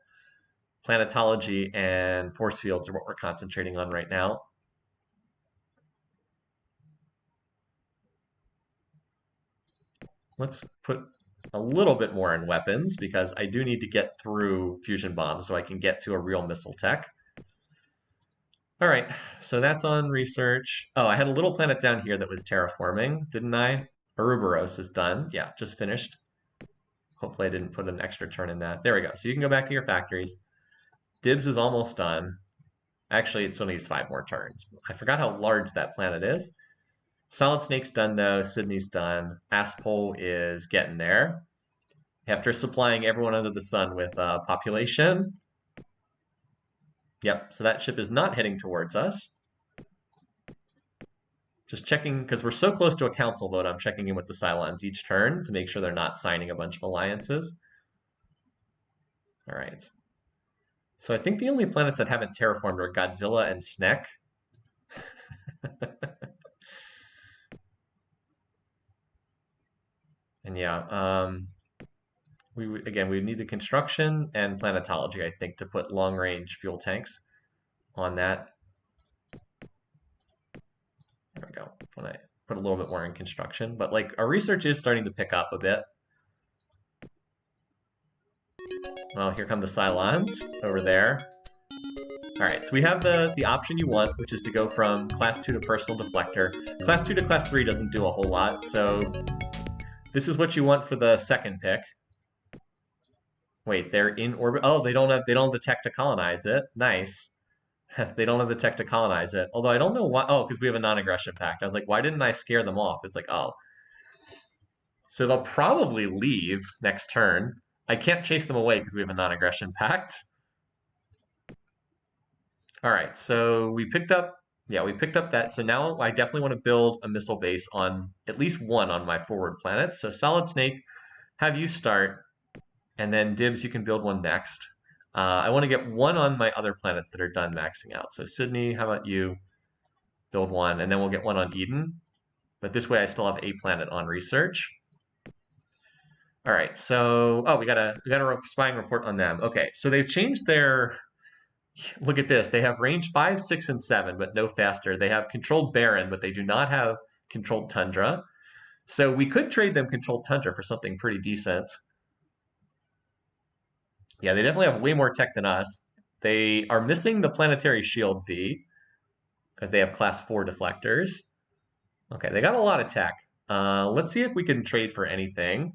Planetology and force fields are what we're concentrating on right now. Let's put a little bit more in weapons, because I do need to get through fusion bombs so I can get to a real missile tech. All right, so that's on research. Oh, I had a little planet down here that was terraforming, didn't I? Ouroboros is done. Yeah, just finished. Hopefully I didn't put an extra turn in that. There we go. So you can go back to your factories. Dibs is almost done. Actually, it still needs 5 more turns. I forgot how large that planet is. Solid Snake's done though. Sydney's done. Aspole is getting there. After supplying everyone under the sun with population. Yep, so that ship is not heading towards us. Just checking, because we're so close to a council vote, I'm checking in with the Cylons each turn to make sure they're not signing a bunch of alliances. All right. So I think the only planets that haven't terraformed are Godzilla and Snek. And yeah, we need the construction and planetology, I think, to put long-range fuel tanks on that. There we go. When I put a little bit more in construction, but like our research is starting to pick up a bit. Well, here come the Cylons over there. All right, so we have the option you want, which is to go from class 2 to personal deflector. Class 2 to class 3 doesn't do a whole lot, so this is what you want for the second pick. Wait, they're in orbit. Oh, they don't have the tech to colonize it. Nice. They don't have the tech to colonize it. Although I don't know why. Oh, because we have a non-aggression pact. I was like, why didn't I scare them off? It's like, oh. So they'll probably leave next turn. I can't chase them away because we have a non-aggression pact. All right, so we picked up that. So now I definitely want to build a missile base on at least one on my forward planets. So Solid Snake, have you start, and then Dibs, you can build one next. I want to get one on my other planets that are done maxing out. So Sydney, how about you build one, and then we'll get one on Eden. But this way I still have a planet on research. All right, so we got a spying report on them. Okay, so they've changed their. Look at this. They have range 5, 6, and 7, but no faster. They have controlled barren, but they do not have controlled tundra. So we could trade them controlled tundra for something pretty decent. Yeah, they definitely have way more tech than us. They are missing the planetary shield V because they have class 4 deflectors. Okay, they got a lot of tech. Let's see if we can trade for anything.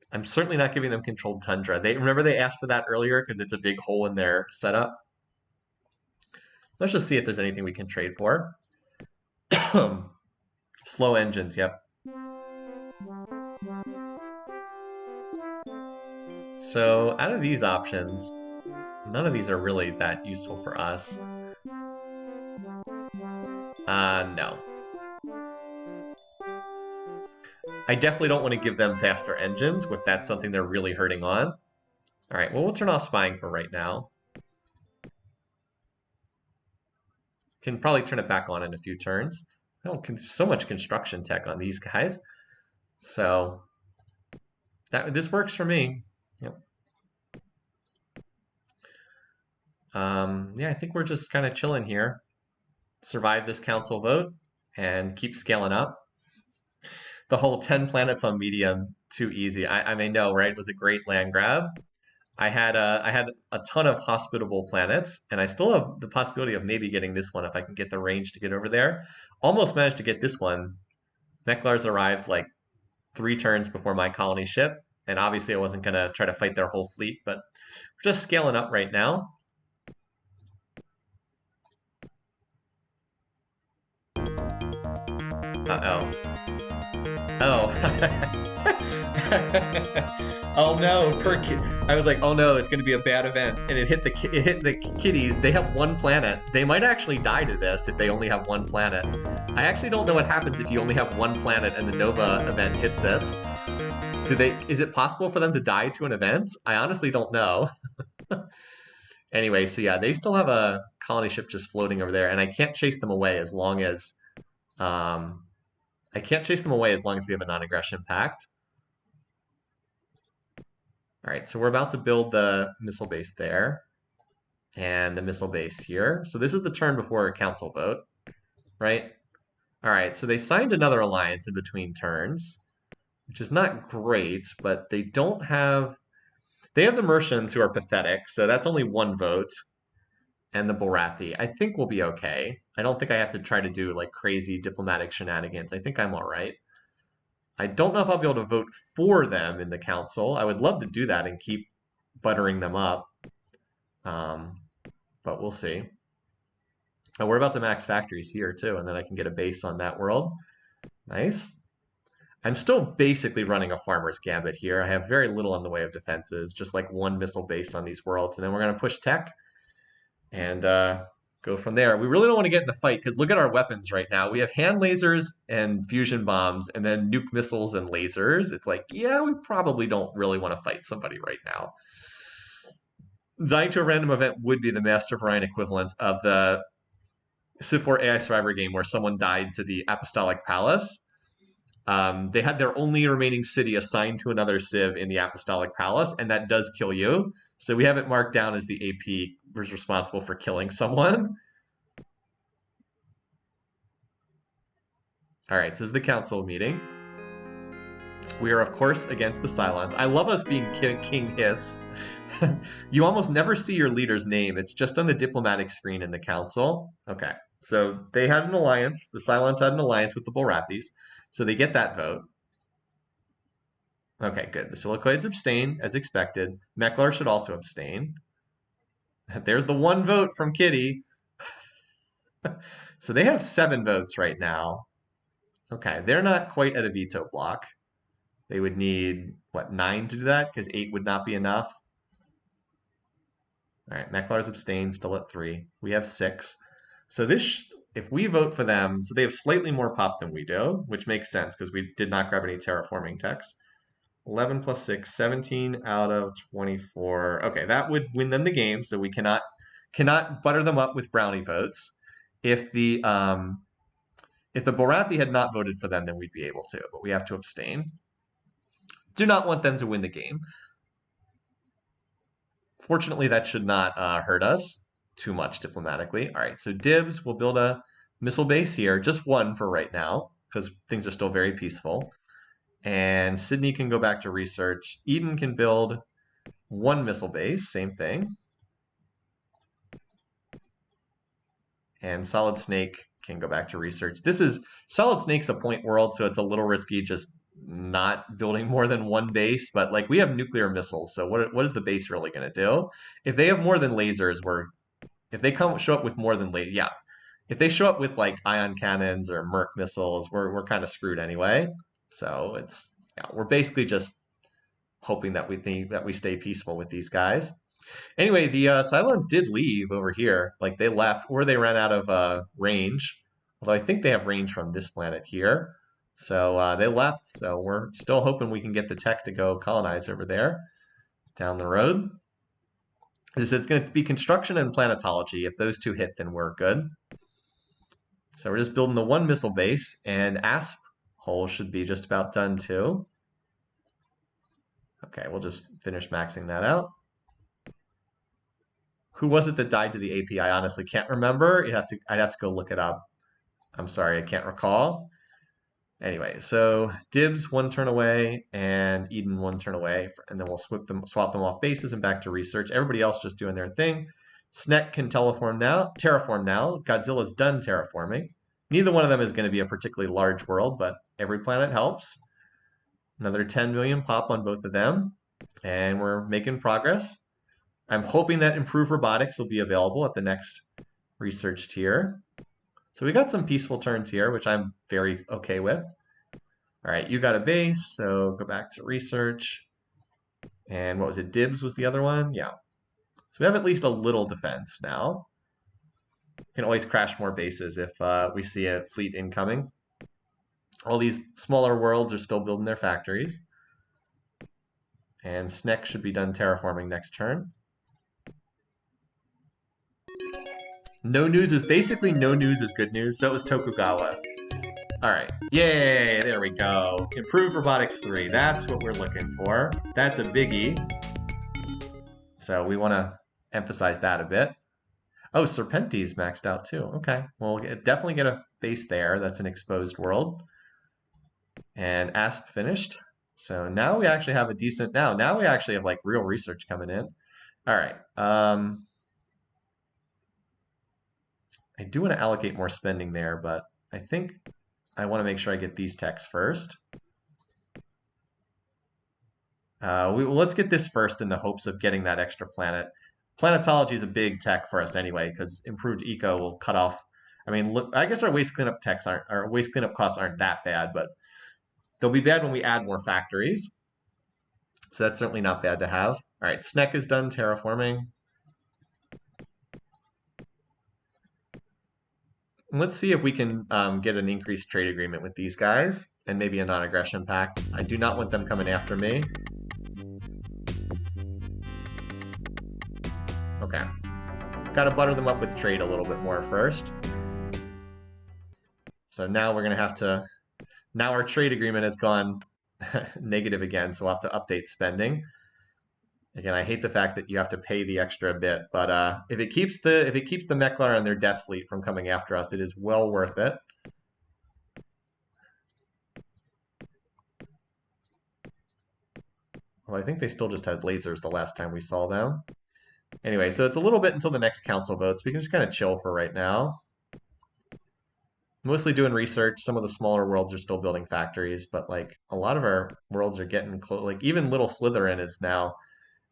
I'm certainly not giving them controlled tundra. Remember they asked for that earlier because it's a big hole in their setup. Let's just see if there's anything we can trade for. Slow engines, yep. So out of these options, none of these are really that useful for us. No. I definitely don't want to give them faster engines if that's something they're really hurting on. All right, well, we'll turn off spying for right now. Can probably turn it back on in a few turns. Oh, so much construction tech on these guys. So this works for me. Yep. Yeah, I think we're just kind of chilling here. Survive this council vote and keep scaling up. The whole 10 planets on medium, too easy. I may know, right? It was a great land grab. I had a ton of hospitable planets, and I still have the possibility of maybe getting this one if I can get the range to get over there. Almost managed to get this one. Meklars arrived like 3 turns before my colony ship, and obviously I wasn't going to try to fight their whole fleet, but we're just scaling up right now. Uh-oh. Oh. Oh no, I was like, oh no, it's going to be a bad event, and it hit the kitties. They have 1 planet. They might actually die to this if they only have 1 planet. I actually don't know what happens if you only have 1 planet and the Nova event hits it. Is it possible for them to die to an event? I honestly don't know. Anyway, so yeah, they still have a colony ship just floating over there, and I can't chase them away as long as we have a non-aggression pact. All right, so we're about to build the missile base there and the missile base here. So this is the turn before a council vote, right? All right, so they signed another alliance in between turns, which is not great, but they have the Mercians who are pathetic, so that's only 1 vote, and the Borathi. I think we'll be okay. I don't think I have to try to do like crazy diplomatic shenanigans. I think I'm all right. I don't know if I'll be able to vote for them in the council. I would love to do that and keep buttering them up. But we'll see. And we're about to max factories here too, and then I can get a base on that world. Nice. I'm still basically running a farmer's gambit here. I have very little in the way of defenses, just like one missile base on these worlds, and then we're going to push tech and go from there. We really don't want to get in the fight because look at our weapons right now. We have hand lasers and fusion bombs, and then nuke missiles and lasers. It's like, yeah, we probably don't really want to fight somebody right now. Dying to a random event would be the Master of Orion equivalent of the Civ 4 AI Survivor game where someone died to the Apostolic Palace. They had their only remaining city assigned to another Civ in the Apostolic Palace, and that does kill you. So we have it marked down as the AP was responsible for killing someone. All right, this is the council meeting. We are, of course, against the Cylons. I love us being King Hiss. You almost never see your leader's name. It's just on the diplomatic screen in the council. Okay, so they had an alliance. The Cylons had an alliance with the Bulrathis. So they get that vote. Okay, good. The Silicoids abstain, as expected. Meklars should also abstain. There's the one vote from Kitty. So they have 7 votes right now. Okay, they're not quite at a veto block. They would need, what, 9 to do that? Because 8 would not be enough. All right, Meklars abstain, still at 3. We have 6. So this, if we vote for them, so they have slightly more pop than we do, which makes sense because we did not grab any terraforming techs. 11 plus 6, 17 out of 24. Okay, that would win them the game, so we cannot butter them up with brownie votes. If the Bulrathi had not voted for them, then we'd be able to, but we have to abstain. Do not want them to win the game. Fortunately, that should not hurt us too much diplomatically. All right, so Dibs will build a missile base here, just one for right now, because things are still very peaceful. And Sydney can go back to research. Eden can build 1 missile base, same thing. And Solid Snake can go back to research. Solid Snake's a point world, so it's a little risky just not building more than 1 base, but like we have nuclear missiles, so what is the base really going to do? If they have more than lasers, if they show up with more than lasers, if they show up with like ion cannons or Merc missiles, we're kind of screwed anyway. So we're basically just hoping that we stay peaceful with these guys. Anyway, the Cylons did leave over here, like they left, or they ran out of range. Although I think they have range from this planet here. So they left, so we're still hoping we can get the tech to go colonize over there down the road. It's going to be construction and planetology. If those 2 hit, then we're good. So we're just building the 1 missile base, and ASP hole should be just about done too. Okay, we'll just finish maxing that out. Who was it that died to the AP? I honestly can't remember. I'd have to go look it up. I'm sorry, I can't recall. Anyway, so Dibs 1 turn away and Eden 1 turn away, and then we'll swap them off bases and back to research. Everybody else just doing their thing. Snek can terraform now. Godzilla's done terraforming. Neither one of them is going to be a particularly large world, but every planet helps. Another 10 million pop on both of them, and we're making progress. I'm hoping that improved robotics will be available at the next research tier. So we got some peaceful turns here, which I'm very okay with. All right, you got a base, so go back to research. And what was it? Dibs was the other one? Yeah. So we have at least a little defense now. Can always crash more bases if we see a fleet incoming. All these smaller worlds are still building their factories. And Snek should be done terraforming next turn. No news is basically no news is good news. So is Tokugawa. All right. Yay, there we go. Improved Robotics 3. That's what we're looking for. That's a biggie. So we want to emphasize that a bit. Oh, Serpenti's maxed out too. Okay. Well, we'll definitely get a base there. That's an exposed world. And ASP finished. So now we actually have a decent... Now we actually have like real research coming in. All right. I do want to allocate more spending there, but I think I want to make sure I get these techs first. Let's get this first in the hopes of getting that extra planet. Planetology is a big tech for us anyway, because improved eco will cut off. I mean, look, I guess our waste cleanup our waste cleanup costs aren't that bad, but they'll be bad when we add more factories. So that's certainly not bad to have. All right, Snek is done terraforming. Let's see if we can get an increased trade agreement with these guys and maybe a non-aggression pact. I do not want them coming after me. Okay. Gotta butter them up with trade a little bit more first. So now we're gonna have to, now our trade agreement has gone negative again, so we'll have to update spending. Again, I hate the fact that you have to pay the extra bit, but if it keeps the Meklar and their death fleet from coming after us, it is well worth it. Well, I think they still just had lasers the last time we saw them. Anyway, so it's a little bit until the next council votes. We can just kind of chill for right now. Mostly doing research. Some of the smaller worlds are still building factories, but like a lot of our worlds are getting close. Like even little Slytherin is now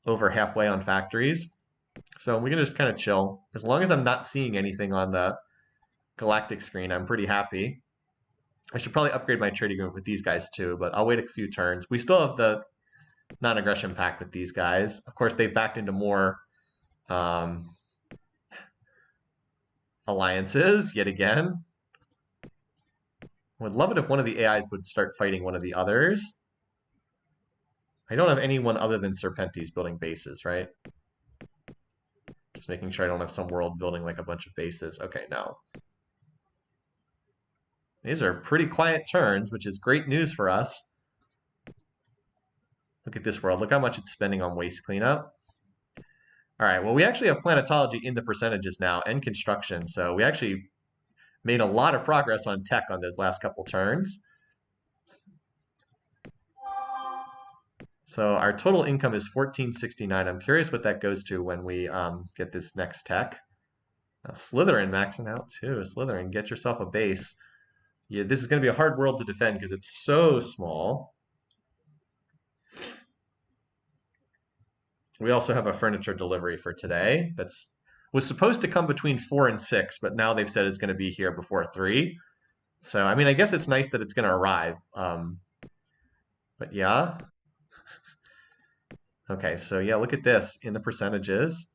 over halfway on factories. So we can just kind of chill. As long as I'm not seeing anything on the galactic screen, I'm pretty happy. I should probably upgrade my trading agreement with these guys too, but I'll wait a few turns. We still have the non-aggression pact with these guys. Of course, they've backed into more alliances yet again. Would love it if one of the AIs would start fighting one of the others. I don't have anyone other than Serpentes building bases, right? Just making sure I don't have some world building like a bunch of bases. Okay, no. These are pretty quiet turns, which is great news for us. Look at this world. Look how much it's spending on waste cleanup. All right, well, we actually have planetology in the percentages now and construction, so we actually made a lot of progress on tech on those last couple turns. So our total income is 1469. I'm curious what that goes to when we get this next tech. Slytherin maxing out too. Slytherin, get yourself a base. Yeah, this is going to be a hard world to defend because it's so small. We also have a furniture delivery for today that's was supposed to come between 4 and 6, but now they've said it's going to be here before 3. So, I mean, I guess it's nice that it's going to arrive. But yeah. Okay, so yeah, look at this in the percentages.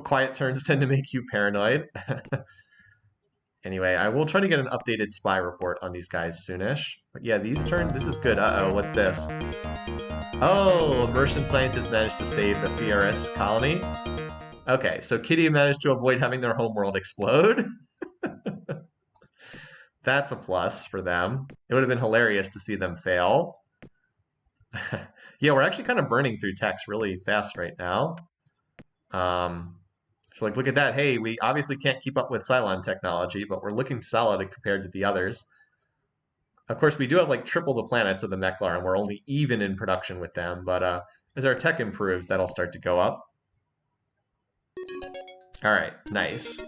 Quiet turns tend to make you paranoid. Anyway, I will try to get an updated spy report on these guys soonish. But yeah, these turns, this is good. Uh-oh, what's this? Oh, Mercian scientists managed to save the Fieris colony. Okay, so Kitty managed to avoid having their homeworld explode. That's a plus for them. It would have been hilarious to see them fail. Yeah, we're actually kind of burning through text really fast right now. So like, look at that. Hey, we obviously can't keep up with Cylon technology, but we're looking solid compared to the others. Of course, we do have like triple the planets of the Meklar, and we're only even in production with them. But as our tech improves, that'll start to go up. All right, nice.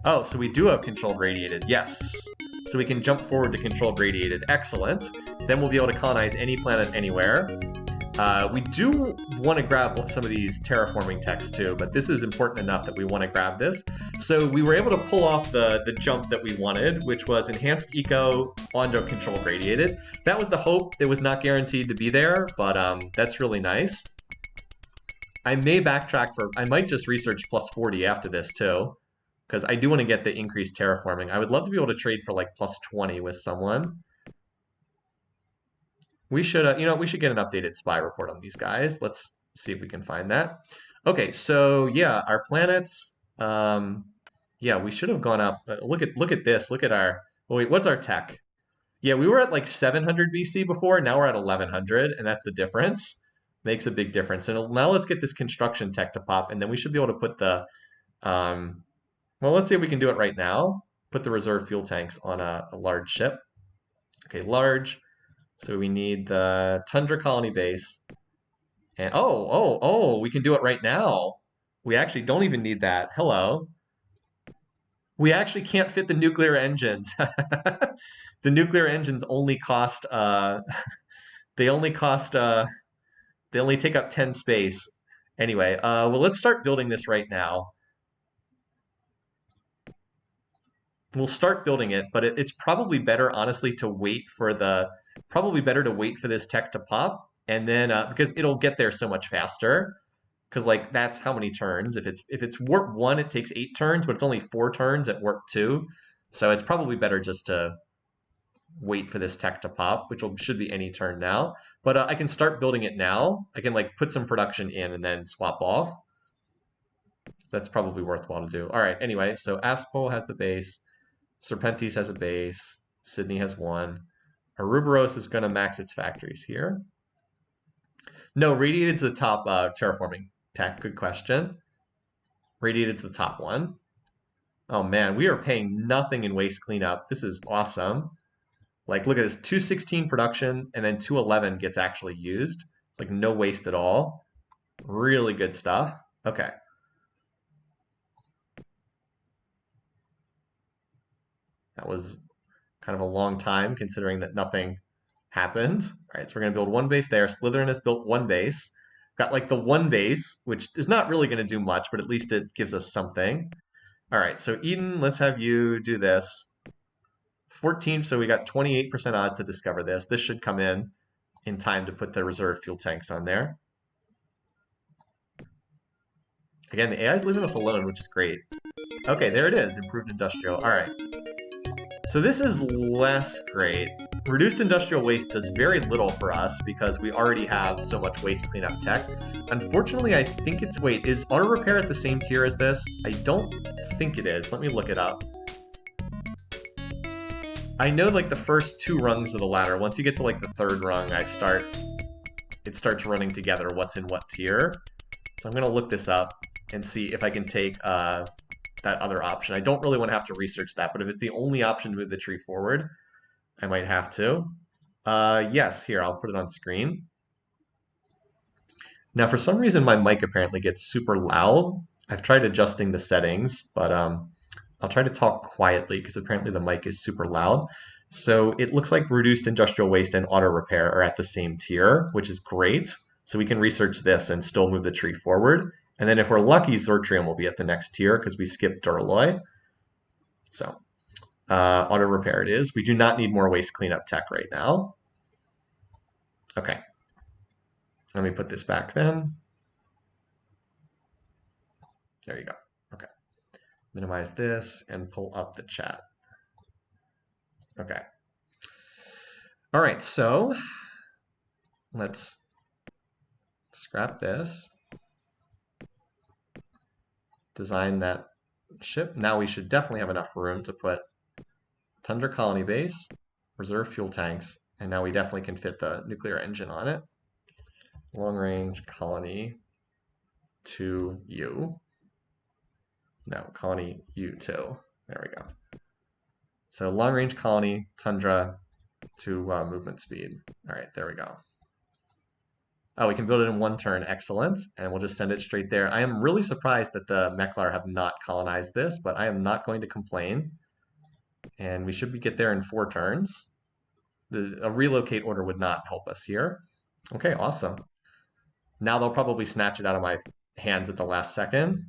Oh, so we do have controlled radiated. Yes. So we can jump forward to controlled radiated. Excellent. Then we'll be able to colonize any planet anywhere. We do want to grab some of these terraforming techs too, but this is important enough that we want to grab this. So we were able to pull off the jump that we wanted, which was enhanced eco onto controlled radiated. That was the hope. It was not guaranteed to be there, but that's really nice. I may backtrack I might just research plus 40 after this too, because I do want to get the increased terraforming. I would love to be able to trade for like plus 20 with someone. We should, we should get an updated spy report on these guys. Let's see if we can find that. Okay, so yeah, our planets. Yeah, we should have gone up. Look at this. Look at our. Oh wait, what's our tech? Yeah, we were at like 700 BC before. Now we're at 1100, and that's the difference. Makes a big difference. And now let's get this construction tech to pop, and then we should be able to put the. Well, let's see if we can do it right now. Put the reserve fuel tanks on a large ship. Okay, large. So we need the Tundra colony base. And oh, we can do it right now. We actually don't even need that. Hello. We actually can't fit the nuclear engines. The nuclear engines only cost they only cost They only take up 10 space. Anyway, well, let's start building this right now. We'll start building it, but it's probably better, honestly, to wait for this tech to pop, and then because it'll get there so much faster. Because like that's how many turns. If it's warp 1, it takes 8 turns, but it's only 4 turns at warp 2. So it's probably better just to wait for this tech to pop, which should be any turn now. But I can start building it now. I can like put some production in and then swap off. That's probably worthwhile to do. All right. Anyway, so Aspol has the base. Serpentis has a base. Sydney has 1. Ouroboros is going to max its factories here. No, Radiated's the top terraforming tech. Good question. Radiated's the top one. Oh man, we are paying nothing in waste cleanup. This is awesome. Like, look at this, 216 production, and then 211 gets actually used. It's like no waste at all. Really good stuff. Okay. That was kind of a long time considering that nothing happened. All right, so we're going to build 1 base there. Slytherin has built 1 base. Got like the 1 base, which is not really going to do much, but at least it gives us something. All right, so Eden, let's have you do this. 14, so we got 28% odds to discover this. This should come in time to put the reserve fuel tanks on there. Again, the AI is leaving us alone, which is great. Okay, there it is, improved industrial. All right. So this is less great. Reduced industrial waste does very little for us because we already have so much waste cleanup tech. Unfortunately, I think it's... Wait, is auto repair at the same tier as this? I don't think it is. Let me look it up. I know like the first 2 rungs of the ladder. Once you get to like the 3rd rung, it starts running together what's in what tier. So I'm going to look this up and see if I can take that other option. I don't really want to have to research that, but if it's the only option to move the tree forward, I might have to. Yes, here, I'll put it on screen. Now, for some reason, my mic apparently gets super loud. I've tried adjusting the settings, but I'll try to talk quietly because apparently the mic is super loud. So it looks like reduced industrial waste and auto repair are at the same tier, which is great. So we can research this and still move the tree forward. And then if we're lucky, Zortrium will be at the next tier because we skipped Duralloy. So auto repair it is. We do not need more waste cleanup tech right now. Okay. Let me put this back then. There you go. Okay. Minimize this and pull up the chat. Okay. All right, so let's scrap this. Design that ship. Now we should definitely have enough room to put Tundra colony base, reserve fuel tanks, and now we definitely can fit the nuclear engine on it. Long range colony 2U. No, colony U2. There we go. So long range colony, Tundra to movement speed. All right, there we go. Oh, we can build it in 1 turn. Excellent. And we'll just send it straight there. I am really surprised that the Meklar have not colonized this, but I am not going to complain. And we should get there in 4 turns. A relocate order would not help us here. Okay, awesome. Now they'll probably snatch it out of my hands at the last second.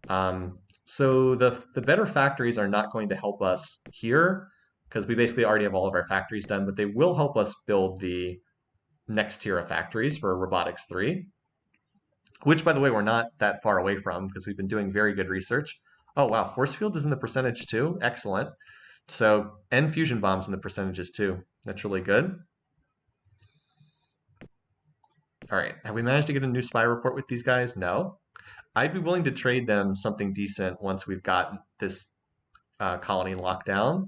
So the better factories are not going to help us here because we basically already have all of our factories done, but they will help us build the next tier of factories for Robotics 3, which, by the way, we're not that far away from because we've been doing very good research. Oh, wow. Force field is in the percentage too. Excellent. So, and fusion bombs in the percentages too. That's really good. All right. Have we managed to get a new spy report with these guys? No. I'd be willing to trade them something decent once we've got this colony locked down.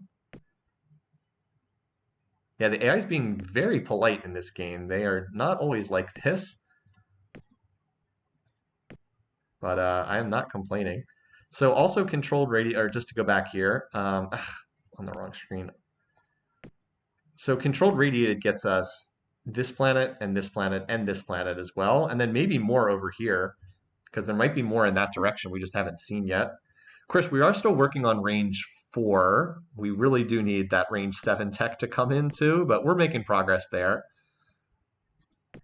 Yeah, the AI is being very polite in this game. They are not always like this. But I am not complaining. So also controlled radio, or just to go back here, on the wrong screen. So controlled radiated gets us this planet and this planet and this planet as well. And then maybe more over here, because there might be more in that direction we just haven't seen yet. Of course, we are still working on range 4. We really do need that range 7 tech to come in too, but we're making progress there.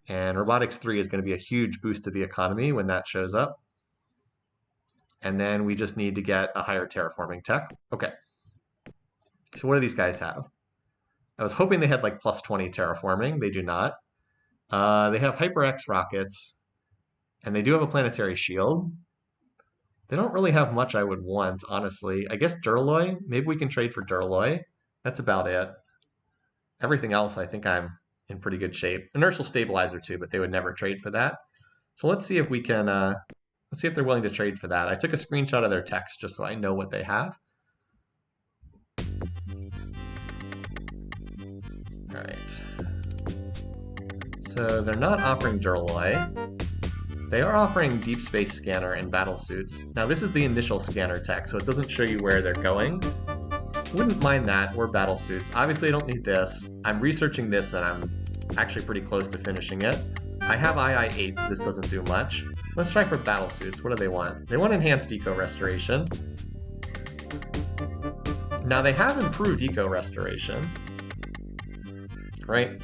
And Robotics 3 is going to be a huge boost to the economy when that shows up. And then we just need to get a higher terraforming tech. Okay. So what do these guys have? I was hoping they had like plus 20 terraforming. They do not. They have HyperX rockets, and they do have a planetary shield. They don't really have much I would want, honestly. I guess Durloy. Maybe we can trade for Durloy. That's about it. Everything else, I think I'm in pretty good shape. Inertial stabilizer too, but they would never trade for that. So let's see if we can. Let's see if they're willing to trade for that. I took a screenshot of their text just so I know what they have. All right. So they're not offering Durloy. They are offering Deep Space Scanner and battle suits. Now this is the initial scanner tech, so it doesn't show you where they're going. Wouldn't mind that, or battle suits. Obviously I don't need this. I'm researching this and I'm actually pretty close to finishing it. I have II-8, so this doesn't do much. Let's try for battle suits. What do they want? They want enhanced eco restoration. Now they have improved eco restoration, right?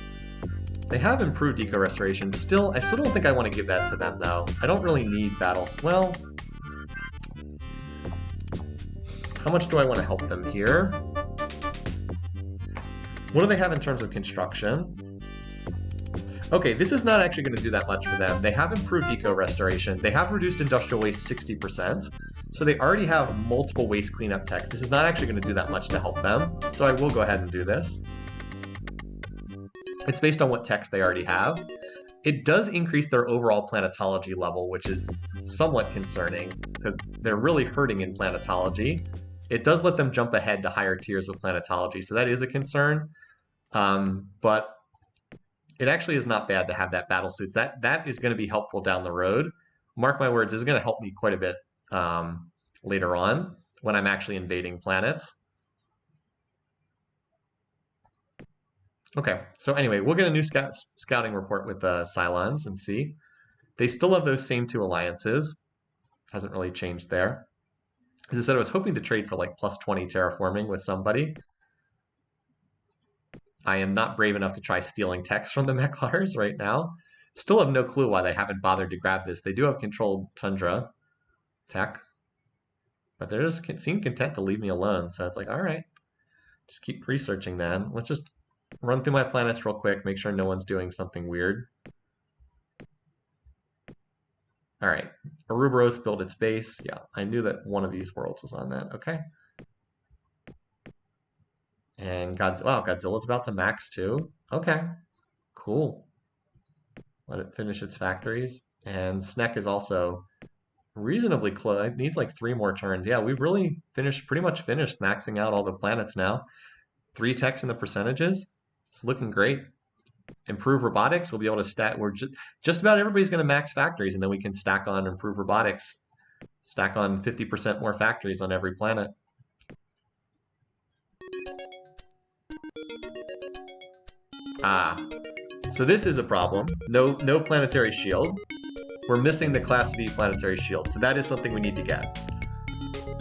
They have improved eco restoration. I still don't think I want to give that to them though. I don't really need battles. Well, how much do I want to help them here? What do they have in terms of construction? Okay, this is not actually going to do that much for them. They have improved eco restoration. They have reduced industrial waste 60%. So they already have multiple waste cleanup techs. This is not actually going to do that much to help them. So I will go ahead and do this. It's based on what techs they already have. It does increase their overall planetology level, which is somewhat concerning because they're really hurting in planetology. It does let them jump ahead to higher tiers of planetology, so that is a concern. But it actually is not bad to have that battle suits. That is going to be helpful down the road. Mark my words, this is going to help me quite a bit later on when I'm actually invading planets. Okay, so anyway, we'll get a new scouting report with the Cylons and see. They still have those same two alliances. Hasn't really changed there. As I said, I was hoping to trade for like plus 20 terraforming with somebody. I am not brave enough to try stealing text from the Meklars right now. Still have no clue why they haven't bothered to grab this. They do have controlled tundra tech, but they just seem content to leave me alone. So it's like, all right, just keep researching then. Let's just run through my planets real quick, make sure no one's doing something weird. All right, Ouroboros built its base. Yeah, I knew that one of these worlds was on that. Okay. And wow, Godzilla's about to max too. Okay, cool. Let it finish its factories. And Snek is also reasonably close. It needs like 3 more turns. Yeah, we've really pretty much finished maxing out all the planets now. 3 techs in the percentages. It's looking great. Improve robotics. We'll be able to stack. We're just about everybody's going to max factories, and then we can stack on improve robotics. Stack on 50% more factories on every planet. So this is a problem. No planetary shield. We're missing the Class V planetary shield, so that is something we need to get.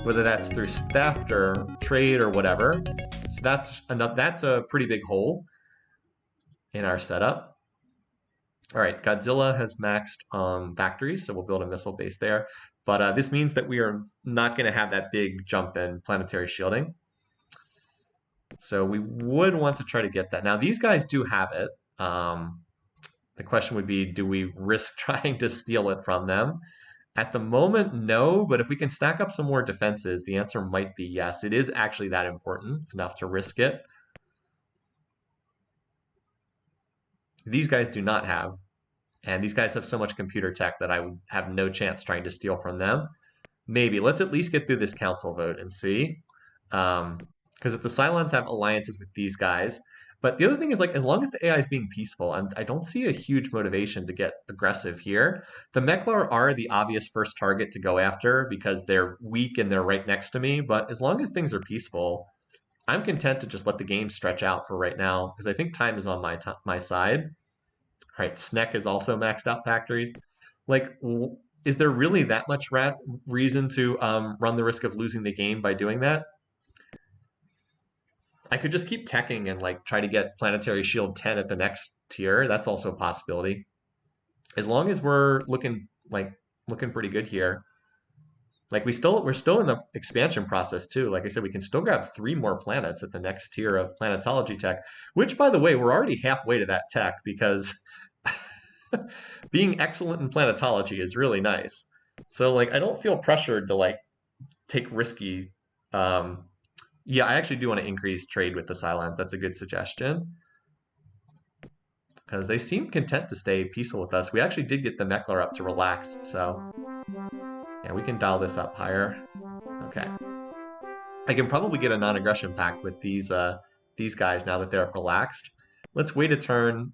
Whether that's through theft or trade or whatever. So that's a pretty big hole in our setup. All right, Godzilla has maxed factories, so we'll build a missile base there. But this means that we are not going to have that big jump in planetary shielding. So we would want to try to get that. Now, these guys do have it. The question would be, do we risk trying to steal it from them? At the moment, no, but if we can stack up some more defenses, the answer might be yes. It is actually that important enough to risk it. These guys do not have, and these guys have so much computer tech that I would have no chance trying to steal from them. Maybe. Let's at least get through this council vote and see. Because if the Cylons have alliances with these guys, but the other thing is, like, as long as the AI is being peaceful, I don't see a huge motivation to get aggressive here. The Meklar are the obvious first target to go after because they're weak and they're right next to me. But as long as things are peaceful, I'm content to just let the game stretch out for right now because I think time is on my side. All right, Snek is also maxed out factories. Like, is there really that much reason to run the risk of losing the game by doing that? I could just keep teching and like try to get Planetary Shield 10 at the next tier. That's also a possibility. as long as we're looking pretty good here. Like we're still in the expansion process too. Like I said, we can still grab 3 more planets at the next tier of planetology tech, which by the way, we're already halfway to that tech because being excellent in planetology is really nice. So like I don't feel pressured to like take risky yeah, I actually do want to increase trade with the Cylons. That's a good suggestion. Because they seem content to stay peaceful with us. We actually did get the Meklar up to relaxed, so yeah, we can dial this up higher. Okay. I can probably get a non-aggression pact with these guys now that they're relaxed. Let's wait a turn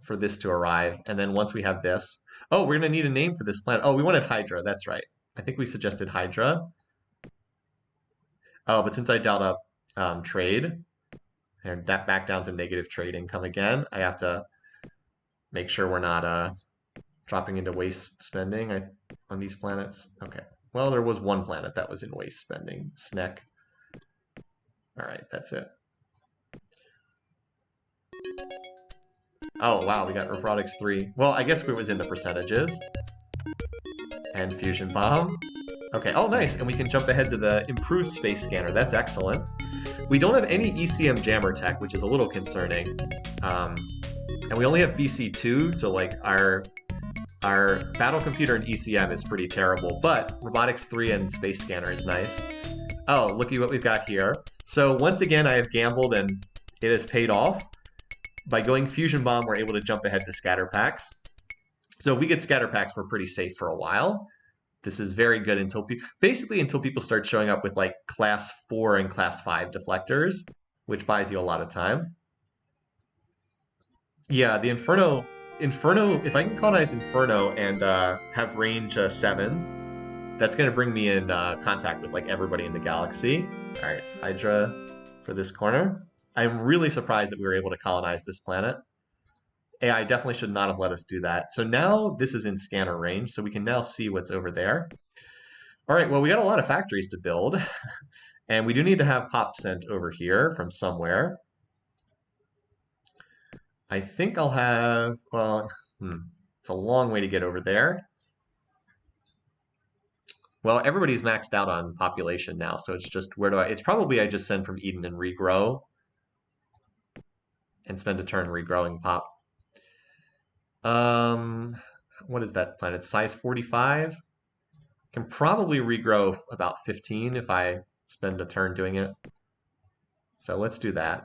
for this to arrive, and then once we have this, oh, we're gonna need a name for this planet. Oh, we wanted Hydra. That's right. I think we suggested Hydra. Oh, but since I dialed up trade, and that back down to negative trade income again, I have to make sure we're not dropping into waste spending on these planets. Okay. Well, there was one planet that was in waste spending. Snek. All right, that's it. Oh, wow, we got Robotics 3. Well, I guess it was in the percentages. And Fusion Bomb. Okay, oh, nice. And we can jump ahead to the improved space scanner. That's excellent. We don't have any ECM jammer tech, which is a little concerning. And we only have BC2, so like our battle computer in ECM is pretty terrible, but Robotics 3 and Space Scanner is nice. Oh, looky what we've got here. So once again, I have gambled and it has paid off. By going Fusion Bomb, we're able to jump ahead to Scatter Packs. So if we get Scatter Packs, we're pretty safe for a while. This is very good until people start showing up with like Class 4 and Class 5 deflectors, which buys you a lot of time. Yeah, the Inferno, if I can colonize Inferno and have range 7, that's going to bring me in contact with like everybody in the galaxy. All right, Hydra for this corner. I'm really surprised that we were able to colonize this planet. AI definitely should not have let us do that. So now this is in scanner range, so we can now see what's over there. All right, well, we got a lot of factories to build, and we do need to have pop sent over here from somewhere. I think I'll have, well, it's a long way to get over there. Well, everybody's maxed out on population now, so it's just it's probably I just send from Eden and regrow and spend a turn regrowing pop. What is that planet? Size 45? Can probably regrow about 15 if I spend a turn doing it. So let's do that.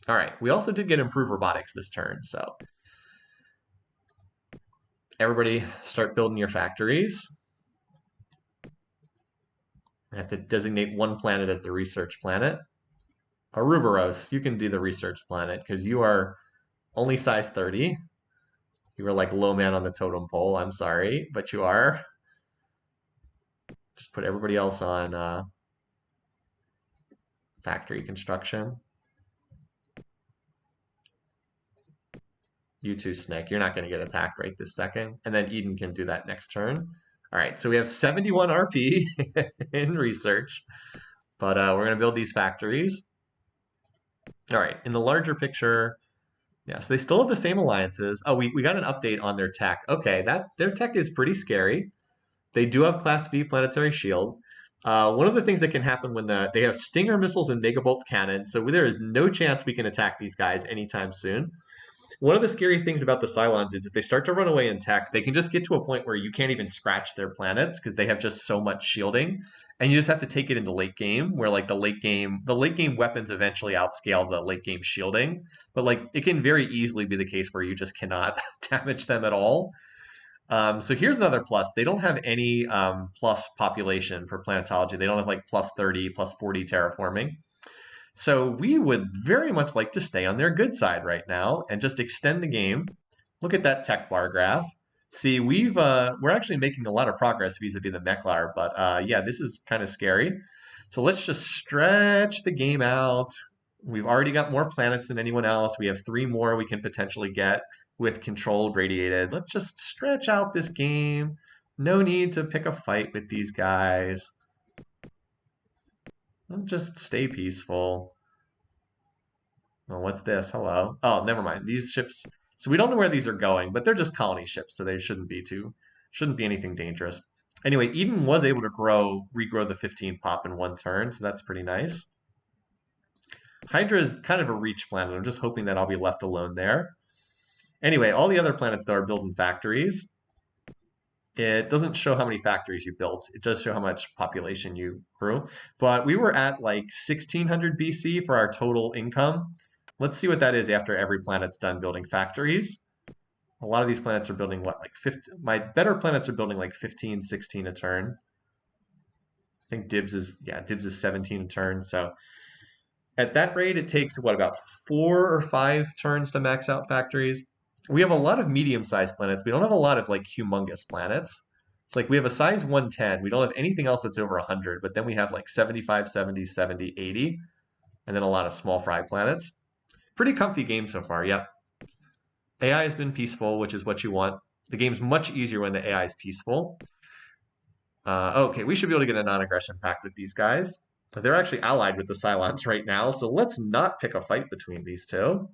All right, we also did get improved robotics this turn, so everybody start building your factories. I have to designate one planet as the research planet. Arubaros, you can do the research planet because you are only size 30. You were like low man on the totem pole. I'm sorry, but you are. Just put everybody else on factory construction. You too, Snake. You're not going to get attacked right this second. And then Eden can do that next turn. All right, so we have 71 RP in research. But we're going to build these factories. All right, in the larger picture, yeah, so they still have the same alliances. Oh, we got an update on their tech. Okay, their tech is pretty scary. They do have Class B planetary shield. One of the things that can happen when they have Stinger missiles and Megabolt cannons, so there is no chance we can attack these guys anytime soon. One of the scary things about the Cylons is if they start to run away in tech, they can just get to a point where you can't even scratch their planets because they have just so much shielding, and you just have to take it into late game, where like the late game weapons eventually outscale the late game shielding, but like it can very easily be the case where you just cannot damage them at all. So here's another plus. They don't have any plus population for planetology. They don't have like plus 30, plus 40 terraforming. So we would very much like to stay on their good side right now and just extend the game. Look at that tech bar graph. See, we're actually making a lot of progress vis-a-vis the Meklar, but yeah, this is kind of scary. So let's just stretch the game out. We've already got more planets than anyone else. We have 3 more we can potentially get with controlled radiated. Let's just stretch out this game. No need to pick a fight with these guys. Just stay peaceful. Oh, what's this? Hello. Oh, never mind. These ships. So we don't know where these are going, but they're just colony ships, so they shouldn't be anything dangerous. Anyway, Eden was able to regrow the 15 pop in one turn, so that's pretty nice. Hydra is kind of a reach planet. I'm just hoping that I'll be left alone there. Anyway, all the other planets that are building factories, it doesn't show how many factories you built. It does show how much population you grew. But we were at like 1600 BC for our total income. Let's see what that is after every planet's done building factories. A lot of these planets are building what, like 50? My better planets are building like 15, 16 a turn. I think Dibs is 17 a turn. So at that rate, it takes what, about 4 or 5 turns to max out factories. We have a lot of medium-sized planets. We don't have a lot of like humongous planets. It's like we have a size 110. We don't have anything else that's over 100, but then we have like 75, 70, 70, 80, and then a lot of small fry planets. Pretty comfy game so far, yep. AI has been peaceful, which is what you want. The game's much easier when the AI is peaceful. Okay, we should be able to get a non-aggression pact with these guys. But they're actually allied with the Cylons right now, so let's not pick a fight between these two.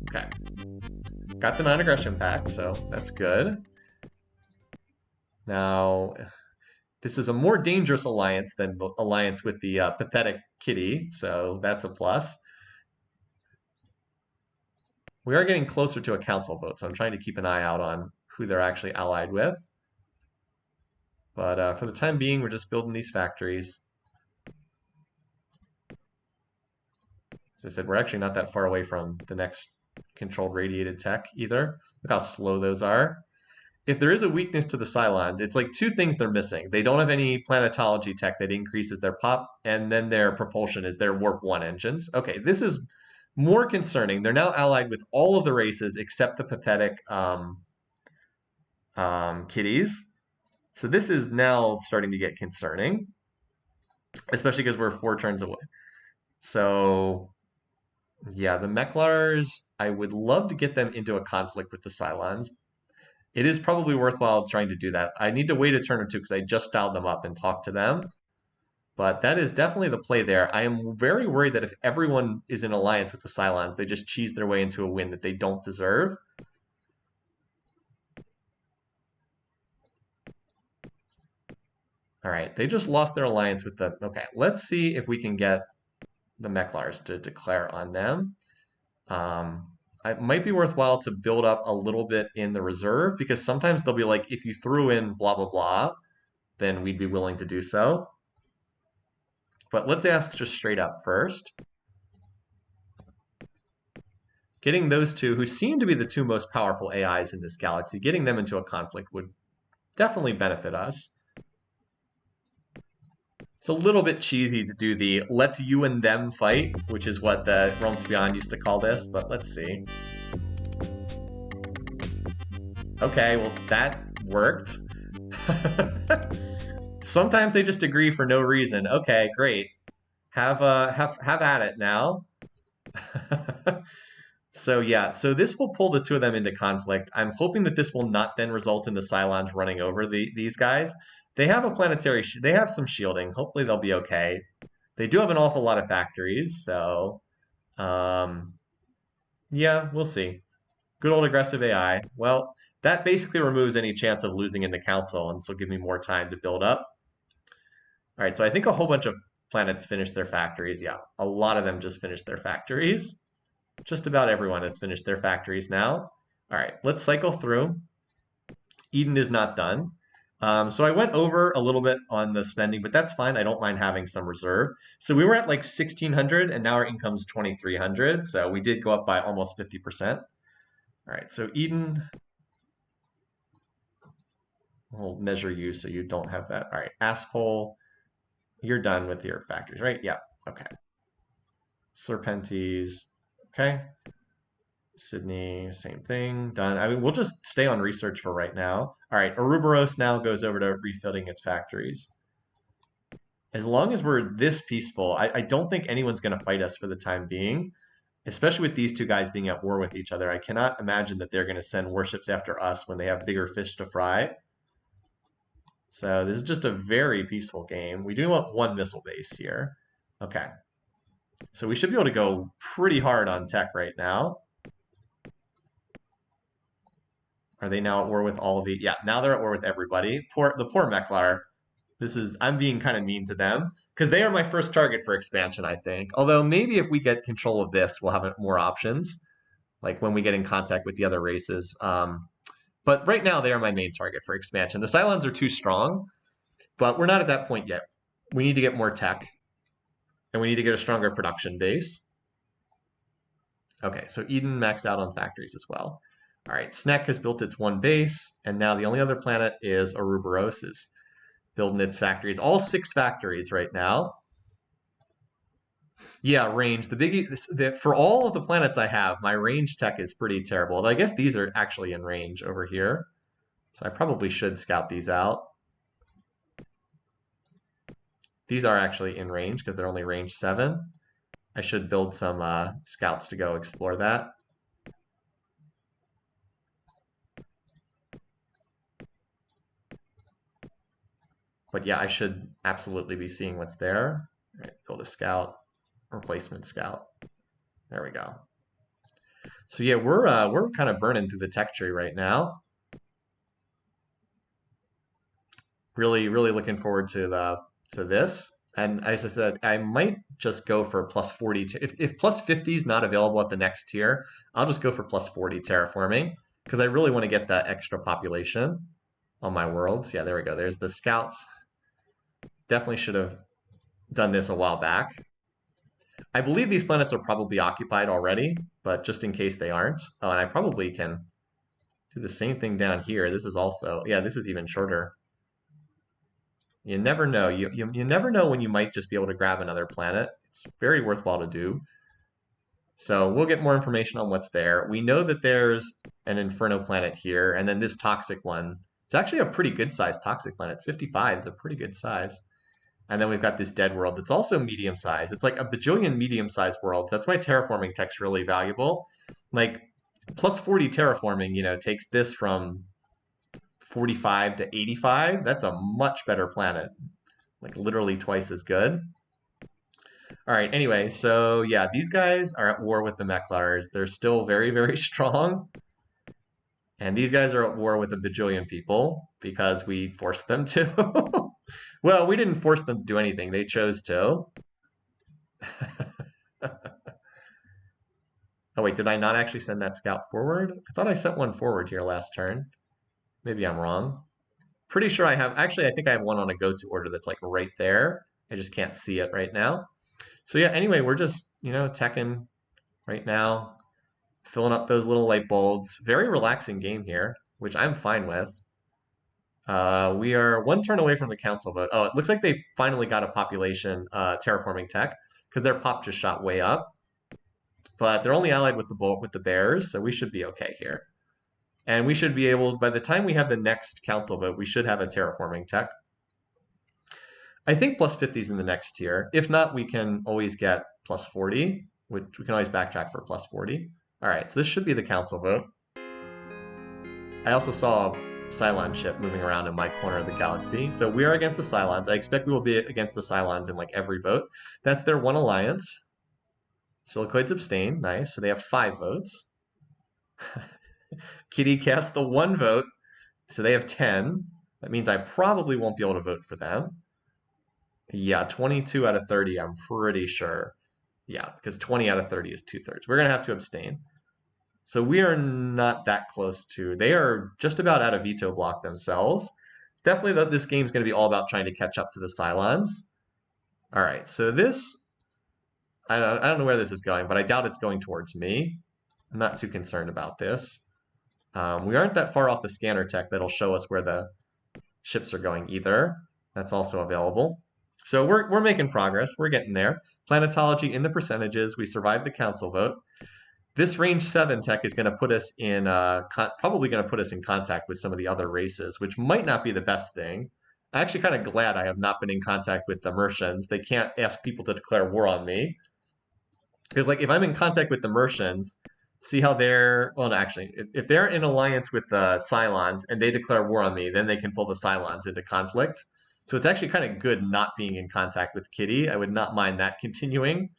Okay. Got the non-aggression pact, so that's good. Now, this is a more dangerous alliance than the alliance with the pathetic kitty, so that's a plus. We are getting closer to a council vote, so I'm trying to keep an eye out on who they're actually allied with. But for the time being, we're just building these factories. As I said, we're actually not that far away from the next controlled radiated tech either. Look how slow those are. If there is a weakness to the Cylons, it's like 2 things they're missing. They don't have any planetology tech that increases their pop, and then their propulsion is their Warp 1 engines. Okay, this is more concerning. They're now allied with all of the races except the pathetic kitties. So this is now starting to get concerning, especially because we're 4 turns away. So yeah, the Meklars, I would love to get them into a conflict with the Cylons. It is probably worthwhile trying to do that. I need to wait a turn or 2 because I just dialed them up and talked to them. But that is definitely the play there. I am very worried that if everyone is in alliance with the Cylons, they just cheese their way into a win that they don't deserve. All right, they just lost their alliance with the... Okay, let's see if we can get the Meklars to declare on them. It might be worthwhile to build up a little bit in the reserve, because sometimes they'll be like, if you threw in blah, blah, blah, then we'd be willing to do so. But let's ask just straight up first. Getting those 2, who seem to be the 2 most powerful AIs in this galaxy, getting them into a conflict would definitely benefit us. It's a little bit cheesy to do the let's you and them fight, which is what the Realms Beyond used to call this, but let's see. Okay, well that worked. Sometimes they just agree for no reason. Okay, great. Have at it now. So yeah, so this will pull the 2 of them into conflict. I'm hoping that this will not then result in the Cylons running over these guys. They have a planetary, they have some shielding. Hopefully they'll be okay. They do have an awful lot of factories, so yeah, we'll see. Good old aggressive AI. Well, that basically removes any chance of losing in the council, and this will give me more time to build up. All right, so I think a whole bunch of planets finished their factories. Yeah, a lot of them just finished their factories. Just about everyone has finished their factories now. All right, let's cycle through. Eden is not done. So I went over a little bit on the spending, but that's fine. I don't mind having some reserve. So we were at like 1,600, and now our income's 2,300. So we did go up by almost 50%. All right, so Eden, we'll measure you so you don't have that. All right, Asshole, you're done with your factories, right? Yeah, okay. Serpentes, okay. Sydney, same thing, done. I mean, we'll just stay on research for right now. All right, Ouroboros now goes over to refitting its factories. As long as we're this peaceful, I don't think anyone's going to fight us for the time being, especially with these 2 guys being at war with each other. I cannot imagine that they're going to send warships after us when they have bigger fish to fry. So this is just a very peaceful game. We do want one missile base here. Okay. So we should be able to go pretty hard on tech right now. Are they now at war with all the... Yeah, now they're at war with everybody. The poor Meklar. I'm being kind of mean to them because they are my first target for expansion, I think. Although maybe if we get control of this, we'll have more options, like when we get in contact with the other races. But right now, they are my main target for expansion. The Cylons are too strong, but we're not at that point yet. We need to get more tech, and we need to get a stronger production base. Okay, so Eden maxed out on factories as well. All right, Snek has built its one base, and now the only other planet is Ouroboros' building its factories. All 6 factories right now. Yeah, range. The biggie for all of the planets I have, my range tech is pretty terrible. Although I guess these are actually in range over here. So I probably should scout these out. These are actually in range because they're only range 7. I should build some scouts to go explore that. But yeah, I should absolutely be seeing what's there. All right, build a scout, replacement scout. There we go. So yeah, we're kind of burning through the tech tree right now. Really looking forward to this. And as I said, I might just go for plus 40. If plus 50 is not available at the next tier, I'll just go for plus 40 terraforming because I really want to get that extra population on my worlds. Yeah, there we go. There's the scouts. Definitely should have done this a while back. I believe these planets are probably occupied already, but just in case they aren't. Oh, and I probably can do the same thing down here. This is also, yeah, this is even shorter. You never know. You never know when you might just be able to grab another planet. It's very worthwhile to do. So we'll get more information on what's there. We know that there's an Inferno planet here, and then this toxic one. It's actually a pretty good sized toxic planet. 55 is a pretty good size. And then we've got this dead world that's also medium sized. It's like a bajillion medium sized worlds. That's why terraforming tech's really valuable. Like plus 40 terraforming, you know, takes this from 45 to 85. That's a much better planet. Like literally twice as good. All right, anyway, so yeah, these guys are at war with the Meklars. They're still very strong. And these guys are at war with a bajillion people because we forced them to. Well, we didn't force them to do anything. They chose to. Oh, wait, did I not actually send that scout forward? I thought I sent one forward here last turn. Maybe I'm wrong. Pretty sure I have. Actually, I think I have one on a go-to order that's like right there. I just can't see it right now. So yeah, anyway, we're just, you know, teching right now, filling up those little light bulbs. Very relaxing game here, which I'm fine with. We are one turn away from the council vote. Oh, it looks like they finally got a population terraforming tech because their pop just shot way up. But they're only allied with the bears, so we should be okay here. And we should be able, by the time we have the next council vote, we should have a terraforming tech. I think plus 50 is in the next tier. If not, we can always get plus 40, which we can always backtrack for plus 40. All right, so this should be the council vote. I also saw Cylon ship moving around in my corner of the galaxy. So we are against the Cylons. I expect we will be against the Cylons in like every vote. That's their one alliance. Silicoids abstain. Nice. So they have 5 votes. Kitty cast the 1 vote. So they have 10. That means I probably won't be able to vote for them. Yeah, 22 out of 30, I'm pretty sure. Yeah, because 20 out of 30 is 2/3. We're going to have to abstain. So we are not that close to. They are just about out of veto block themselves. Definitely this game is going to be all about trying to catch up to the Cylons. All right, so this, I don't know where this is going, but I doubt it's going towards me. I'm not too concerned about this. We aren't that far off the scanner tech that'll show us where the ships are going either. That's also available. So we're making progress. We're getting there. Planetology in the percentages. We survived the council vote. This range 7 tech is going to put us in, probably going to put us in contact with some of the other races, which might not be the best thing. I'm actually kind of glad I have not been in contact with the Mercians. They can't ask people to declare war on me. Because like if I'm in contact with the Mercians, See how they're, well, no, actually, if they're in alliance with the Cylons and they declare war on me, then they can pull the Cylons into conflict. So it's actually kind of good not being in contact with Kitty. I would not mind that continuing.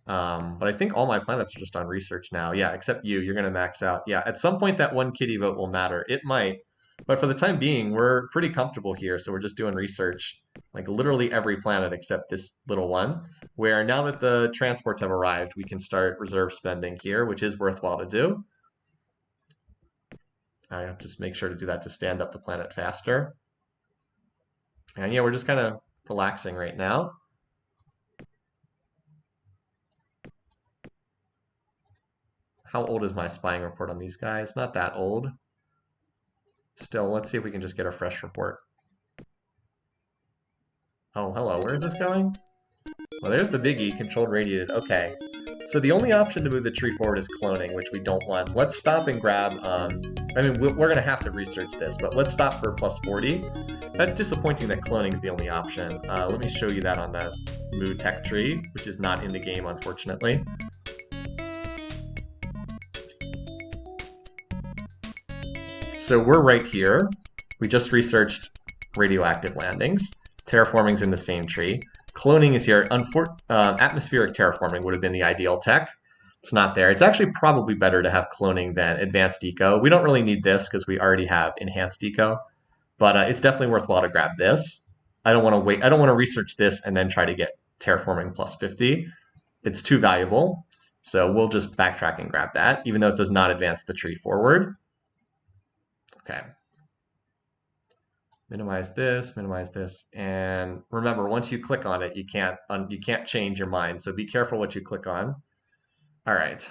But I think all my planets are just on research now. Yeah, except you. You're going to max out. Yeah, at some point that one Kitty vote will matter. It might. But for the time being, we're pretty comfortable here. So we're just doing research, like literally every planet except this little one, where now that the transports have arrived, we can start reserve spending here, which is worthwhile to do. I have to just make sure to do that to stand up the planet faster. And yeah, we're just kind of relaxing right now. How old is my spying report on these guys? Not that old. Still, let's see if we can just get a fresh report. Oh, hello, where is this going? Well, there's the biggie, controlled radiated. Okay. So the only option to move the tree forward is cloning, which we don't want. Let's stop and grab, I mean, we're going to have to research this, but let's stop for plus 40. That's disappointing that cloning is the only option. Let me show you that on the Moo Tech tree, which is not in the game, unfortunately. So we're right here. We just researched radioactive landings. Terraforming's in the same tree. Cloning is here. Atmospheric terraforming would have been the ideal tech. It's not there. It's actually probably better to have cloning than advanced eco. We don't really need this because we already have enhanced eco, but it's definitely worthwhile to grab this. I don't want to wait. I don't want to research this and then try to get terraforming plus 50. It's too valuable. So we'll just backtrack and grab that, even though it does not advance the tree forward. Okay. Minimize this, and remember, once you click on it, you can't change your mind. So be careful what you click on. All right.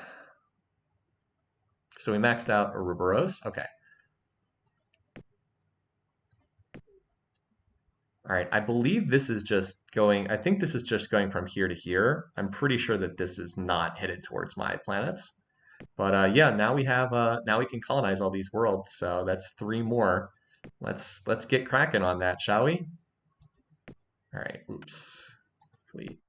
So we maxed out Ouroboros. Okay. All right. I believe this is just going. I think this is just going from here to here. I'm pretty sure that this is not headed towards my planets. But yeah, now we have. Now we can colonize all these worlds. So that's 3 more. Let's get cracking on that, shall we? All right. Oops. Fleet.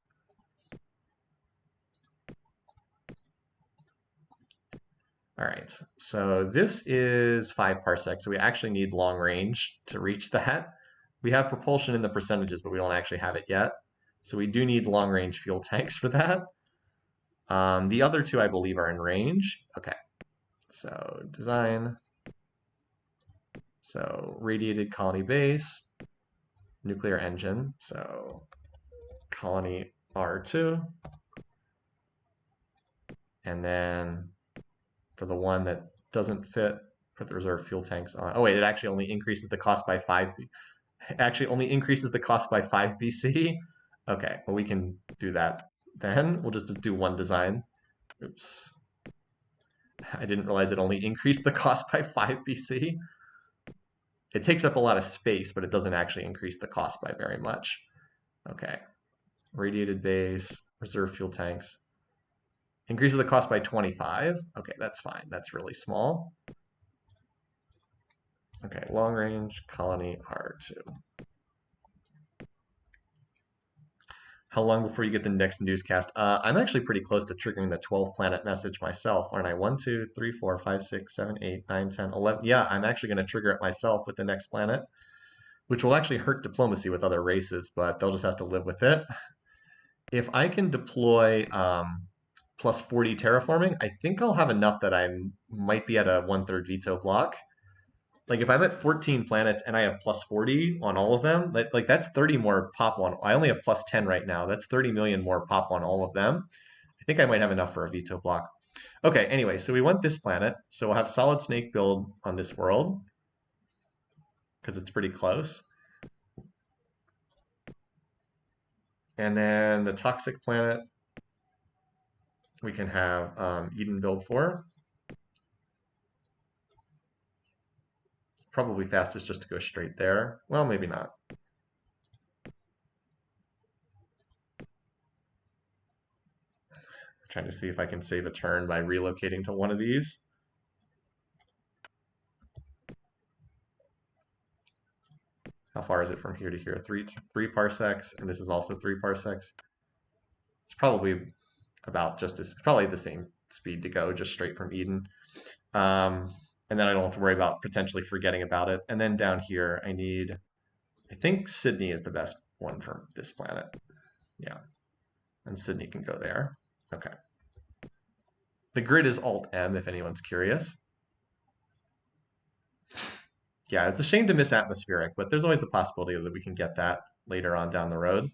All right, so this is 5 parsecs, so we actually need long range to reach that. We have propulsion in the percentages, but we don't actually have it yet. So we do need long range fuel tanks for that. The other 2, I believe, are in range. Okay, so design. So radiated colony base, nuclear engine. So colony R2. And then for the one that doesn't fit, put the reserve fuel tanks on. Oh wait, it actually only increases the cost by 5. Actually only increases the cost by 5 BC. Okay, well we can do that then. We'll just do 1 design. Oops. I didn't realize it only increased the cost by 5 BC. It takes up a lot of space, but it doesn't actually increase the cost by very much. Okay. Radiated base, reserve fuel tanks. Increases the cost by 25. Okay, that's fine. That's really small. Okay, long range, colony R2. How long before you get the next newscast? I'm actually pretty close to triggering the 12 planet message myself, aren't I? 1, 2, 3, 4, 5, 6, 7, 8, 9, 10, 11. Yeah, I'm actually going to trigger it myself with the next planet, which will actually hurt diplomacy with other races, but they'll just have to live with it. If I can deploy plus 40 terraforming, I think I'll have enough that I might be at a 1/3 veto block. Like if I'm at 14 planets and I have plus 40 on all of them, like that's 30 more pop on. I only have plus 10 right now. That's 30 million more pop on all of them. I think I might have enough for a veto block. Okay, anyway, so we want this planet. So we'll have solid snake build on this world because it's pretty close. And then the toxic planet we can have Eden build for. Probably fastest just to go straight there. Well, maybe not. Trying to see if I can save a turn by relocating to one of these. How far is it from here to here? Three parsecs, and this is also 3 parsecs. It's probably about just as probably the same speed to go just straight from Eden. Um, and then I don't have to worry about potentially forgetting about it. And then down here, I think Sydney is the best one for this planet. Yeah, and Sydney can go there. Okay. The grid is Alt-M if anyone's curious. Yeah, it's a shame to miss atmospheric, but there's always the possibility that we can get that later on down the road.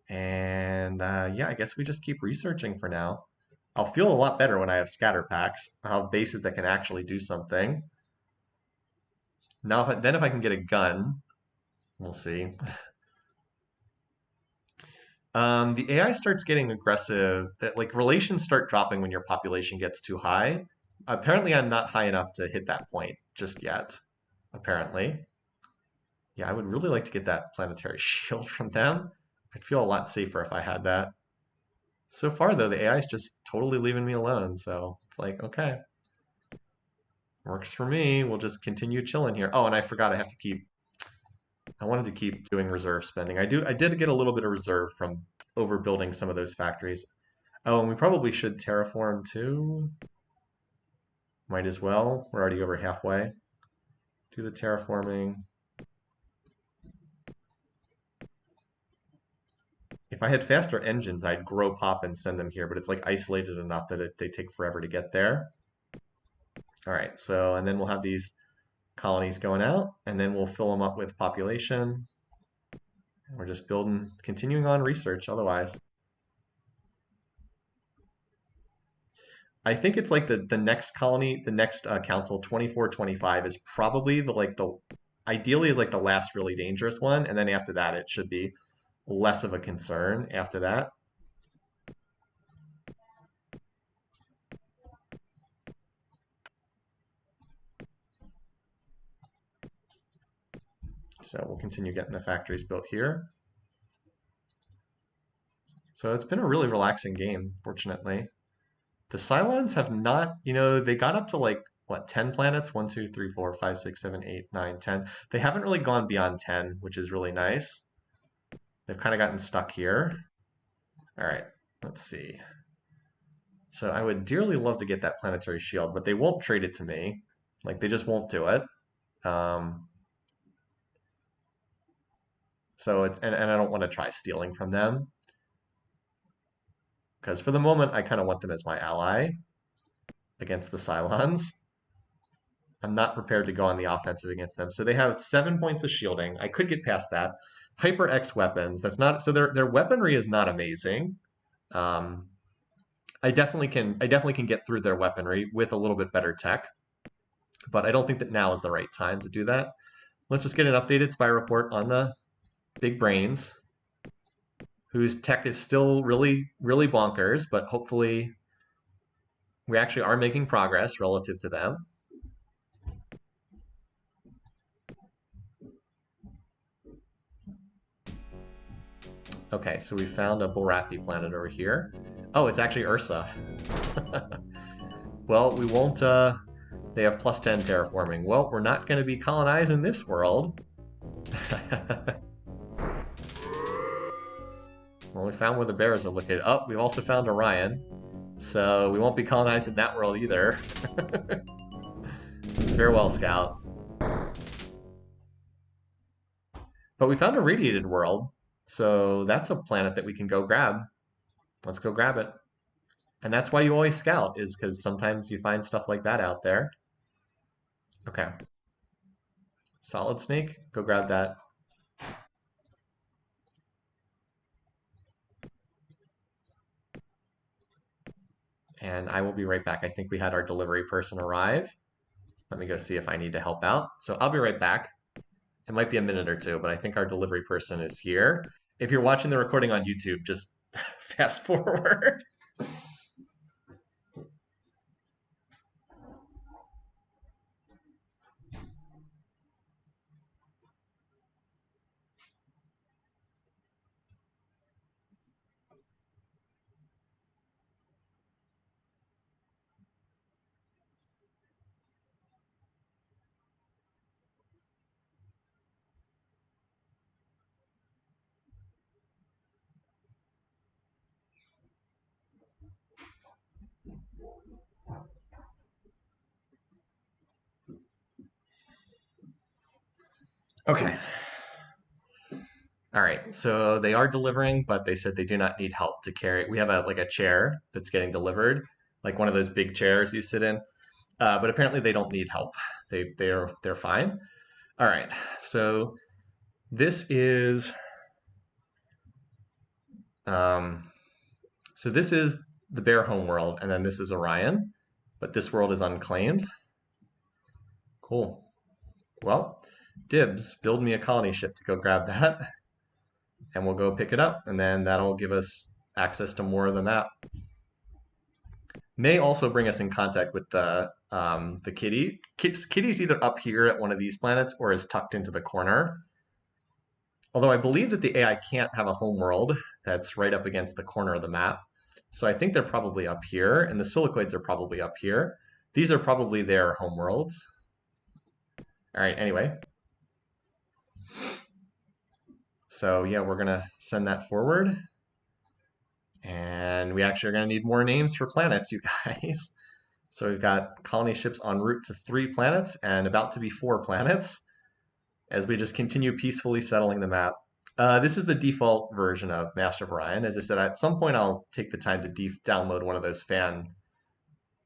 And yeah, I guess we just keep researching for now. I'll feel a lot better when I have scatter packs. I'll have bases that can actually do something. Now, if I can get a gun, we'll see. The AI starts getting aggressive. That like relations start dropping when your population gets too high. Apparently, I'm not high enough to hit that point just yet. Apparently, yeah, I would really like to get that planetary shield from them. I'd feel a lot safer if I had that. So far, though, the AI is just totally leaving me alone. So it's like, okay, works for me. We'll just continue chilling here. Oh, and I forgot I have to keep. I wanted to keep doing reserve spending. I did get a little bit of reserve from overbuilding some of those factories. Oh, and we probably should terraform too. Might as well. We're already over halfway. Do the terraforming. If I had faster engines, I'd grow pop and send them here, but it's like isolated enough that they take forever to get there. All right, so, and then we'll have these colonies going out, and then we'll fill them up with population. And we're just building, continuing on research otherwise. I think it's like the next colony, the next council, 24, 25 is probably ideally is like the last really dangerous one. And then after that, it should be less of a concern after that. So we'll continue getting the factories built here. So it's been a really relaxing game, fortunately. The Cylons have not, they got up to like, what, 10 planets? 1, 2, 3, 4, 5, 6, 7, 8, 9, 10. They haven't really gone beyond 10, which is really nice. They've kind of gotten stuck here. All right, let's see. So I would dearly love to get that planetary shield, but they won't trade it to me. Like, they just won't do it. So it's, and I don't want to try stealing from them. Because for the moment, I kind of want them as my ally against the Cylons. I'm not prepared to go on the offensive against them. So they have 7 points of shielding. I could get past that. Hyper X weapons. That's not so their weaponry is not amazing. I definitely can get through their weaponry with a little bit better tech, but I don't think that now is the right time to do that. Let's just get an updated spy report on the big brains, whose tech is still really, really bonkers, but hopefully we actually are making progress relative to them. Okay, so we found a Borathi planet over here. Oh, it's actually Ursa. Well, we won't, they have plus 10 terraforming. Well, we're not going to be colonizing this world. Well, we found where the bears are located. Oh, we've also found Orion. So we won't be colonizing that world either. Farewell, Scout. But we found a radiated world. So that's a planet that we can go grab. Let's go grab it. And that's why you always scout, is because sometimes you find stuff like that out there. Okay. Solid Snake, go grab that. And I will be right back. I think we had our delivery person arrive. Let me go see if I need to help out. So I'll be right back. It might be a minute or two, but I think our delivery person is here. If you're watching the recording on YouTube, just fast forward. Okay. All right, so they are delivering, but they said they do not need help to carry. We have a chair that's getting delivered, like one of those big chairs you sit in. But apparently they don't need help. They're fine. All right, so this is um, this is the Bear home world, and then this is Orion, but this world is unclaimed. Cool. Well, dibs, build me a colony ship to go grab that, and we'll go pick it up, and then that'll give us access to more than that. May also bring us in contact with the kitty. Kitty's either up here at one of these planets or is tucked into the corner. Although I believe that the AI can't have a home world that's right up against the corner of the map. So I think they're probably up here, and the silicoids are probably up here. These are probably their home worlds. All right, anyway. So yeah, we're gonna send that forward. And we actually are gonna need more names for planets, you guys. So we've got colony ships en route to 3 planets and about to be 4 planets as we just continue peacefully settling the map. This is the default version of Master of Orion. As I said, at some point I'll take the time to download one of those fan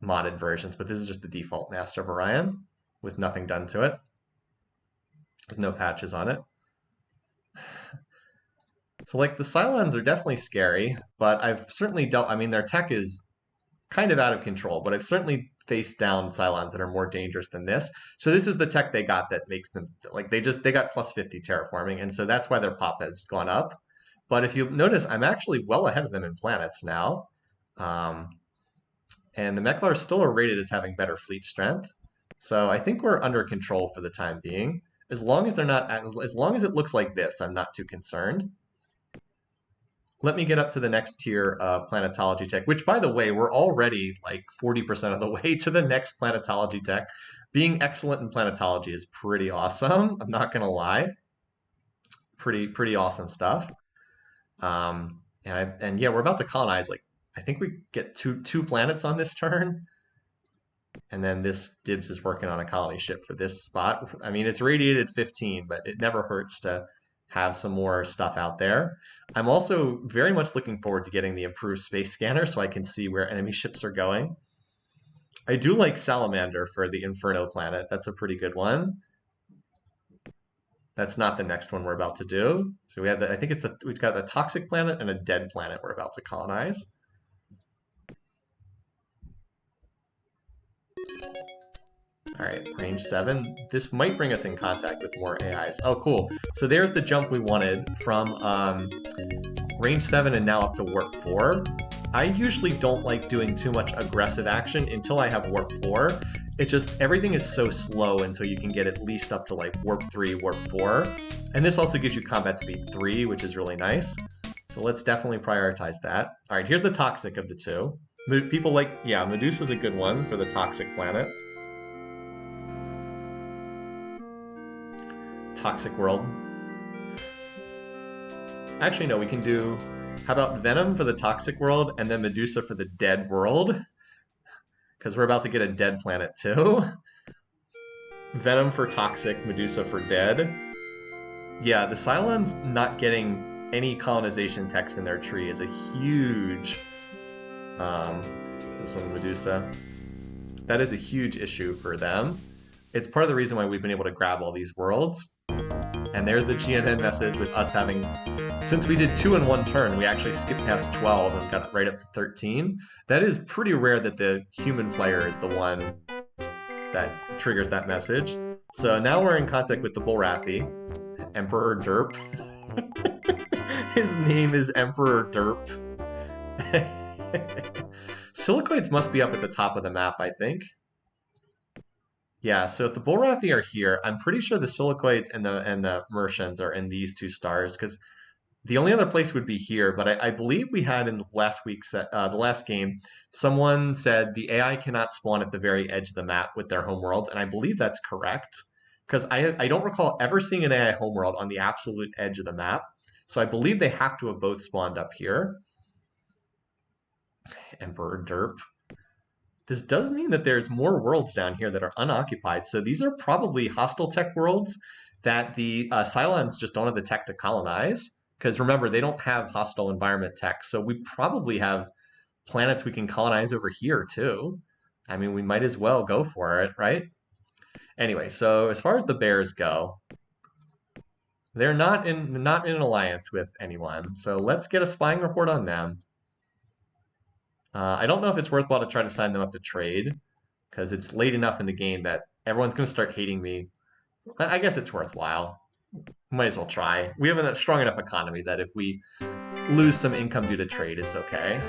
modded versions, but this is just the default Master of Orion with nothing done to it. There's no patches on it. So like the Cylons are definitely scary, but I've certainly dealt, I mean, their tech is kind of out of control, but I've certainly faced down Cylons that are more dangerous than this. So this is the tech they got that makes them, like they got plus 50 terraforming, and so that's why their pop has gone up. But if you notice, I'm actually well ahead of them in planets now. And the Meklars still are rated as having better fleet strength. So I think we're under control for the time being. As long as they're not, as long as it looks like this, I'm not too concerned. Let me get up to the next tier of planetology tech, which, by the way, we're already like 40% of the way to the next planetology tech. Being excellent in planetology is pretty awesome. I'm not going to lie. Pretty awesome stuff. And yeah, we're about to colonize. Like, I think we get two planets on this turn. And then this Dibs is working on a colony ship for this spot. I mean, it's radiated 15, but it never hurts to have some more stuff out there. I'm also very much looking forward to getting the improved space scanner so I can see where enemy ships are going. I do like Salamander for the Inferno planet. That's a pretty good one. That's not the next one we're about to do. So we have I think we've got a toxic planet and a dead planet we're about to colonize. All right, range 7. This might bring us in contact with more AIs. Oh, cool. So there's the jump we wanted from range 7 and now up to warp 4. I usually don't like doing too much aggressive action until I have warp 4. It just, everything is so slow until you can get at least up to like warp 3, warp 4. And this also gives you combat speed 3, which is really nice. So let's definitely prioritize that. All right, here's the toxic of the two. People like, yeah, Medusa's a good one for the toxic planet. Toxic world. Actually, no, we can do, how about Venom for the toxic world and then Medusa for the dead world? Because we're about to get a dead planet too. Venom for toxic, Medusa for dead. Yeah, the Cylons not getting any colonization text in their tree is a huge, this one, Medusa. That is a huge issue for them. It's part of the reason why we've been able to grab all these worlds. And there's the GNN message with us having, since we did 2 in 1 turn, we actually skipped past 12 and got right up to 13. That is pretty rare that the human player is the one that triggers that message. So now we're in contact with the Bullrathi, Emperor Derp. His name is Emperor Derp. Silicoids must be up at the top of the map, I think. Yeah, so if the Bullrathi are here, I'm pretty sure the Silicoids and the Mercians are in these 2 stars, because the only other place would be here, but I believe we had in last week's, the last game, someone said the AI cannot spawn at the very edge of the map with their homeworld, and I believe that's correct, because I don't recall ever seeing an AI homeworld on the absolute edge of the map, so I believe they have to have both spawned up here. Emperor Derp. This does mean that there's more worlds down here that are unoccupied, so these are probably hostile tech worlds, that the Cylons just don't have the tech to colonize. Because remember, they don't have hostile environment tech. So we probably have planets we can colonize over here too. I mean, we might as well go for it, right? Anyway, so as far as the bears go, they're not in an alliance with anyone. So let's get a spying report on them. I don't know if it's worthwhile to try to sign them up to trade, because it's late enough in the game that everyone's going to start hating me. I guess it's worthwhile. Might as well try. We have a strong enough economy that if we lose some income due to trade, it's okay.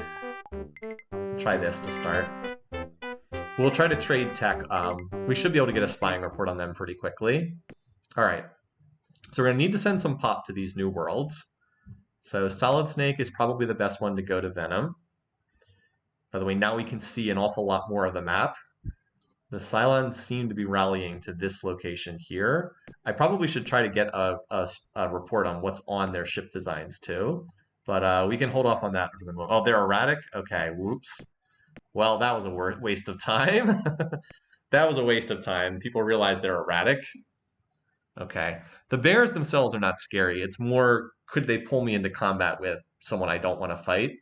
Try this to start. We'll try to trade tech. We should be able to get a spying report on them pretty quickly. All right. So we're going to need to send some pop to these new worlds. So Solid Snake is probably the best one to go to Venom. By the way, now we can see an awful lot more of the map. The Cylons seem to be rallying to this location here. I probably should try to get a report on what's on their ship designs too. But we can hold off on that for the moment. Oh, they're erratic? Okay, whoops. Well, that was a waste of time. That was a waste of time. People realize they're erratic. Okay. The bears themselves are not scary. It's more, could they pull me into combat with someone I don't want to fight?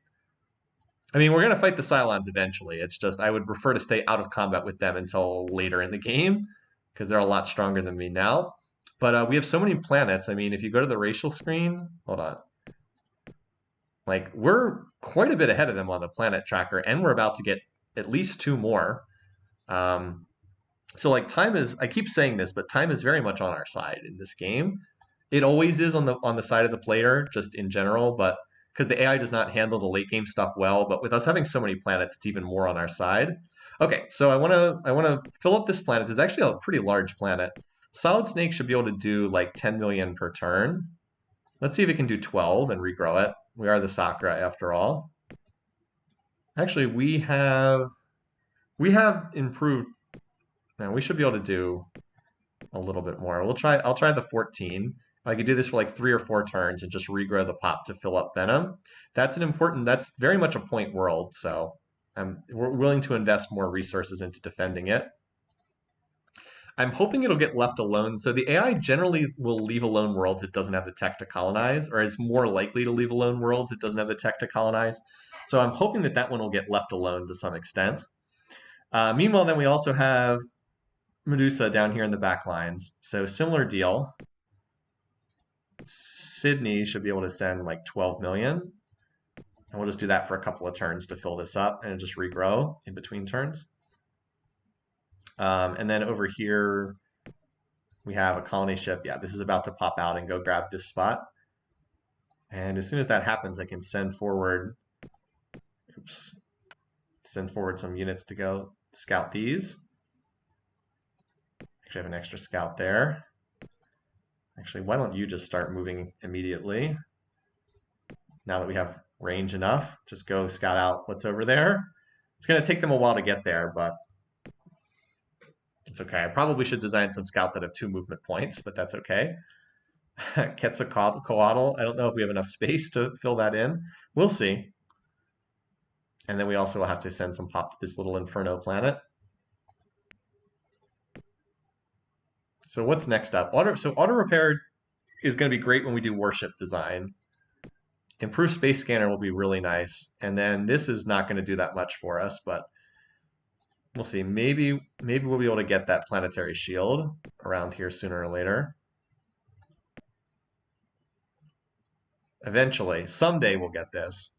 I mean, we're going to fight the Cylons eventually. It's just I would prefer to stay out of combat with them until later in the game, because they're a lot stronger than me now. But we have so many planets. I mean, if you go to the racial screen, hold on. Like, we're quite a bit ahead of them on the planet tracker, and we're about to get at least 2 more. So, like, time is, I keep saying this, but time is very much on our side in this game. It always is on the side of the player, just in general, but because the AI does not handle the late game stuff well, but with us having so many planets, it's even more on our side. Okay, so I want to fill up this planet. This is actually a pretty large planet. Solid Snake should be able to do like 10 million per turn. Let's see if it can do 12 and regrow it. We are the Sakkra after all. Actually, we have improved. Now we should be able to do a little bit more. I'll try the 14. I could do this for like 3 or 4 turns and just regrow the pop to fill up Venom. That's very much a point world, so we're willing to invest more resources into defending it. I'm hoping it'll get left alone. So the AI generally will leave alone worlds it doesn't have the tech to colonize, or is more likely to leave alone worlds it doesn't have the tech to colonize. So I'm hoping that one will get left alone to some extent. Meanwhile, then we also have Medusa down here in the back lines. So similar deal. Sydney should be able to send like 12 million. And we'll just do that for a couple of turns to fill this up and just regrow in between turns. And then over here, we have a colony ship. Yeah, this is about to pop out and go grab this spot. And as soon as that happens, I can send forward some units to go scout these. Actually, I have an extra scout there. Actually, why don't you just start moving immediately? Now that we have range enough, just go scout out what's over there. It's going to take them a while to get there, but it's okay. I probably should design some scouts that have 2 movement points, but that's okay. Quetzalcoatl, I don't know if we have enough space to fill that in. We'll see. And then we also will have to send some pop to this little Inferno planet. So what's next up? Auto repair is going to be great when we do warship design. Improved space scanner will be really nice. And then this is not going to do that much for us, but we'll see. Maybe we'll be able to get that planetary shield around here sooner or later. Eventually, someday we'll get this.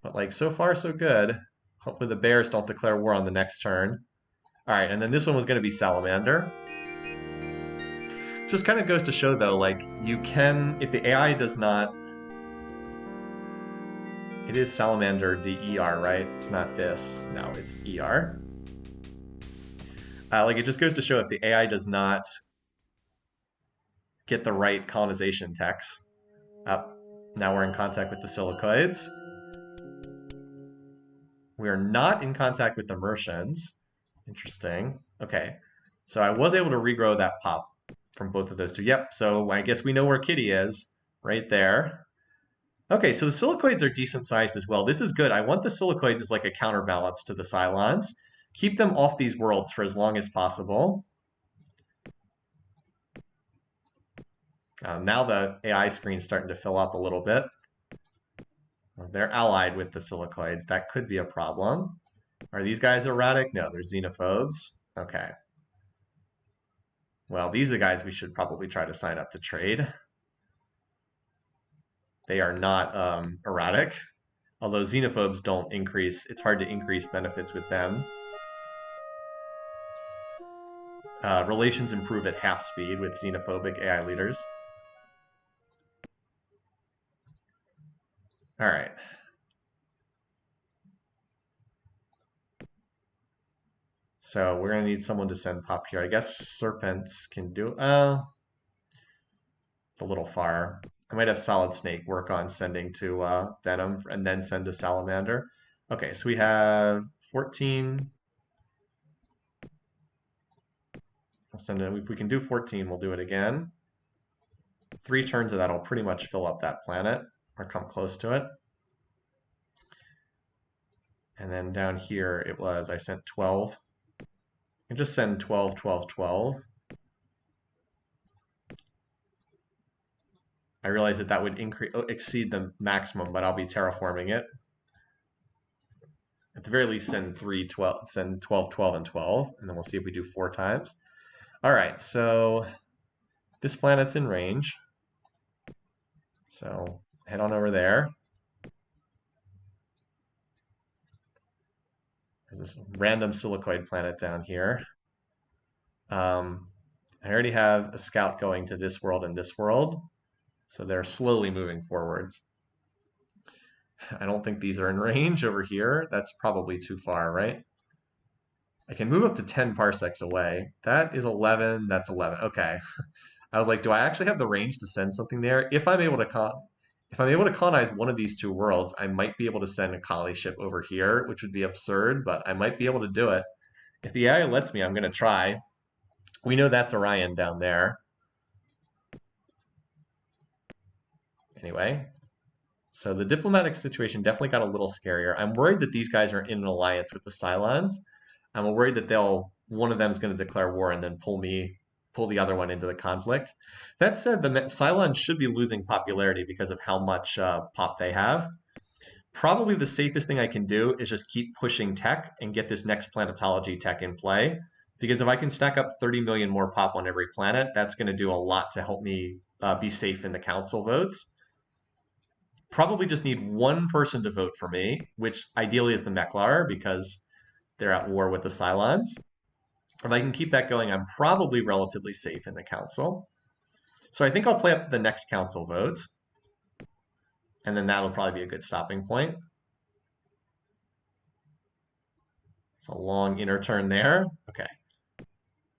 But like so far so good. Hopefully the bears don't declare war on the next turn. All right, and then this one was going to be Salamander. Just kind of goes to show, though, like, you can, if the AI does not... It is Salamander DER, right? It's not this. No, it's ER. Like, it just goes to show if the AI does not get the right colonization techs. Now we're in contact with the silicoids. We are not in contact with the Mercians. Interesting. Okay, so I was able to regrow that pop from both of those two. Yep, so I guess we know where Kitty is, right there. Okay, so the silicoids are decent sized as well. This is good. I want the silicoids as like a counterbalance to the Cylons. Keep them off these worlds for as long as possible. Now the AI screen's starting to fill up a little bit. They're allied with the silicoids. That could be a problem. Are these guys erratic? No, they're xenophobes. Okay. Well, these are the guys we should probably try to sign up to trade. They are not erratic. Although xenophobes don't increase, it's hard to increase benefits with them. Relations improve at half speed with xenophobic AI leaders. All right. So we're going to need someone to send pop here. I guess serpents can do. It's a little far. I might have Solid Snake work on sending to Venom and then send to Salamander. Okay, so we have 14. I'll send it. If we can do 14, we'll do it again. 3 turns of that will pretty much fill up that planet or come close to it. And then down here it was, I sent 12. And just send 12, 12, 12. I realize that that would exceed the maximum, but I'll be terraforming it. At the very least, send 3, 12, send 12, 12, and 12, and then we'll see if we do 4 times. All right, so this planet's in range. So head on over there. There's this random silicoid planet down here. I already have a scout going to this world and this world, so they're slowly moving forwards. I don't think these are in range over here. That's probably too far, right? I can move up to 10 parsecs away. That is 11. That's 11. Okay. I was like, do I actually have the range to send something there? If I'm able to colonize one of these 2 worlds, I might be able to send a colony ship over here, which would be absurd, but I might be able to do it. If the AI lets me, I'm going to try. We know that's Orion down there. Anyway, so the diplomatic situation definitely got a little scarier. I'm worried that these guys are in an alliance with the Cylons. I'm worried that one of them is going to declare war and then pull the other one into the conflict. That said, the Cylons should be losing popularity because of how much pop they have. Probably the safest thing I can do is just keep pushing tech and get this next planetology tech in play. Because if I can stack up 30 million more pop on every planet, that's going to do a lot to help me be safe in the council votes. Probably just need one person to vote for me, which ideally is the Meklar, because they're at war with the Cylons. If I can keep that going, I'm probably relatively safe in the council. So I think I'll play up to the next council vote. And then that'll probably be a good stopping point. It's a long inner turn there. Okay.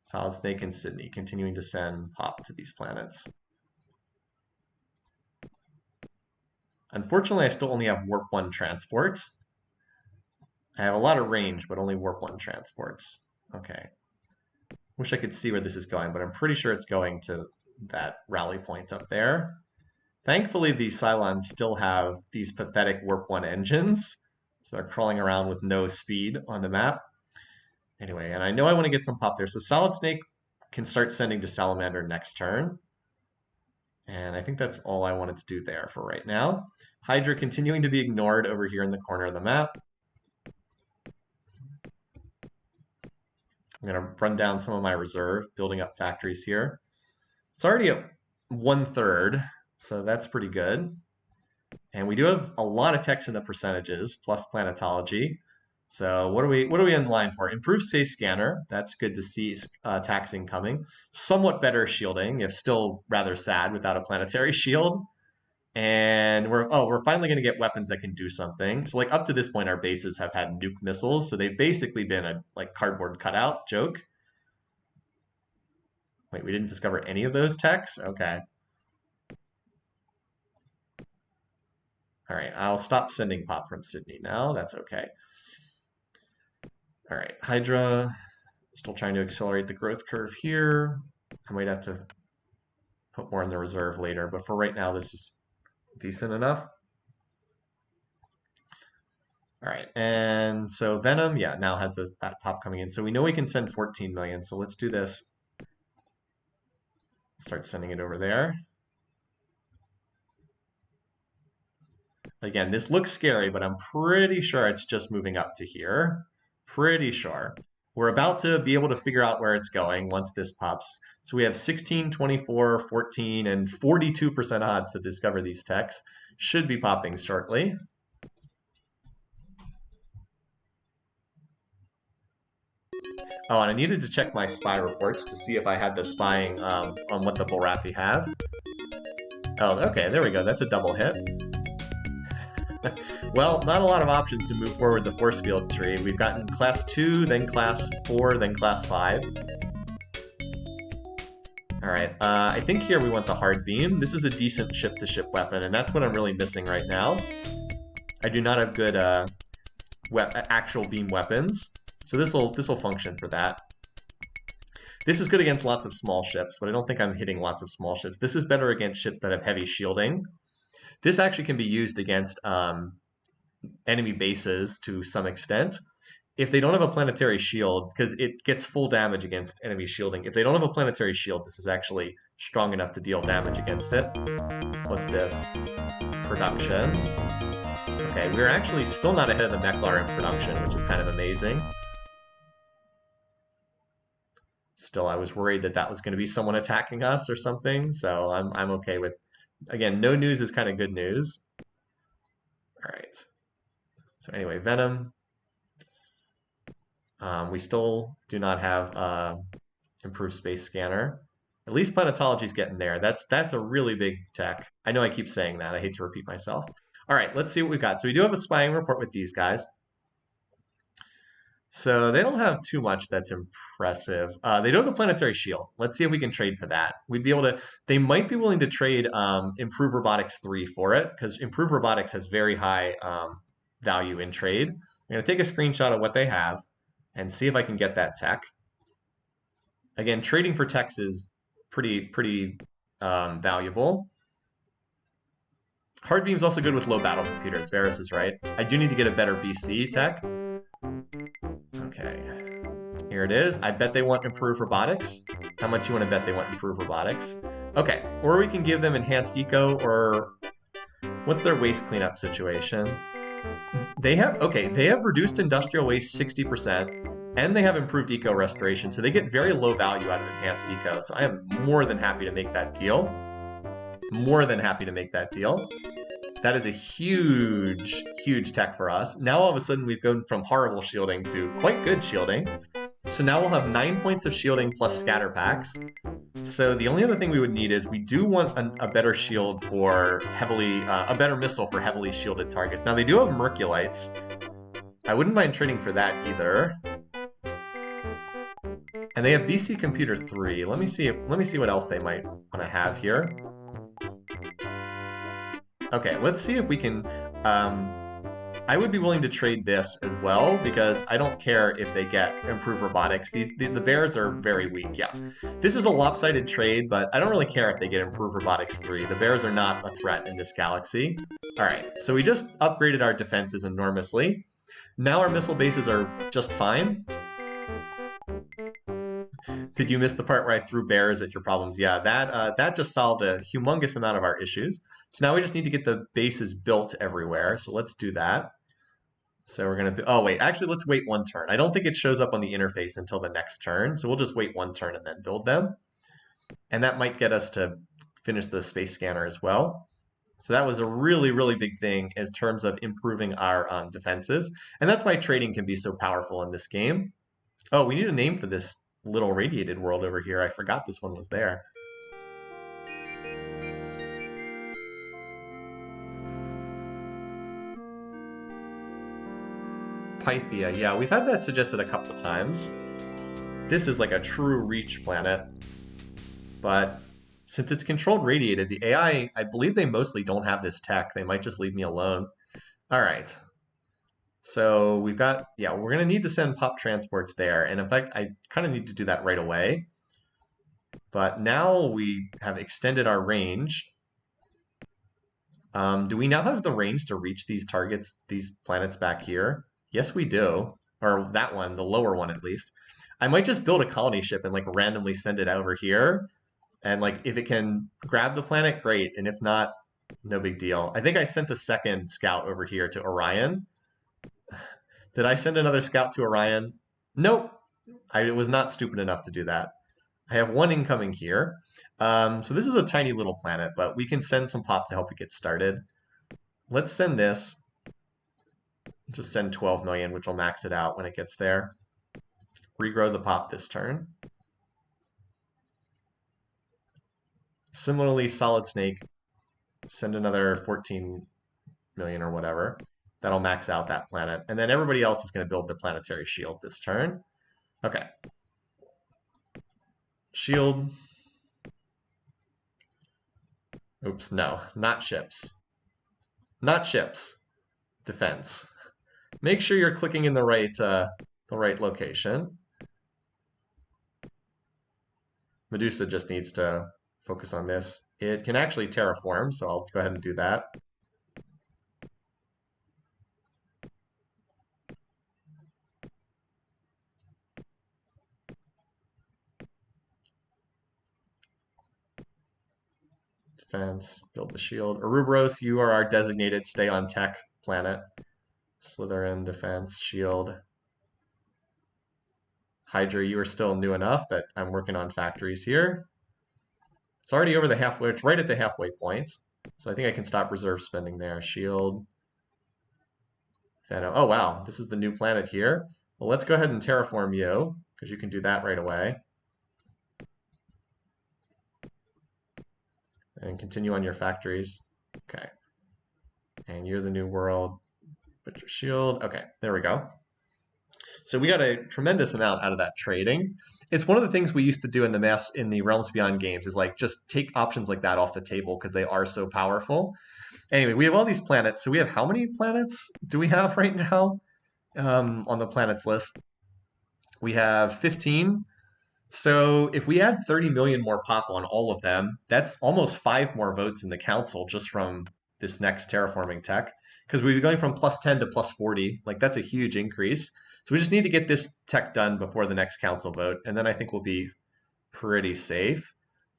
Solid Snake and Sydney continuing to send pop to these planets. Unfortunately, I still only have Warp 1 transports. I have a lot of range, but only Warp 1 transports. Okay. Wish I could see where this is going, but I'm pretty sure it's going to that rally point up there. Thankfully, the Cylons still have these pathetic Warp 1 engines, so they're crawling around with no speed on the map. Anyway, and I know I want to get some pop there, so Solid Snake can start sending to Salamander next turn. And I think that's all I wanted to do there for right now. Hydra continuing to be ignored over here in the corner of the map. I'm going to run down some of my reserve, building up factories here. It's already at 1/3, so that's pretty good. And we do have a lot of text in the percentages, plus planetology. So what are we in line for? Improved space scanner. That's good to see taxing coming. Somewhat better shielding, if still rather sad without a planetary shield. And we're finally going to get weapons that can do something. So like up to this point, our bases have had nuke missiles, so they've basically been a like cardboard cutout joke. Wait, we didn't discover any of those techs? Okay. All right, I'll stop sending pop from Sydney now. That's okay. All right, Hydra, still trying to accelerate the growth curve here. I might have to put more in the reserve later, but for right now, this is decent enough. All right, and so Venom, yeah, now has that pop coming in. So we know we can send 14 million, so let's do this. Start sending it over there. Again, this looks scary, but I'm pretty sure it's just moving up to here. Pretty sure. We're about to be able to figure out where it's going once this pops. So we have 16, 24, 14, and 42% odds to discover these techs. Should be popping shortly. Oh, and I needed to check my spy reports to see if I had the spying on what the Bullrathi have. Oh, okay, there we go. That's a double hit. Well, not a lot of options to move forward the force field tree. We've gotten class 2, then class 4, then class 5. Alright, I think here we want the hard beam. This is a decent ship-to-ship weapon, and that's what I'm really missing right now. I do not have good actual beam weapons, so this will function for that. This is good against lots of small ships, but I don't think I'm hitting lots of small ships. This is better against ships that have heavy shielding. This actually can be used against enemy bases to some extent. If they don't have a planetary shield, because it gets full damage against enemy shielding, if they don't have a planetary shield, this is actually strong enough to deal damage against it. What's this? Production. Okay, we're actually still not ahead of the Meklar in production, which is kind of amazing. Still, I was worried that that was going to be someone attacking us or something, so I'm okay with... Again, no news is kind of good news. All right. So anyway, Venom. We still do not have improved space scanner. At least planetology's getting there. That's a really big tech. I know I keep saying that. I hate to repeat myself. All right, let's see what we've got. So we do have a spying report with these guys. So they don't have too much that's impressive. They do have the planetary shield. Let's see if we can trade for that. We'd be able to. They might be willing to trade Improve Robotics 3 for it, because Improve Robotics has very high value in trade. I'm going to take a screenshot of what they have and see if I can get that tech. Again, trading for techs is pretty valuable. Hard beam's also good with low battle computers. Varus is right. I do need to get a better BC tech. Okay, here it is. I bet they want improved robotics. How much you want to bet they want improved robotics? Okay, or we can give them enhanced eco, or what's their waste cleanup situation? They have reduced industrial waste 60%, and they have improved eco restoration, so they get very low value out of enhanced eco. So I am more than happy to make that deal. More than happy to make that deal. That is a huge, huge tech for us. Now all of a sudden we've gone from horrible shielding to quite good shielding. So now we'll have 9 points of shielding plus scatter packs. So the only other thing we would need is we do want a better shield for heavily, a better missile for heavily shielded targets. Now they do have Merculites. I wouldn't mind trading for that either. And they have BC Computer 3. Let me see what else they might want to have here. Okay, let's see if we can... I would be willing to trade this as well, because I don't care if they get improved robotics. The bears are very weak, yeah. This is a lopsided trade, but I don't really care if they get improved robotics 3. The bears are not a threat in this galaxy. Alright, so we just upgraded our defenses enormously. Now our missile bases are just fine. Did you miss the part where I threw bears at your problems? Yeah, that just solved a humongous amount of our issues. So now we just need to get the bases built everywhere. So let's do that. So we're going to... Oh, wait. Actually, let's wait one turn. I don't think it shows up on the interface until the next turn. So we'll just wait one turn and then build them. And that might get us to finish the space scanner as well. So that was a really, really big thing in terms of improving our defenses. And that's why trading can be so powerful in this game. Oh, we need a name for this little radiated world over here. I forgot this one was there. Pythia, yeah, we've had that suggested a couple of times. This is like a true reach planet, but since it's controlled radiated, the AI, I believe they mostly don't have this tech. They might just leave me alone. All right. So we've got, yeah, we're going to need to send pop transports there. And in fact, I kind of need to do that right away. But now we have extended our range. Do we now have the range to reach these targets, these planets back here? Yes, we do. Or that one, the lower one at least. I might just build a colony ship and like randomly send it over here. And like if it can grab the planet, great. And if not, No big deal. I think I sent a second scout over here to Orion. Did I send another scout to Orion? Nope. I was not stupid enough to do that. I have one incoming here. So this is a tiny little planet, but we can send some pop to help it get started. Let's send this. Just send 12 million, which will max it out when it gets there. Regrow the pop this turn. Similarly, Solid Snake, send another 14 million or whatever. That'll max out that planet. And then everybody else is going to build the planetary shield this turn. Okay. Shield. Oops, no, not ships. Not ships. Defense. Make sure you're clicking in the right location. Medusa just needs to focus on this. It can actually terraform, so I'll go ahead and do that. Defense, build the shield. Ouroboros, you are our designated stay on tech planet. Slytherin, defense, shield. Hydra, you are still new enough that I'm working on factories here. It's already over the halfway, it's right at the halfway point. So I think I can stop reserve spending there. Shield. Phano. Oh wow, this is the new planet here. Well, let's go ahead and terraform you, because you can do that right away. And continue on your factories. Okay. And you're the new world. Put your shield. Okay, there we go. So we got a tremendous amount out of that trading. It's one of the things we used to do in the Realms Beyond games is like just take options like that off the table because they are so powerful. Anyway, we have all these planets. So we have how many planets do we have right now on the planets list? We have 15. So if we add 30 million more pop on all of them, that's almost 5 more votes in the council just from this next terraforming tech. Because we'd be going from plus 10 to plus 40. Like that's a huge increase. So we just need to get this tech done before the next council vote, and then I think we'll be pretty safe.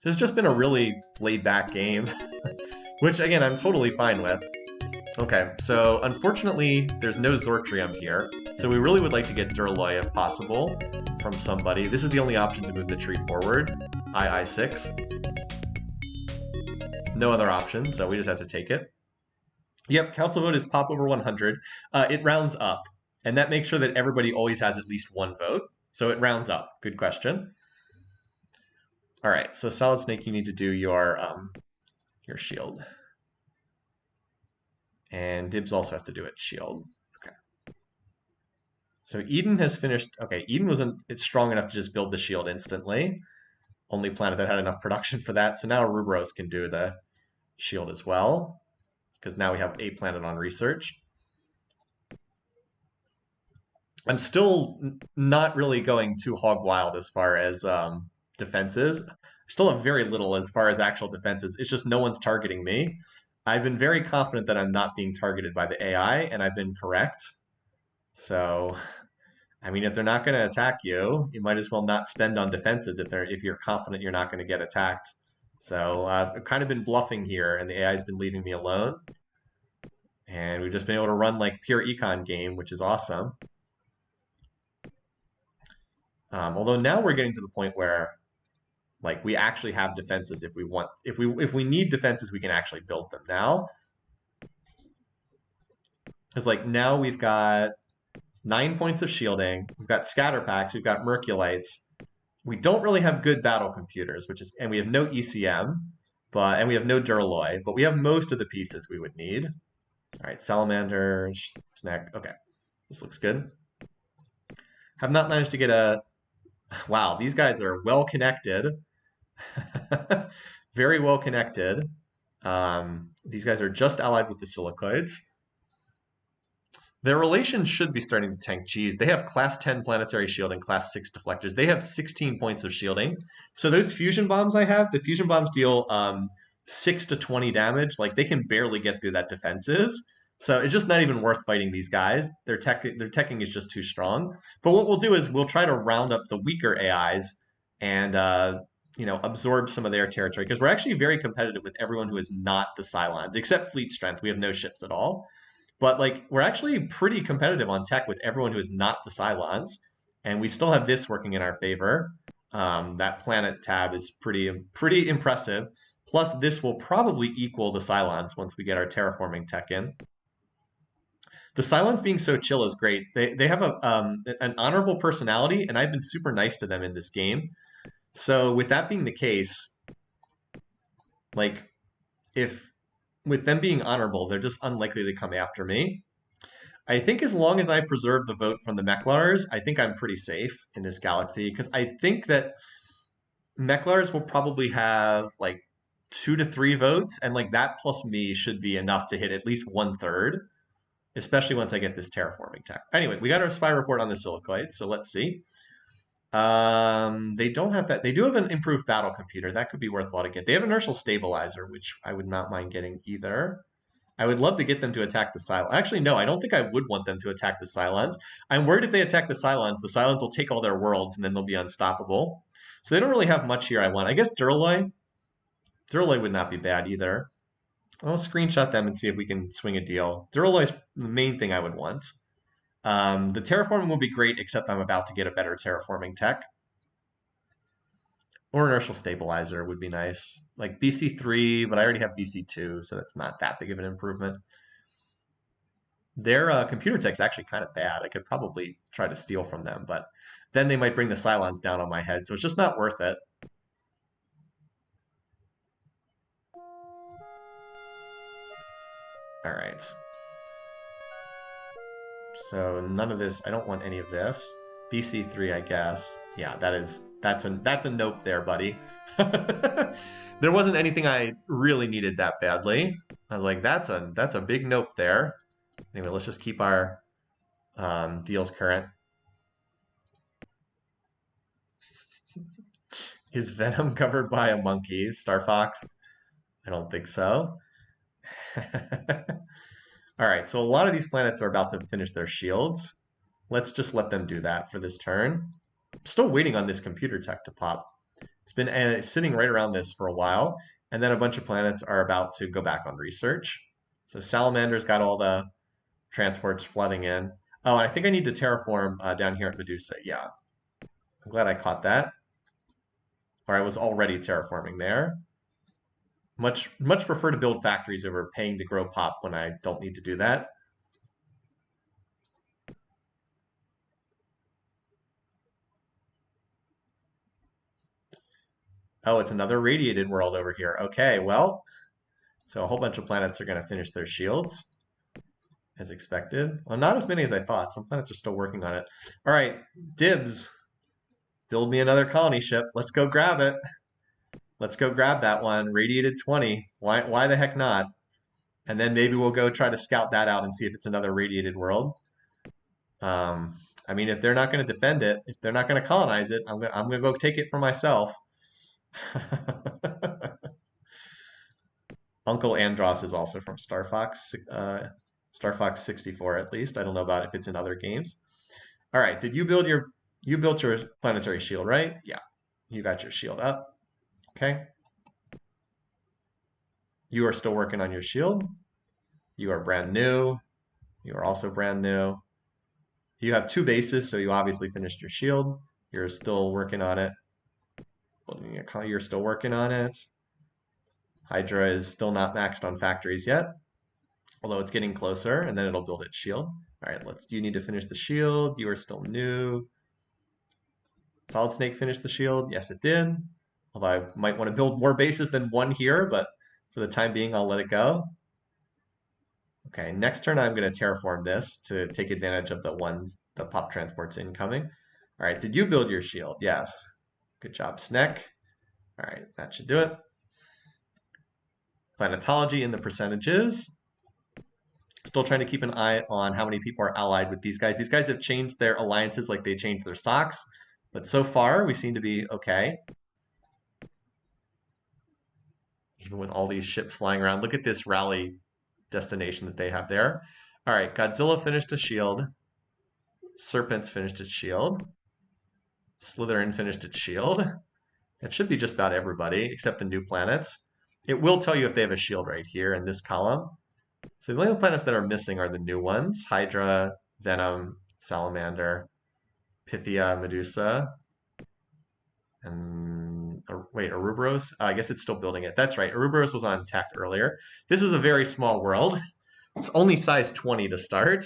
This has just been a really laid-back game, which, again, I'm totally fine with. Okay, so unfortunately, there's no Zortrium here, so we really would like to get Durloy if possible from somebody. This is the only option to move the tree forward, II6. No other option, so we just have to take it. Yep, council vote is pop over 100. It rounds up. And that makes sure that everybody always has at least one vote. So it rounds up. Good question. All right, so Solid Snake, you need to do your shield. And Dibs also has to do its shield. Okay. So Eden has finished. Okay, Eden wasn't strong enough to just build the shield instantly. Only planet that had enough production for that. So now Ouroboros can do the shield as well, because now we have a planet on research. I'm still not really going too hog wild as far as defenses. I still have very little as far as actual defenses. It's just no one's targeting me. I've been very confident that I'm not being targeted by the AI, and I've been correct. So, I mean, if they're not going to attack you, you might as well not spend on defenses if you're confident you're not going to get attacked. So I've kind of been bluffing here, and the AI's been leaving me alone. And we've just been able to run like pure econ game, which is awesome. Although now we're getting to the point where, like, we actually have defenses if we want. If we need defenses, we can actually build them now. Because like now we've got 9 points of shielding. We've got scatter packs. We've got Merculites. We don't really have good battle computers, and we have no ECM, and we have no Durloy, but we have most of the pieces we would need. All right, Salamander, Snack. Okay, this looks good. Have not managed to get a. Wow, these guys are well connected. Very well connected. These guys are just allied with the silicoids. Their relations should be starting to tank cheese. They have class 10 planetary shield and class 6 deflectors. They have 16 points of shielding. So those fusion bombs I have, the fusion bombs deal 6 to 20 damage. Like they can barely get through that defenses. So it's just not even worth fighting these guys. Their teching is just too strong. But what we'll do is we'll try to round up the weaker AIs and absorb some of their territory, because we're actually very competitive with everyone who is not the Cylons, except fleet strength. We have no ships at all. But like we're actually pretty competitive on tech with everyone who is not the Cylons, and we still have this working in our favor. That planet tab is pretty impressive. Plus, this will probably equal the Cylons once we get our terraforming tech in. The Cylons being so chill is great. They have an honorable personality, and I've been super nice to them in this game. So with that being the case, like if with them being honorable, they're just unlikely to come after me. I think as long as I preserve the vote from the Meklars, I think I'm pretty safe in this galaxy, because I think that Meklars will probably have like 2 to 3 votes, and like that plus me should be enough to hit at least 1/3, especially once I get this terraforming tech. Anyway, we got our spy report on the silicoid, so let's see. They don't have that. They do have an improved battle computer. That could be worthwhile to get. They have inertial stabilizer, which I would not mind getting either. I would love to get them to attack the Cylons. Actually, no, I don't think I would want them to attack the Cylons. I'm worried if they attack the Cylons will take all their worlds and then they'll be unstoppable. So they don't really have much here I want. I guess Duralloy would not be bad either. I'll screenshot them and see if we can swing a deal. Duralloy's the main thing I would want. The terraforming will be great, except I'm about to get a better terraforming tech. Or inertial stabilizer would be nice. Like BC3, but I already have BC2, so that's not that big of an improvement. Their computer tech's actually kind of bad. I could probably try to steal from them, but then they might bring the Cylons down on my head, so it's just not worth it. All right. So none of this. I don't want any of this. BC3, I guess. Yeah, that's a nope there, buddy. There wasn't anything I really needed that badly. I was like, that's a big nope there. Anyway, let's just keep our deals current. Is Venom covered by a monkey? Star Fox? I don't think so. All right, so a lot of these planets are about to finish their shields. Let's just let them do that for this turn. I'm still waiting on this computer tech to pop. It's been sitting right around this for a while, and then a bunch of planets are about to go back on research. So Salamander's got all the transports flooding in. Oh, and I think I need to terraform down here at Medusa. Yeah, I'm glad I caught that. Or I was already terraforming there. Much prefer to build factories over paying to grow pop when I don't need to do that. Oh, it's another radiated world over here. Okay, well, so a whole bunch of planets are going to finish their shields as expected. Well, not as many as I thought. Some planets are still working on it. All right, dibs. Build me another colony ship. Let's go grab it. Let's go grab that one. Radiated 20. Why the heck not? And then maybe we'll go try to scout that out and see if it's another radiated world. I mean, if they're not going to defend it, if they're not going to colonize it, I'm gonna go take it for myself. Uncle Andros is also from Star Fox 64 at least. I don't know about if it's in other games. All right, did you build your planetary shield, right? Yeah, you got your shield up. Okay. You are still working on your shield. You are brand new. You are also brand new. You have 2 bases, so you obviously finished your shield. You're still working on it. You're still working on it. Hydra is still not maxed on factories yet, although it's getting closer, and then it'll build its shield. All right, you need to finish the shield. You are still new. Solid Snake finished the shield. Yes, it did. Although I might want to build more bases than 1 here, but for the time being, I'll let it go. Okay, next turn I'm going to terraform this to take advantage of the pop transports incoming. All right, did you build your shield? Yes. Good job, Sneck. All right, that should do it. Planetology in the percentages. Still trying to keep an eye on how many people are allied with these guys. These guys have changed their alliances like they changed their socks, but so far we seem to be okay. Even with all these ships flying around. Look at this rally destination that they have there. All right, Godzilla finished a shield. Serpents finished its shield. Slytherin finished its shield. It should be just about everybody except the new planets. It will tell you if they have a shield right here in this column. So the only planets that are missing are the new ones: Hydra, Venom, Salamander, Pythia, Medusa, and wait, Ouroboros? I guess it's still building it. That's right, Ouroboros was on tech earlier. This is a very small world. It's only size 20 to start,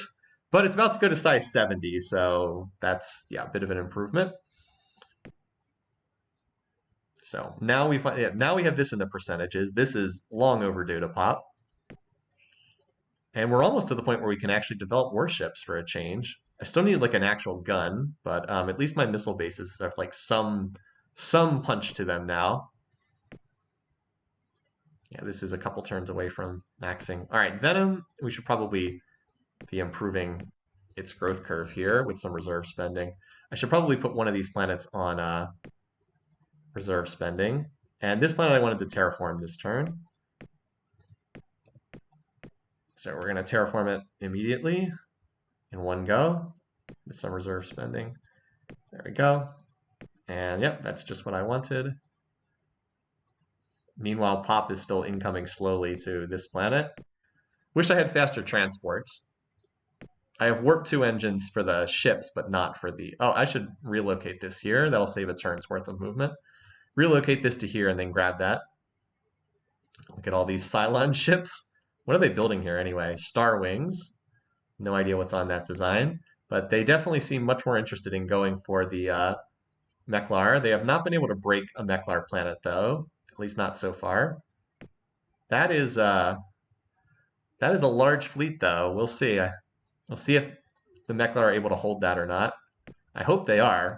but it's about to go to size 70, so that's, yeah, a bit of an improvement. So now we have this in the percentages. This is long overdue to pop. And we're almost to the point where we can actually develop warships for a change. I still need like an actual gun, but at least my missile bases have like some punch to them now. Yeah, this is a couple turns away from maxing. All right, Venom, we should probably be improving its growth curve here with some reserve spending. I should probably put one of these planets on reserve spending. And this planet I wanted to terraform this turn. So we're going to terraform it immediately in one go with some reserve spending. There we go. And yep, that's just what I wanted. Meanwhile, Pop is still incoming slowly to this planet. Wish I had faster transports. I have warp 2 engines for the ships, but not for the... Oh, I should relocate this here. That'll save a turn's worth of movement. Relocate this to here and then grab that. Look at all these Cylon ships. What are they building here anyway? Star Wings. No idea what's on that design. But they definitely seem much more interested in going for the Meklar. They have not been able to break a Meklar planet, though. At least not so far. That is a large fleet, though. We'll see. We'll see if the Meklar are able to hold that or not. I hope they are.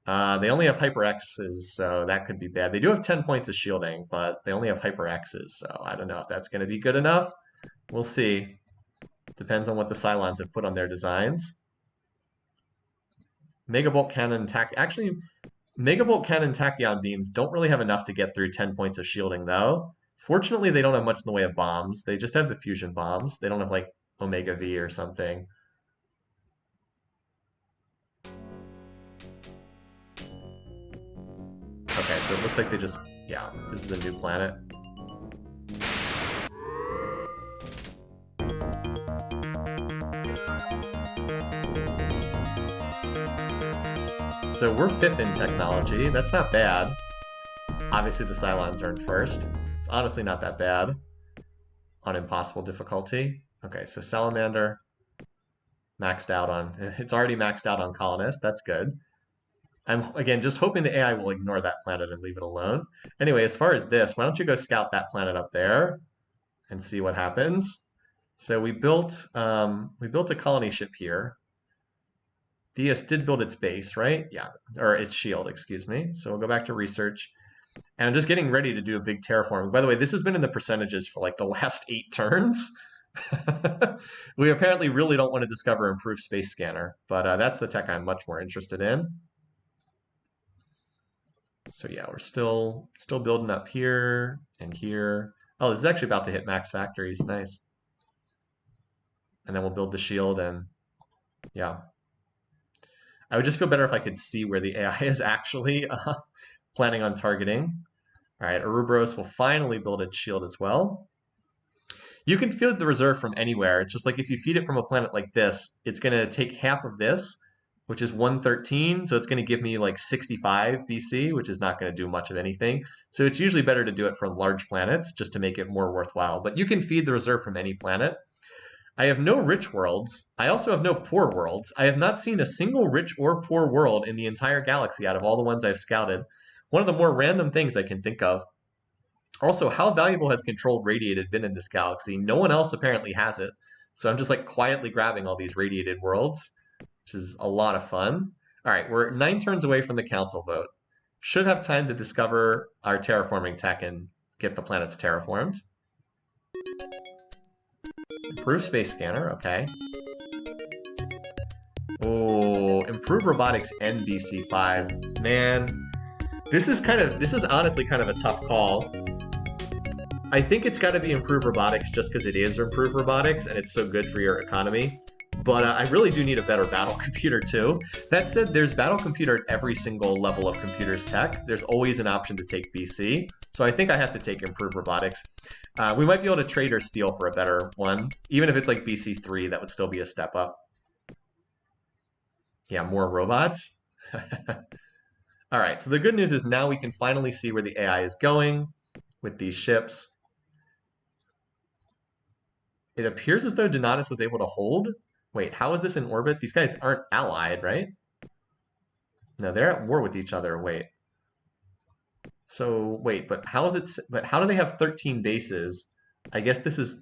They only have Hyper X's, so that could be bad. They do have 10 points of shielding, but they only have Hyper X's, so I don't know if that's going to be good enough. We'll see. Depends on what the Cylons have put on their designs. Megabolt Cannon Actually, Megabolt Cannon Tachyon Beams don't really have enough to get through 10 points of shielding, though. Fortunately, they don't have much in the way of bombs. They just have the fusion bombs. They don't have, like, Omega V or something. Okay, so it looks like they just... Yeah, this is a new planet. So we're 5th in technology. That's not bad. Obviously the Cylons are in 1st. It's honestly not that bad on impossible difficulty. Okay, so Salamander maxed out on... It's already maxed out on Colonist. That's good. I'm, again, just hoping the AI will ignore that planet and leave it alone. Anyway, as far as this, why don't you go scout that planet up there and see what happens. So we built a colony ship here. DS did build its base, right? Yeah, or its shield, excuse me. So we'll go back to research. And I'm just getting ready to do a big terraforming. By the way, this has been in the percentages for like the last 8 turns. We apparently really don't want to discover improved space scanner, but that's the tech I'm much more interested in. So yeah, we're still building up here and here. Oh, this is actually about to hit max factories. Nice. And then we'll build the shield and yeah. I would just feel better if I could see where the AI is actually planning on targeting. All right, Ouroboros will finally build its shield as well. You can feed the reserve from anywhere. It's just like if you feed it from a planet like this, it's going to take half of this, which is 113, so it's going to give me like 65 BC, which is not going to do much of anything. So it's usually better to do it for large planets just to make it more worthwhile. But you can feed the reserve from any planet. I have no rich worlds. I also have no poor worlds. I have not seen a single rich or poor world in the entire galaxy out of all the ones I've scouted. One of the more random things I can think of. Also, how valuable has controlled radiated been in this galaxy? No one else apparently has it. So I'm just like quietly grabbing all these radiated worlds, which is a lot of fun. All right, we're 9 turns away from the council vote. Should have time to discover our terraforming tech and get the planets terraformed. Improve space scanner, okay. Oh, improve robotics and BC5. Man, this is honestly kind of a tough call. I think it's got to be improve robotics just because it is improve robotics and it's so good for your economy. But I really do need a better battle computer too. That said, there's battle computer at every single level of computers tech. There's always an option to take BC. So I think I have to take improved robotics. We might be able to trade or steal for a better one. Even if it's like BC3, that would still be a step up. Yeah, more robots. All right, so the good news is now we can finally see where the AI is going with these ships. It appears as though Donatus was able to hold. Wait, how is this in orbit? These guys aren't allied, right? No, they're at war with each other. Wait. So, wait, but how is it? But how do they have 13 bases? I guess this is.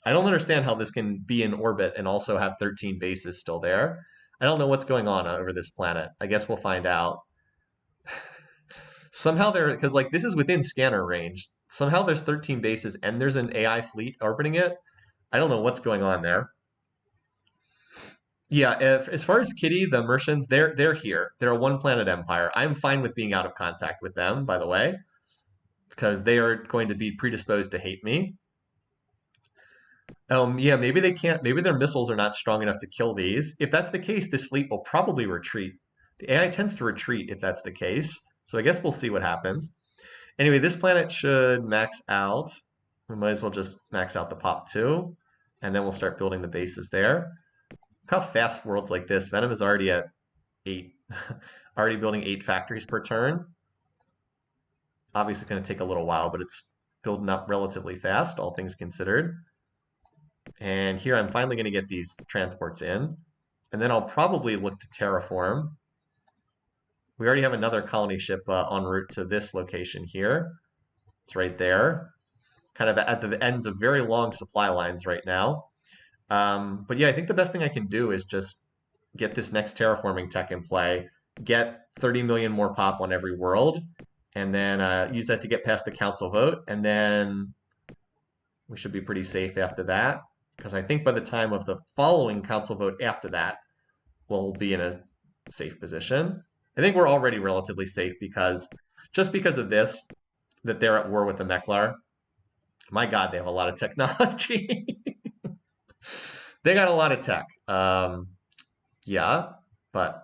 I don't understand how this can be in orbit and also have 13 bases still there. I don't know what's going on over this planet. I guess we'll find out. Somehow they're, because like this is within scanner range. Somehow there's 13 bases and there's an AI fleet orbiting it. I don't know what's going on there. Yeah, as far as Kitty, the Mercians, they're here. They're a one-planet empire. I'm fine with being out of contact with them, by the way, because they are going to be predisposed to hate me. Yeah, maybe they can't. Maybe their missiles are not strong enough to kill these. If that's the case, this fleet will probably retreat. The AI tends to retreat if that's the case. So I guess we'll see what happens. Anyway, this planet should max out. We might as well just max out the pop too, and then we'll start building the bases there. Look how fast worlds like this. Venom is already at 8, already building 8 factories per turn. Obviously, it's going to take a little while, but it's building up relatively fast, all things considered. And here I'm finally going to get these transports in, and then I'll probably look to terraform. We already have another colony ship en route to this location here. It's right there, kind of at the ends of very long supply lines right now. But yeah, I think the best thing I can do is just get this next terraforming tech in play, get 30 million more pop on every world, and then use that to get past the council vote, and then we should be pretty safe after that, because I think by the time of the following council vote after that, we'll be in a safe position. I think we're already relatively safe because, just because of this, that they're at war with the Meklar. My God, they have a lot of technology. They got a lot of tech. Yeah, but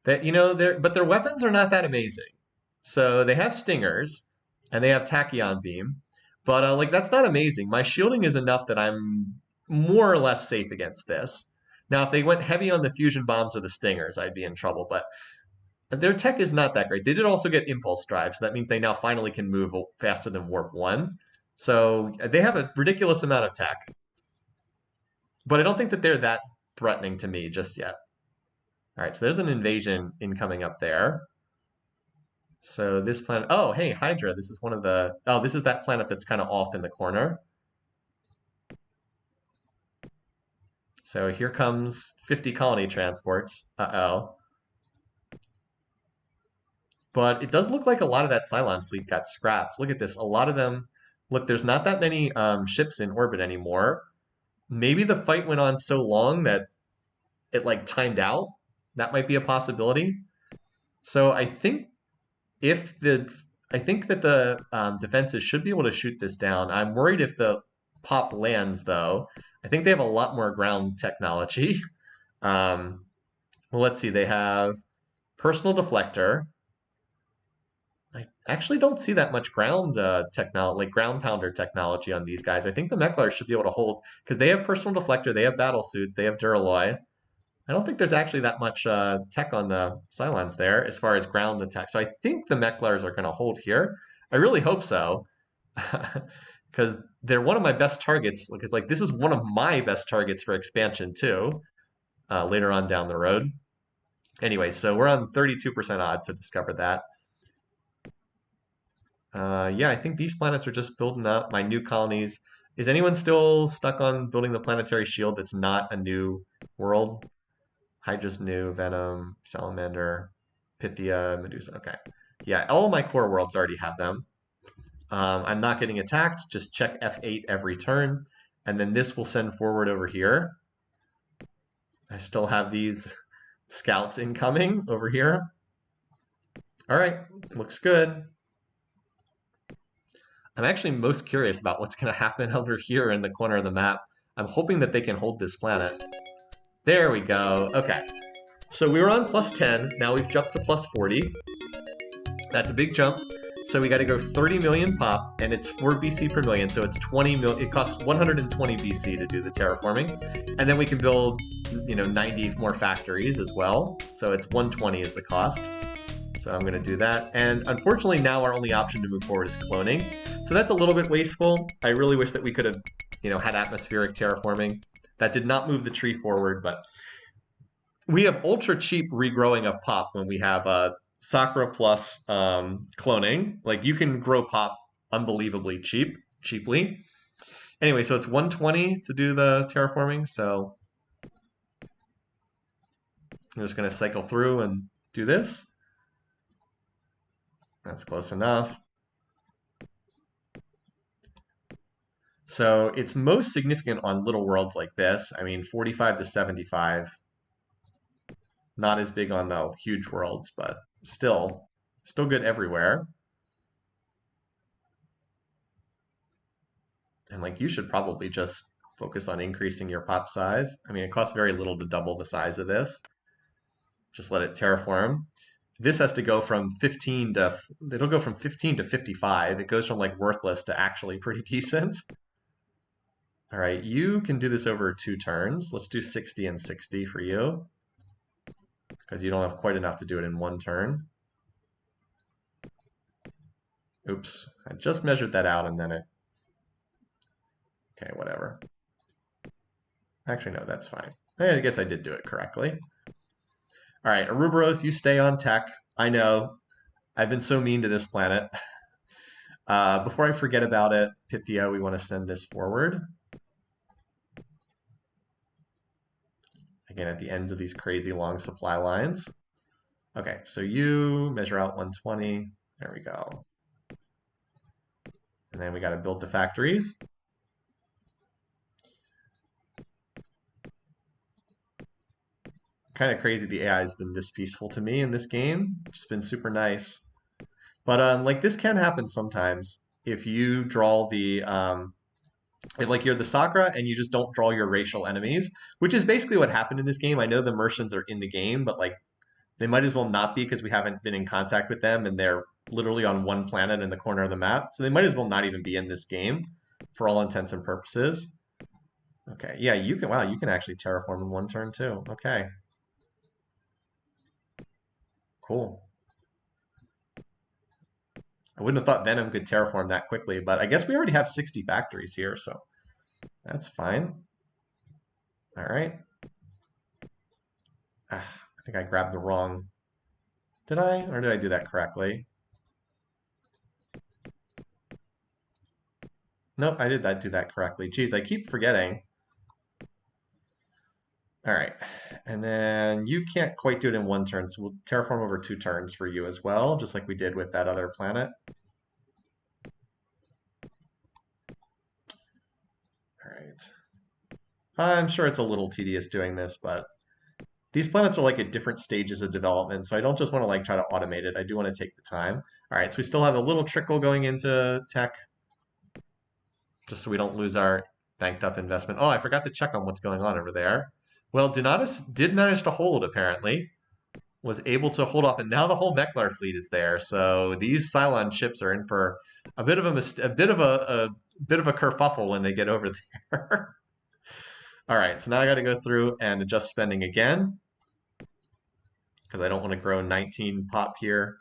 that their weapons are not that amazing. So they have stingers and they have tachyon beam, but like that's not amazing. My shielding is enough that I'm more or less safe against this. Now, if they went heavy on the fusion bombs or the stingers, I'd be in trouble. But their tech is not that great. They did also get impulse drive, so that means they now finally can move faster than warp 1. So they have a ridiculous amount of tech. But I don't think that they're that threatening to me just yet. All right, so there's an invasion incoming up there. So this planet, oh, hey, Hydra, this is one of the, oh, this is that planet that's kind of off in the corner. So here comes 50 colony transports. Uh-oh. But it does look like a lot of that Cylon fleet got scrapped. Look at this, a lot of them, look, there's not that many ships in orbit anymore. Maybe the fight went on so long that it like timed out. That might be a possibility. So I think that the defenses should be able to shoot this down. I'm worried if the pop lands though. I think they have a lot more ground technology. Well, let's see. They have personal deflector. I actually don't see that much ground technology, like ground pounder technology on these guys. I think the Meklars should be able to hold, because they have personal deflector, they have battle suits, they have Duralloy. I don't think there's actually that much tech on the Cylons there as far as ground attack. So I think the Meklars are going to hold here. I really hope so, because they're one of my best targets. Because like this is one of my best targets for expansion too, later on down the road. Anyway, so we're on 32% odds to discover that. Yeah, I think these planets are just building up my new colonies. Is anyone still stuck on building the planetary shield that's not a new world? Hydra's new, Venom, Salamander, Pythia, Medusa. Okay. Yeah, all my core worlds already have them. I'm not getting attacked. Just check F8 every turn. And then this will send forward over here. I still have these scouts incoming over here. All right, looks good. I'm actually most curious about what's going to happen over here in the corner of the map. I'm hoping that they can hold this planet. There we go. Okay. So we were on plus 10. Now we've jumped to plus 40. That's a big jump. So we got to go 30 million pop, and it's 4 BC per million, so it's 20 million. It costs 120 BC to do the terraforming, and then we can build, 90 more factories as well. So it's 120 is the cost. So I'm going to do that. And unfortunately, now our only option to move forward is cloning. So that's a little bit wasteful. I really wish that we could have, had atmospheric terraforming. That did not move the tree forward, but we have ultra cheap regrowing of pop when we have Sakkra plus cloning. Like, you can grow pop unbelievably cheaply. Anyway, so it's 120 to do the terraforming. So I'm just going to cycle through and do this. That's close enough. So it's most significant on little worlds like this. I mean, 45 to 75. Not as big on the huge worlds, but still good everywhere. And like, you should probably just focus on increasing your pop size. I mean, it costs very little to double the size of this. Just let it terraform. This has to go from 15 to, it'll go from 15 to 55. It goes from like worthless to actually pretty decent. All right, you can do this over 2 turns. Let's do 60 and 60 for you, because you don't have quite enough to do it in 1 turn. Oops, I just measured that out and then it... Okay, whatever. Actually, no, that's fine. I guess I did do it correctly. All right, Arubaros, you stay on tech. I know, I've been so mean to this planet. Before I forget about it, Pythia, we want to send this forward. Again, at the ends of these crazy long supply lines. Okay, so you measure out 120. There we go. And then we got to build the factories. Kind of crazy the AI has been this peaceful to me in this game. It's been super nice. But like, this can happen sometimes if you draw the like, you're the Sakkra and you just don't draw your racial enemies, which is basically what happened in this game. I know the Mercians are in the game, but like, they might as well not be, because we haven't been in contact with them and they're literally on one planet in the corner of the map. So they might as well not even be in this game for all intents and purposes. Okay, yeah, you can, wow, you can actually terraform in 1 turn too. Okay. Cool. I wouldn't have thought Venom could terraform that quickly, but I guess we already have 60 factories here, so that's fine. All right. I think I grabbed the wrong... Did I? Or did I do that correctly? Nope, I did do that correctly. Geez, I keep forgetting. All right, and then you can't quite do it in 1 turn, so we'll terraform over 2 turns for you as well, just like we did with that other planet. All right. I'm sure it's a little tedious doing this, but these planets are like at different stages of development, so I don't just want to like try to automate it. I do want to take the time. All right, so we still have a little trickle going into tech, just so we don't lose our banked up investment. Oh, I forgot to check on what's going on over there. Well, Donatus did manage to hold, apparently. Was able to hold off, and now the whole Meklar fleet is there. So these Cylon ships are in for a bit of a kerfuffle when they get over there. All right, so now I got to go through and adjust spending again, because I don't want to grow 19 pop here.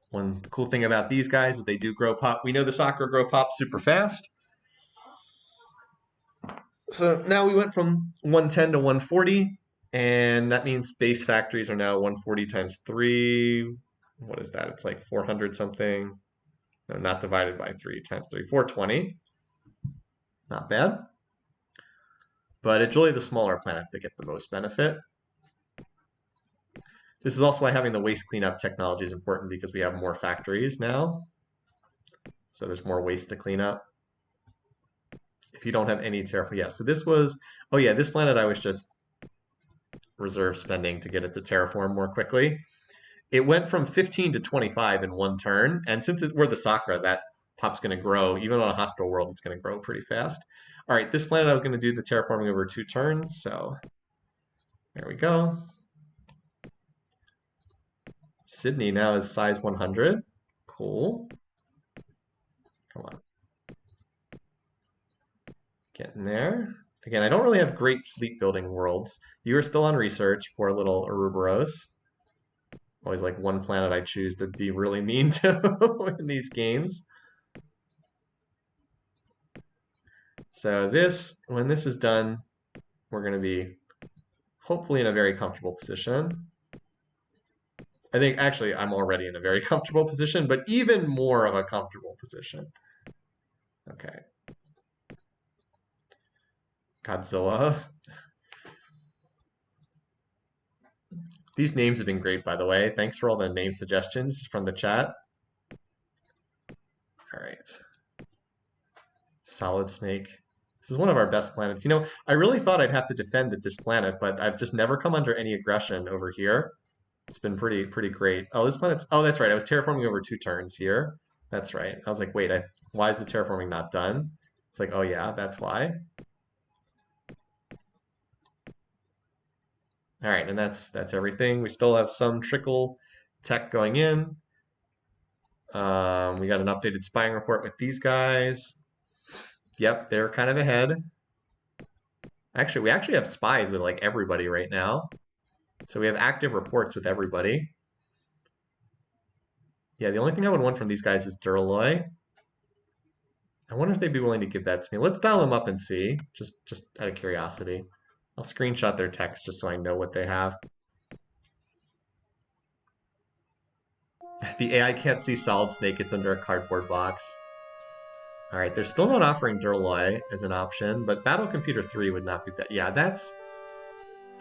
One cool thing about these guys is they do grow pop. We know the Sakkra grow pop super fast. So now we went from 110 to 140, and that means base factories are now 140 times 3. What is that? It's like 400 something. No, not divided by 3 times 3, 420. Not bad. But it's really the smaller planets that get the most benefit. This is also why having the waste cleanup technology is important, because we have more factories now. So there's more waste to clean up. If you don't have any terraform, yeah, so this was, oh yeah, this planet I was just reserve spending to get it to terraform more quickly. It went from 15 to 25 in 1 turn, and since we're the Sakkra, that pop's going to grow. Even on a hostile world, it's going to grow pretty fast. All right, this planet I was going to do the terraforming over 2 turns, so There we go. Sydney now is size 100. Cool. Come on. Getting there. Again, I don't really have great fleet building worlds. You are still on research, poor little Ouroboros. Always like one planet I choose to be really mean to in these games. So this, when this is done, we're going to be hopefully in a very comfortable position. I think actually I'm already in a very comfortable position, but even more of a comfortable position. Okay. Godzilla. These names have been great, by the way. Thanks for all the name suggestions from the chat. All right. Solid Snake. This is one of our best planets. You know, I really thought I'd have to defend at this planet, but I've just never come under any aggression over here. It's been pretty great. Oh, this planet's... Oh, that's right. I was terraforming over 2 turns here. That's right. I was like, wait, why is the terraforming not done? It's like, oh yeah, that's why. All right, and that's everything. We still have some trickle tech going in. We got an updated spying report with these guys. Yep, they're kind of ahead. Actually, we actually have spies with like everybody right now. So we have active reports with everybody. Yeah, the only thing I would want from these guys is Duralloy. I wonder if they'd be willing to give that to me. Let's dial them up and see, just out of curiosity. I'll screenshot their text just so I know what they have. The AI can't see Solid Snake, it's under a cardboard box. All right, they're still not offering Duralloy as an option, but Battle Computer 3 would not be bad. Yeah, that's...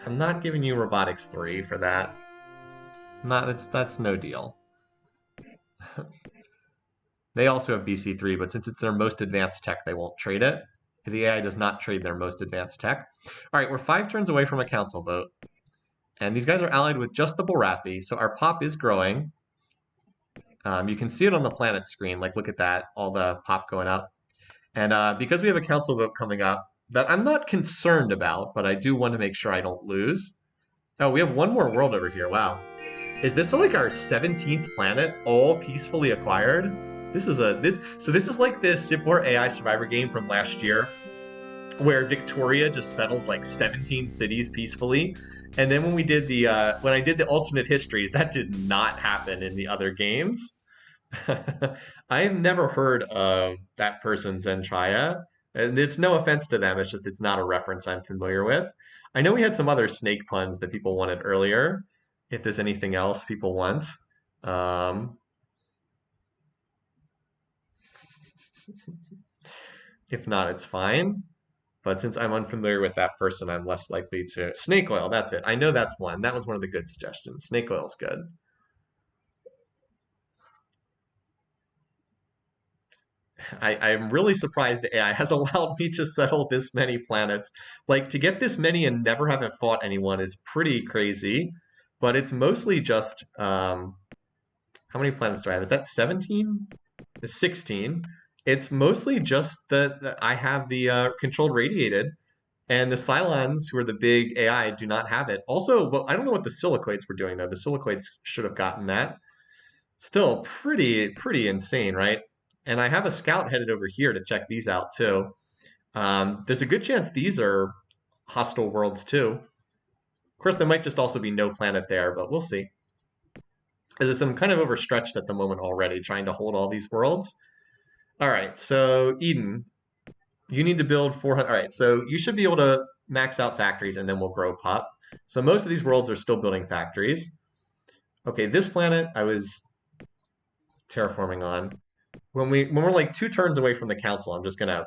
I'm not giving you Robotics 3 for that. That's no deal. They also have BC3, but since it's their most advanced tech, they won't trade it. The AI does not trade their most advanced tech. All right, we're 5 turns away from a council vote. And these guys are allied with just the Borathi, so our pop is growing. You can see it on the planet screen. Like, look at that, all the pop going up. And because we have a council vote coming up that I'm not concerned about, but I do want to make sure I don't lose. Oh, we have one more world over here. Wow. Is this like our 17th planet, all peacefully acquired? This is like the Civwar AI Survivor game from last year, where Victoria just settled like 17 cities peacefully. And then when we did the when I did the alternate histories, that did not happen in the other games. I have never heard of that person Zentraya, and it's no offense to them. It's just it's not a reference I'm familiar with. I know we had some other snake puns that people wanted earlier. If there's anything else people want, if not, it's fine. But since I'm unfamiliar with that person, I'm less likely to... Snake oil, that's it. I know that's one. That was one of the good suggestions. Snake oil's good. I'm really surprised the AI has allowed me to settle this many planets. Like, to get this many and never having fought anyone is pretty crazy. But it's mostly just... how many planets do I have? Is that 17? It's 16. It's mostly just that I have the controlled radiated. And the Cylons, who are the big AI, do not have it. Also, well, I don't know what the Silicoids were doing, though. The Silicoids should have gotten that. Still pretty insane, right? And I have a scout headed over here to check these out, too. There's a good chance these are hostile worlds, too. Of course, there might just also be no planet there, but we'll see. As I'm kind of overstretched at the moment already, trying to hold all these worlds. All right, so Eden, you need to build 400. All right, so you should be able to max out factories and then we'll grow pop. So most of these worlds are still building factories. Okay, this planet I was terraforming on. When we're like 2 turns away from the council, I'm just gonna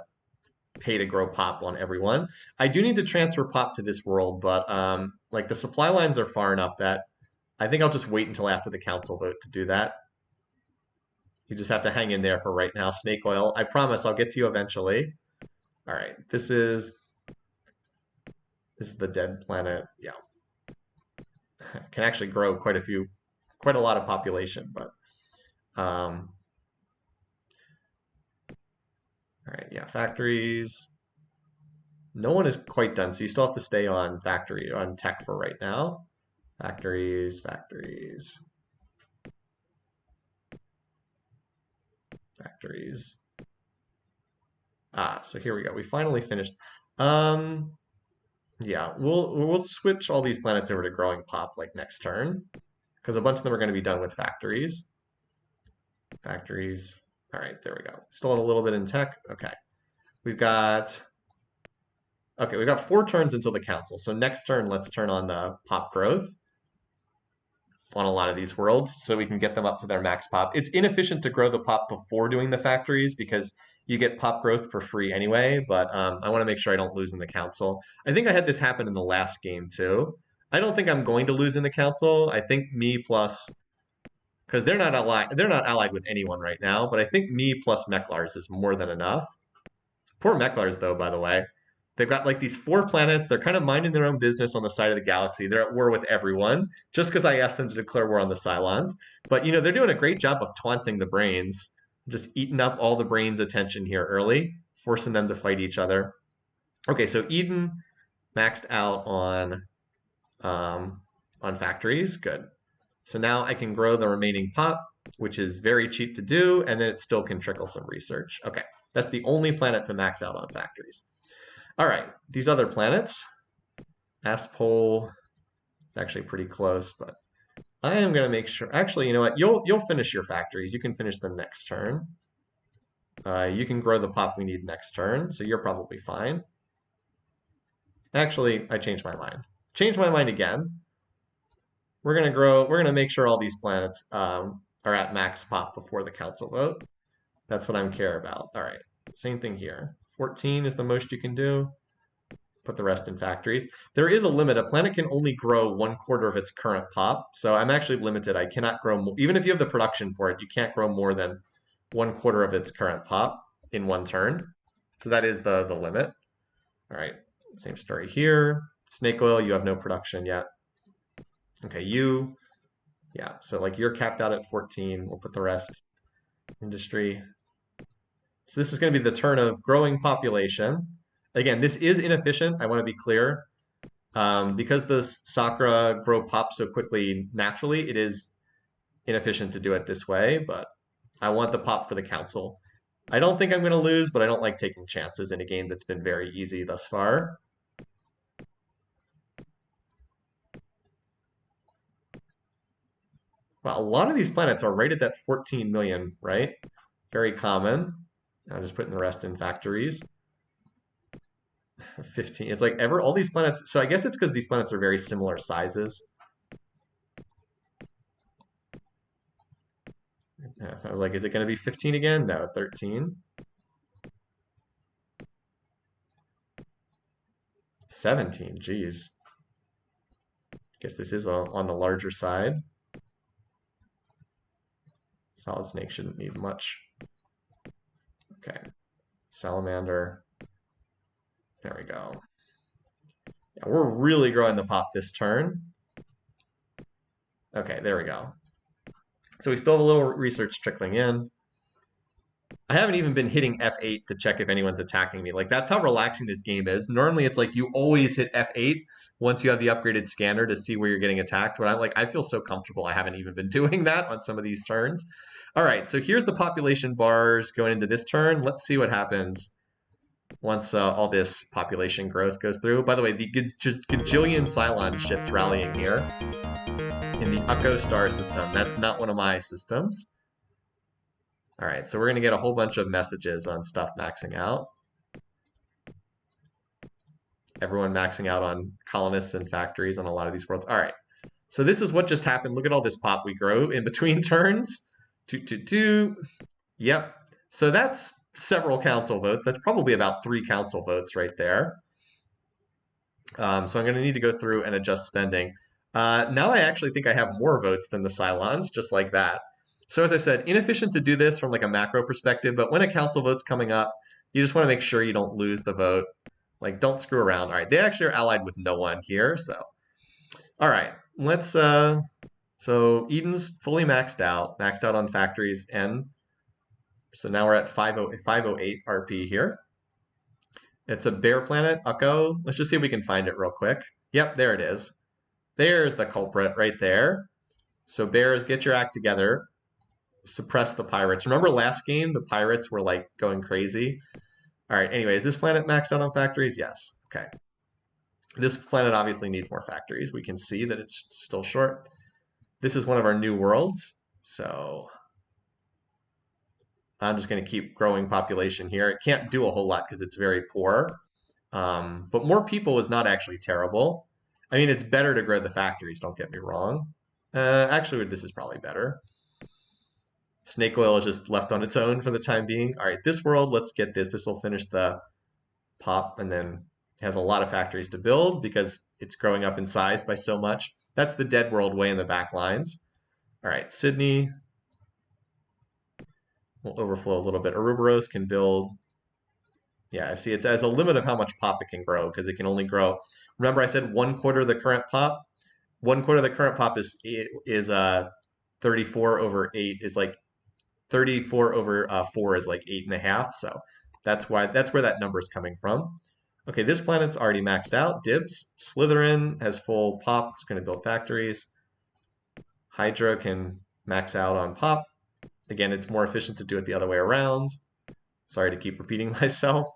pay to grow pop on everyone. I do need to transfer pop to this world, but like the supply lines are far enough that I think I'll just wait until after the council vote to do that. You just have to hang in there for right now, Snake Oil. I promise I'll get to you eventually. All right, this is the dead planet. Yeah, can actually grow quite a lot of population, but all right, yeah, factories. No one is quite done, so you still have to stay on tech for right now. Factories, factories, factories. So here we go. We finally finished. Um, yeah, we'll switch all these planets over to growing pop like next turn, because a bunch of them are going to be done with factories. Factories. All right, there we go. Still have a little bit in tech. Okay, we've got. Okay, we've got 4 turns until the council. So next turn, let's turn on the pop growth on a lot of these worlds so we can get them up to their max pop. It's inefficient to grow the pop before doing the factories because you get pop growth for free anyway, but I want to make sure I don't lose in the council. I think I had this happen in the last game too. I don't think I'm going to lose in the council. I think me plus, because they're not allied with anyone right now, but I think me plus Meklars is more than enough. Poor Meklars though, by the way. They've got like these 4 planets. They're kind of minding their own business on the side of the galaxy. They're at war with everyone just because I asked them to declare war on the Cylons. But they're doing a great job of taunting the brains, just eating up all the brains' attention here early, forcing them to fight each other. Okay, so Eden maxed out on factories. Good. So now I can grow the remaining pop, which is very cheap to do, and then it still can trickle some research. Okay, that's the only planet to max out on factories. All right, these other planets, Aspole is actually pretty close, but I am going to make sure. Actually, you know what? You'll finish your factories. You can finish them next turn. You can grow the pop we need next turn, so you're probably fine. Actually, I changed my mind. Changed my mind again. We're going to grow. We're going to make sure all these planets are at max pop before the council vote. That's what I'm care about. All right, same thing here. 14 is the most you can do. Put the rest in factories. There is a limit. A planet can only grow 1/4 of its current pop. So I'm actually limited. I cannot grow more. Even if you have the production for it, you can't grow more than 1/4 of its current pop in one turn. So that is the limit. All right, same story here. Snake oil, you have no production yet. Okay, yeah, so like you're capped out at 14. We'll put the rest. Industry. So this is going to be the turn of growing population. Again, this is inefficient. I want to be clear. Because the Sakkra grow pop so quickly naturally, it is inefficient to do it this way, but I want the pop for the council. I don't think I'm going to lose, but I don't like taking chances in a game that's been very easy thus far. Well, a lot of these planets are right at that 14 million, right? Very common. I'm just putting the rest in factories. 15. It's like all these planets. So I guess it's because these planets are very similar sizes. I was like, is it going to be 15 again? No, 13. 17. Geez. Guess this is on the larger side. Solid snake shouldn't need much. Okay. Salamander. There we go. Yeah, we're really growing the pop this turn. Okay, there we go. So we still have a little research trickling in. I haven't even been hitting F8 to check if anyone's attacking me. Like, that's how relaxing this game is. Normally, it's like you always hit F8 once you have the upgraded scanner to see where you're getting attacked. But I feel so comfortable I haven't even been doing that on some of these turns. All right, so here's the population bars going into this turn. Let's see what happens once all this population growth goes through. By the way, the gajillion Cylon ships rallying here in the Ukko star system. That's not one of my systems. All right, so we're going to get a whole bunch of messages on stuff maxing out. Everyone maxing out on colonists and factories on a lot of these worlds. All right, so this is what just happened. Look at all this pop we grow in between turns. 2. Yep. So that's several council votes. That's probably about 3 council votes right there. So I'm going to need to go through and adjust spending. Now I actually think I have more votes than the Cylons, just like that. So as I said, inefficient to do this from like a macro perspective, but when a council vote's coming up, you just want to make sure you don't lose the vote. Like, don't screw around. All right, they actually are allied with no one here, so. All right, let's, so Eden's fully maxed out on factories N. So now we're at 508 RP here. It's a bear planet, Ukko. Let's just see if we can find it real quick. Yep, there it is. There's the culprit right there. So bears, get your act together. Suppress the pirates. Remember last game, the pirates were like going crazy? All right, anyway, is this planet maxed out on factories? Yes. Okay. This planet obviously needs more factories. We can see that it's still short. This is one of our new worlds. So I'm just going to keep growing population here. It can't do a whole lot because it's very poor. But more people is not actually terrible. I mean, it's better to grow the factories, don't get me wrong. Actually, this is probably better. Snake oil is just left on its own for the time being. All right, this world, let's get this. This will finish the pop, and then it has a lot of factories to build because it's growing up in size by so much. That's the dead world way in the back lines. All right, Sydney will overflow a little bit. Ouroboros can build. Yeah, see, it has a limit of how much pop it can grow because it can only grow. Remember, I said 1/4 of the current pop. 1/4 of the current pop is 34 over 8 is like 34 over 4 is like 8.5. So that's where that number is coming from. Okay, this planet's already maxed out. Dibs. Slytherin has full pop. It's going to build factories. Hydra can max out on pop. Again, it's more efficient to do it the other way around. Sorry to keep repeating myself.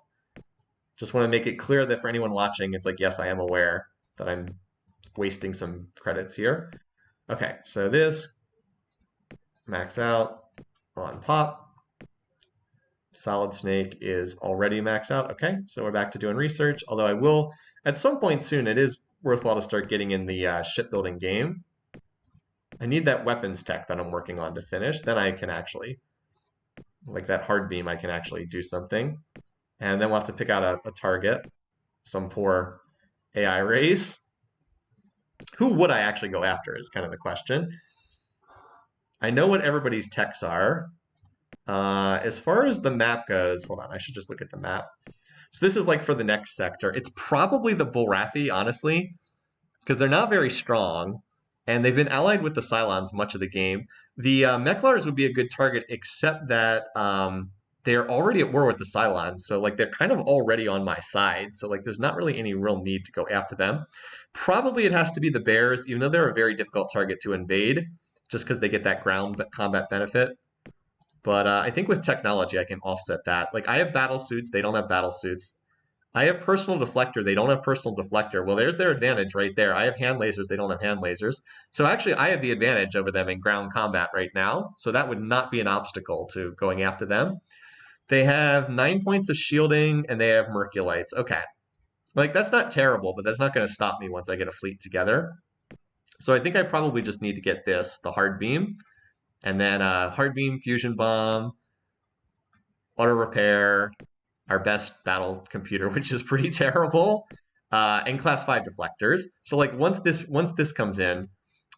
Just want to make it clear that for anyone watching, it's like, yes, I am aware that I'm wasting some credits here. Okay, so this, max out on pop. Solid Snake is already maxed out. Okay, so we're back to doing research, although I will, at some point soon, it is worthwhile to start getting in the shipbuilding game. I need that weapons tech that I'm working on to finish. Then I can actually, like that hard beam, I can actually do something. And then we'll have to pick out a target, some poor AI race. Who would I actually go after is kind of the question. I know what everybody's techs are. As far as the map goes, hold on, I should just look at the map. So this is like for the next sector. It's probably the Bulrathi, honestly, because they're not very strong, and they've been allied with the Cylons much of the game. The Meklars would be a good target, except that they're already at war with the Cylons, so like they're kind of already on my side. So like there's not really any real need to go after them. Probably it has to be the Bears, even though they're a very difficult target to invade, just because they get that ground combat benefit. But I think with technology, I can offset that. Like I have battle suits, they don't have battle suits. I have personal deflector, they don't have personal deflector. Well, there's their advantage right there. I have hand lasers, they don't have hand lasers. So actually, I have the advantage over them in ground combat right now. So that would not be an obstacle to going after them. They have 9 points of shielding, and they have Merculites. Okay. Like, that's not terrible, but that's not going to stop me once I get a fleet together. So I think I probably just need to get this, the hard beam. And then hard beam, fusion bomb, auto repair, our best battle computer, which is pretty terrible, and class 5 deflectors. So like once this comes in,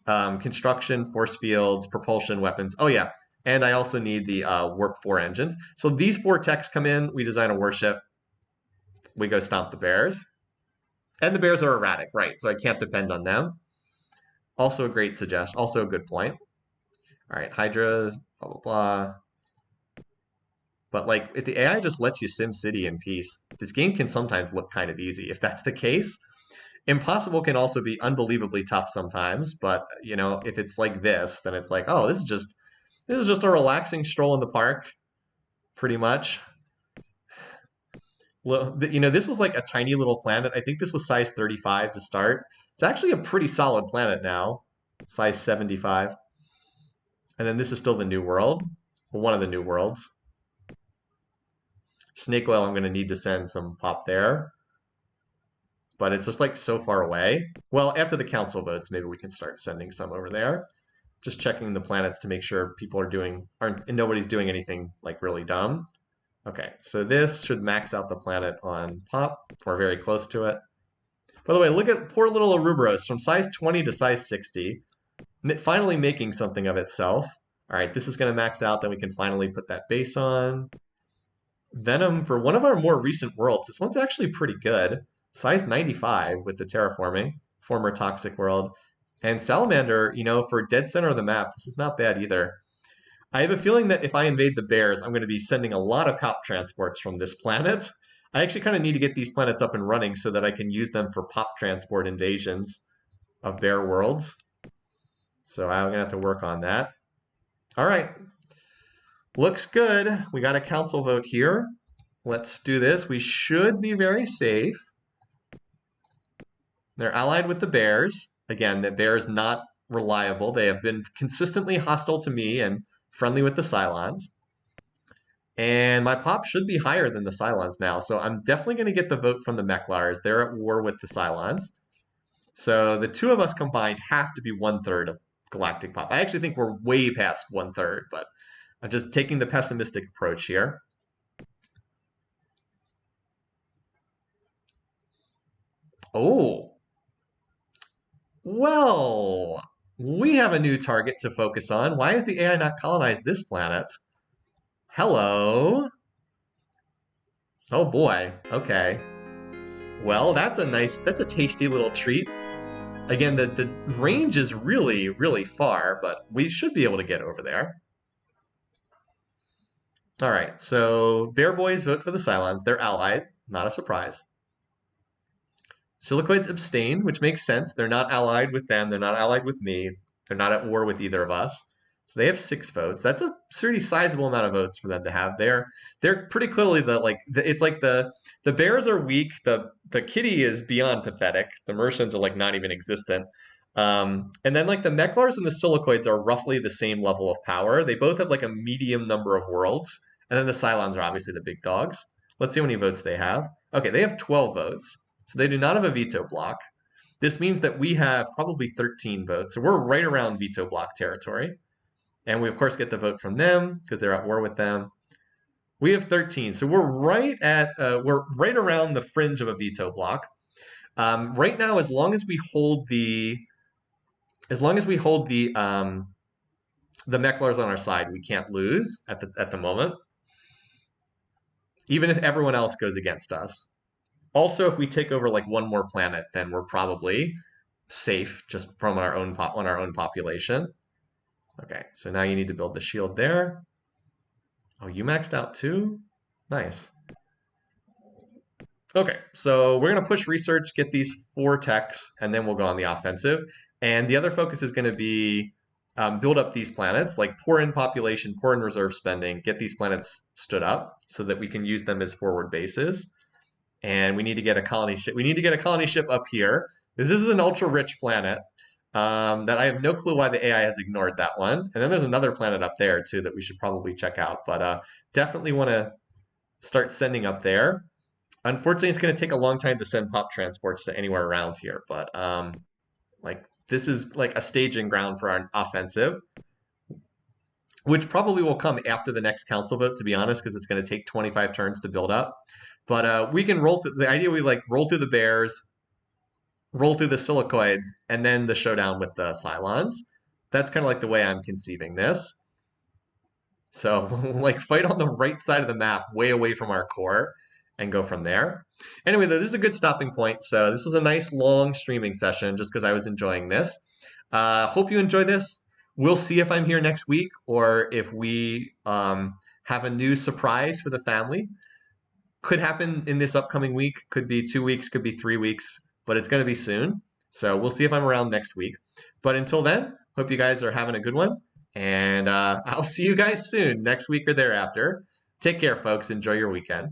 construction, force fields, propulsion, weapons. Oh yeah, and I also need the warp 4 engines. So these 4 techs come in, we design a warship, we go stomp the bears. And the bears are erratic, right? So I can't depend on them. Also a great suggestion, also a good point. All right, Hydra, blah, blah, blah. But like, if the AI just lets you sim city in peace, this game can sometimes look kind of easy. If that's the case, impossible can also be unbelievably tough sometimes. But you know, if it's like this, then it's like, oh, this is just a relaxing stroll in the park, pretty much. Well, you know, this was like a tiny little planet. I think this was size 35 to start. It's actually a pretty solid planet now, size 75. And then this is still the new world, well, one of the new worlds. Snake oil, I'm going to need to send some pop there. But it's just like so far away. Well, after the council votes, maybe we can start sending some over there. Just checking the planets to make sure people and nobody's doing anything like really dumb. Okay, so this should max out the planet on pop. We're very close to it. By the way, look at poor little Ouroboros from size 20 to size 60. Finally making something of itself. All right, this is going to max out, then we can finally put that base on. Venom, for one of our more recent worlds, this one's actually pretty good. Size 95 with the terraforming, former toxic world. And Salamander, you know, for dead center of the map, this is not bad either. I have a feeling that if I invade the bears, I'm going to be sending a lot of cop transports from this planet. I actually kind of need to get these planets up and running so that I can use them for pop transport invasions of bear worlds. So I'm gonna have to work on that. All right, looks good. We got a council vote here. Let's do this. We should be very safe. They're allied with the bears. Again, the bears not reliable. They have been consistently hostile to me and friendly with the Cylons. And my pop should be higher than the Cylons now, so I'm definitely going to get the vote from the Meklars. They're at war with the Cylons. So the two of us combined have to be 1/3 of galactic pop. I actually think we're way past 1/3, but I'm just taking the pessimistic approach here. Oh. Well, we have a new target to focus on. Why has the AI not colonized this planet? Hello. Oh boy. Okay. Well, that's a tasty little treat. Again, the range is really, really far, but we should be able to get over there. All right, so Bear Boys vote for the Cylons. They're allied, not a surprise. Silicoids abstain, which makes sense. They're not allied with them. They're not allied with me. They're not at war with either of us. So they have 6 votes. That's a pretty sizable amount of votes for them to have. They're pretty clearly it's like the bears are weak. The kitty is beyond pathetic. The Mercians are like not even existent. And then like the Meklars and the Silicoids are roughly the same level of power. They both have like a medium number of worlds. And then the Cylons are obviously the big dogs. Let's see how many votes they have. Okay, they have 12 votes. So they do not have a veto block. This means that we have probably 13 votes. So we're right around veto block territory. And we, of course, get the vote from them because they're at war with them. We have 13. So we're right around the fringe of a veto block. Right now, as long as we hold the Meklars on our side, we can't lose at the moment, even if everyone else goes against us. Also, if we take over like one more planet, then we're probably safe just from our own population. Okay, so now you need to build the shield there. Oh, you maxed out too? Nice. Okay, so we're going to push research, get these 4 techs, and then we'll go on the offensive. And the other focus is going to be build up these planets, like pour in population, pour in reserve spending, get these planets stood up so that we can use them as forward bases. And we need to get a colony ship. We need to get a colony ship up here. This is an ultra-rich planet that I have no clue why the AI has ignored that one. And then there's another planet up there, too, that we should probably check out. But definitely want to start sending up there. Unfortunately, it's going to take a long time to send pop transports to anywhere around here. But like this is like a staging ground for our offensive, which probably will come after the next council vote, to be honest, because it's going to take 25 turns to build up. But we can roll through the idea. We like roll through the bears, roll through the Silicoids, and then the showdown with the Cylons. That's kind of like the way I'm conceiving this. So like fight on the right side of the map, way away from our core, and go from there. Anyway, though, this is a good stopping point. So this was a nice long streaming session just because I was enjoying this. Hope you enjoy this. We'll see if I'm here next week or if we have a new surprise for the family. Could happen in this upcoming week. Could be 2 weeks, could be 3 weeks, but it's going to be soon. So we'll see if I'm around next week. But until then, hope you guys are having a good one. And I'll see you guys soon, next week or thereafter. Take care, folks. Enjoy your weekend.